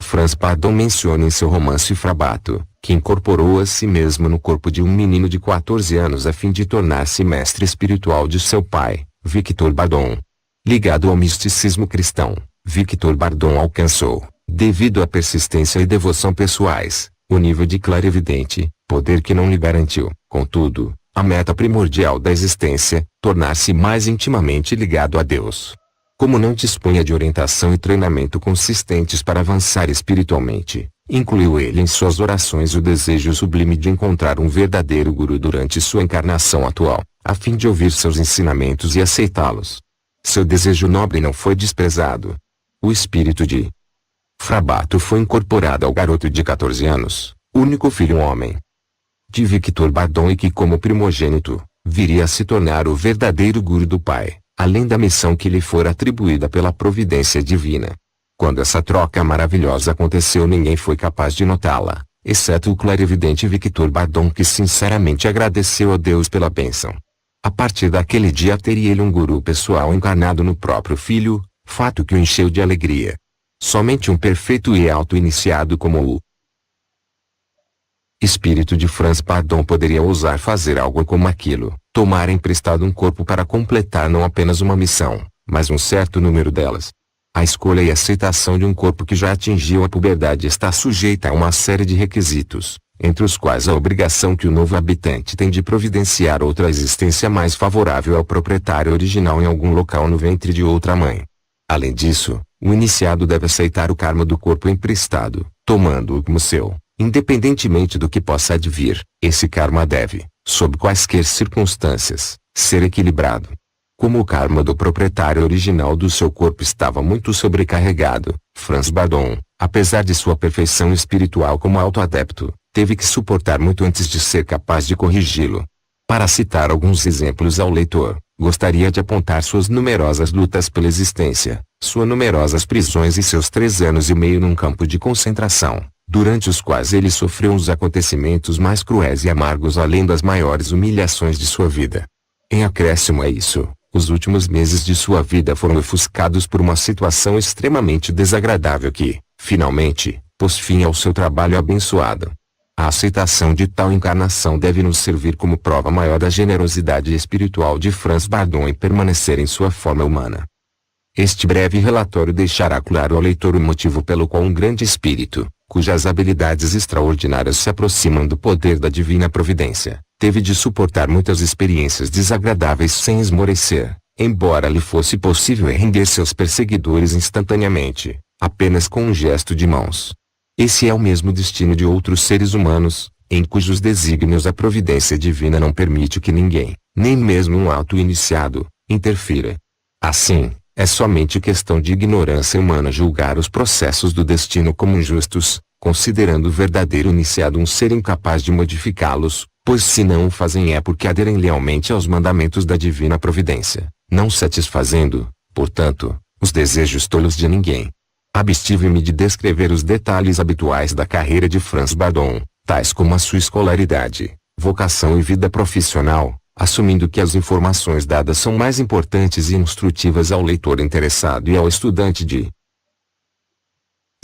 Franz Bardon menciona em seu romance Frabato, que incorporou a si mesmo no corpo de um menino de 14 anos a fim de tornar-se mestre espiritual de seu pai, Victor Bardon. Ligado ao misticismo cristão, Victor Bardon alcançou, devido à persistência e devoção pessoais, o nível de clarividente, poder que não lhe garantiu, contudo, a meta primordial da existência, tornar-se mais intimamente ligado a Deus. Como não dispunha de orientação e treinamento consistentes para avançar espiritualmente, incluiu ele em suas orações o desejo sublime de encontrar um verdadeiro guru durante sua encarnação atual, a fim de ouvir seus ensinamentos e aceitá-los. Seu desejo nobre não foi desprezado. O espírito de Frabato foi incorporado ao garoto de 14 anos, único filho homem de Victor Bardon e que como primogênito, viria a se tornar o verdadeiro guru do pai, além da missão que lhe fora atribuída pela providência divina. Quando essa troca maravilhosa aconteceu, ninguém foi capaz de notá-la, exceto o clarividente Victor Bardon, que sinceramente agradeceu a Deus pela bênção. A partir daquele dia teria ele um guru pessoal encarnado no próprio filho, fato que o encheu de alegria. Somente um perfeito e auto-iniciado como o espírito de Franz Bardon poderia ousar fazer algo como aquilo, tomar emprestado um corpo para completar não apenas uma missão, mas um certo número delas. A escolha e aceitação de um corpo que já atingiu a puberdade está sujeita a uma série de requisitos, entre os quais a obrigação que o novo habitante tem de providenciar outra existência mais favorável ao proprietário original em algum local no ventre de outra mãe. Além disso, o iniciado deve aceitar o karma do corpo emprestado, tomando-o como seu. Independentemente do que possa advir, esse karma deve, sob quaisquer circunstâncias, ser equilibrado. Como o karma do proprietário original do seu corpo estava muito sobrecarregado, Franz Bardon, apesar de sua perfeição espiritual como autoadepto, teve que suportar muito antes de ser capaz de corrigi-lo. Para citar alguns exemplos ao leitor, gostaria de apontar suas numerosas lutas pela existência, suas numerosas prisões e seus 3 anos e meio num campo de concentração, durante os quais ele sofreu os acontecimentos mais cruéis e amargos além das maiores humilhações de sua vida. Em acréscimo a isso, os últimos meses de sua vida foram ofuscados por uma situação extremamente desagradável que, finalmente, pôs fim ao seu trabalho abençoado. A aceitação de tal encarnação deve nos servir como prova maior da generosidade espiritual de Franz Bardon em permanecer em sua forma humana. Este breve relatório deixará claro ao leitor o motivo pelo qual um grande espírito, cujas habilidades extraordinárias se aproximam do poder da divina providência, teve de suportar muitas experiências desagradáveis sem esmorecer, embora lhe fosse possível render seus perseguidores instantaneamente, apenas com um gesto de mãos. Esse é o mesmo destino de outros seres humanos, em cujos desígnios a providência divina não permite que ninguém, nem mesmo um auto-iniciado, interfira. Assim, é somente questão de ignorância humana julgar os processos do destino como injustos, considerando o verdadeiro iniciado um ser incapaz de modificá-los, pois se não o fazem é porque aderem lealmente aos mandamentos da divina providência, não satisfazendo, portanto, os desejos tolos de ninguém. Abstive-me de descrever os detalhes habituais da carreira de Franz Bardon, tais como a sua escolaridade, vocação e vida profissional, assumindo que as informações dadas são mais importantes e instrutivas ao leitor interessado e ao estudante de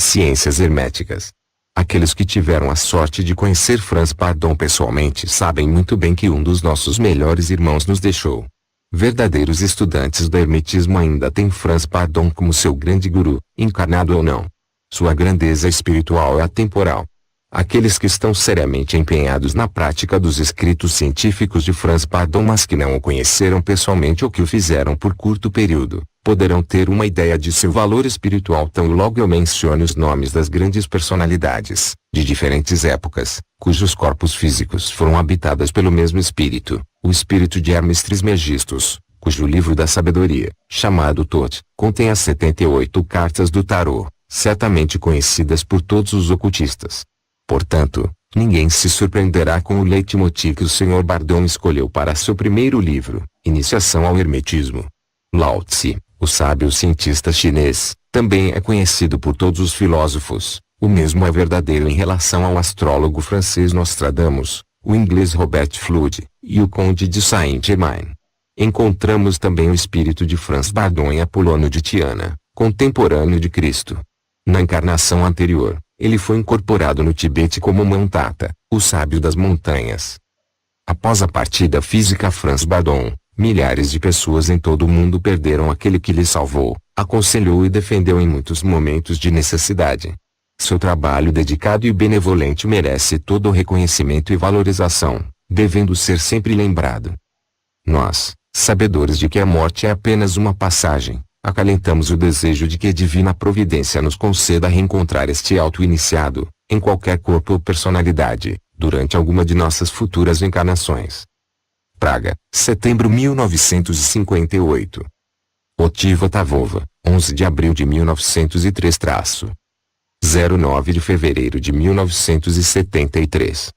ciências herméticas. Aqueles que tiveram a sorte de conhecer Franz Bardon pessoalmente sabem muito bem que um dos nossos melhores irmãos nos deixou. Verdadeiros estudantes do hermetismo ainda têm Franz Bardon como seu grande guru, encarnado ou não. Sua grandeza espiritual é atemporal. Aqueles que estão seriamente empenhados na prática dos escritos científicos de Franz Bardon, mas que não o conheceram pessoalmente ou que o fizeram por curto período, poderão ter uma ideia de seu valor espiritual tão logo eu mencione os nomes das grandes personalidades, de diferentes épocas, cujos corpos físicos foram habitados pelo mesmo espírito, o espírito de Hermes Trismegistus, cujo livro da sabedoria, chamado Thoth, contém as 78 cartas do tarô, certamente conhecidas por todos os ocultistas. Portanto, Ninguém se surpreenderá com o leitmotiv que o Sr. Bardon escolheu para seu primeiro livro, Iniciação ao Hermetismo. Lao Tse, o sábio cientista chinês, também é conhecido por todos os filósofos. O mesmo é verdadeiro em relação ao astrólogo francês Nostradamus, o inglês Robert Flood, e o conde de Saint-Germain. Encontramos também o espírito de Franz Bardon em Apolônio de Tiana, contemporâneo de Cristo. Na encarnação anterior, ele foi incorporado no Tibete como Mantata, o sábio das montanhas. Após a partida física Franz Bardon, milhares de pessoas em todo o mundo perderam aquele que lhes salvou, aconselhou e defendeu em muitos momentos de necessidade. Seu trabalho dedicado e benevolente merece todo o reconhecimento e valorização, devendo ser sempre lembrado. Nós, sabedores de que a morte é apenas uma passagem, acalentamos o desejo de que a divina providência nos conceda reencontrar este auto-iniciado, em qualquer corpo ou personalidade, durante alguma de nossas futuras encarnações. Praga, setembro 1958. Otiva Tavova, 11 de abril de 1903-09 de fevereiro de 1973.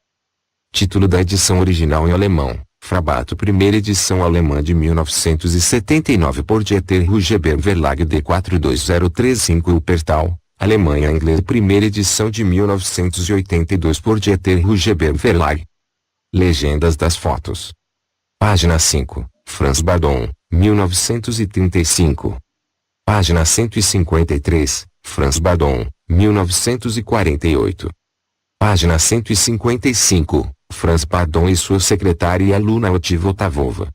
Título da edição original em alemão, Frabato, primeira edição alemã de 1979 por Dieter Rugeber Verlag D42035 Wuppertal, Alemanha inglês, primeira edição de 1982 por Dieter Rugeber Verlag. Legendas das fotos. Página 5, Franz Bardon, 1935. Página 153, Franz Bardon, 1948. Página 155, Franz Bardon e sua secretária e aluna Otiva Tavova,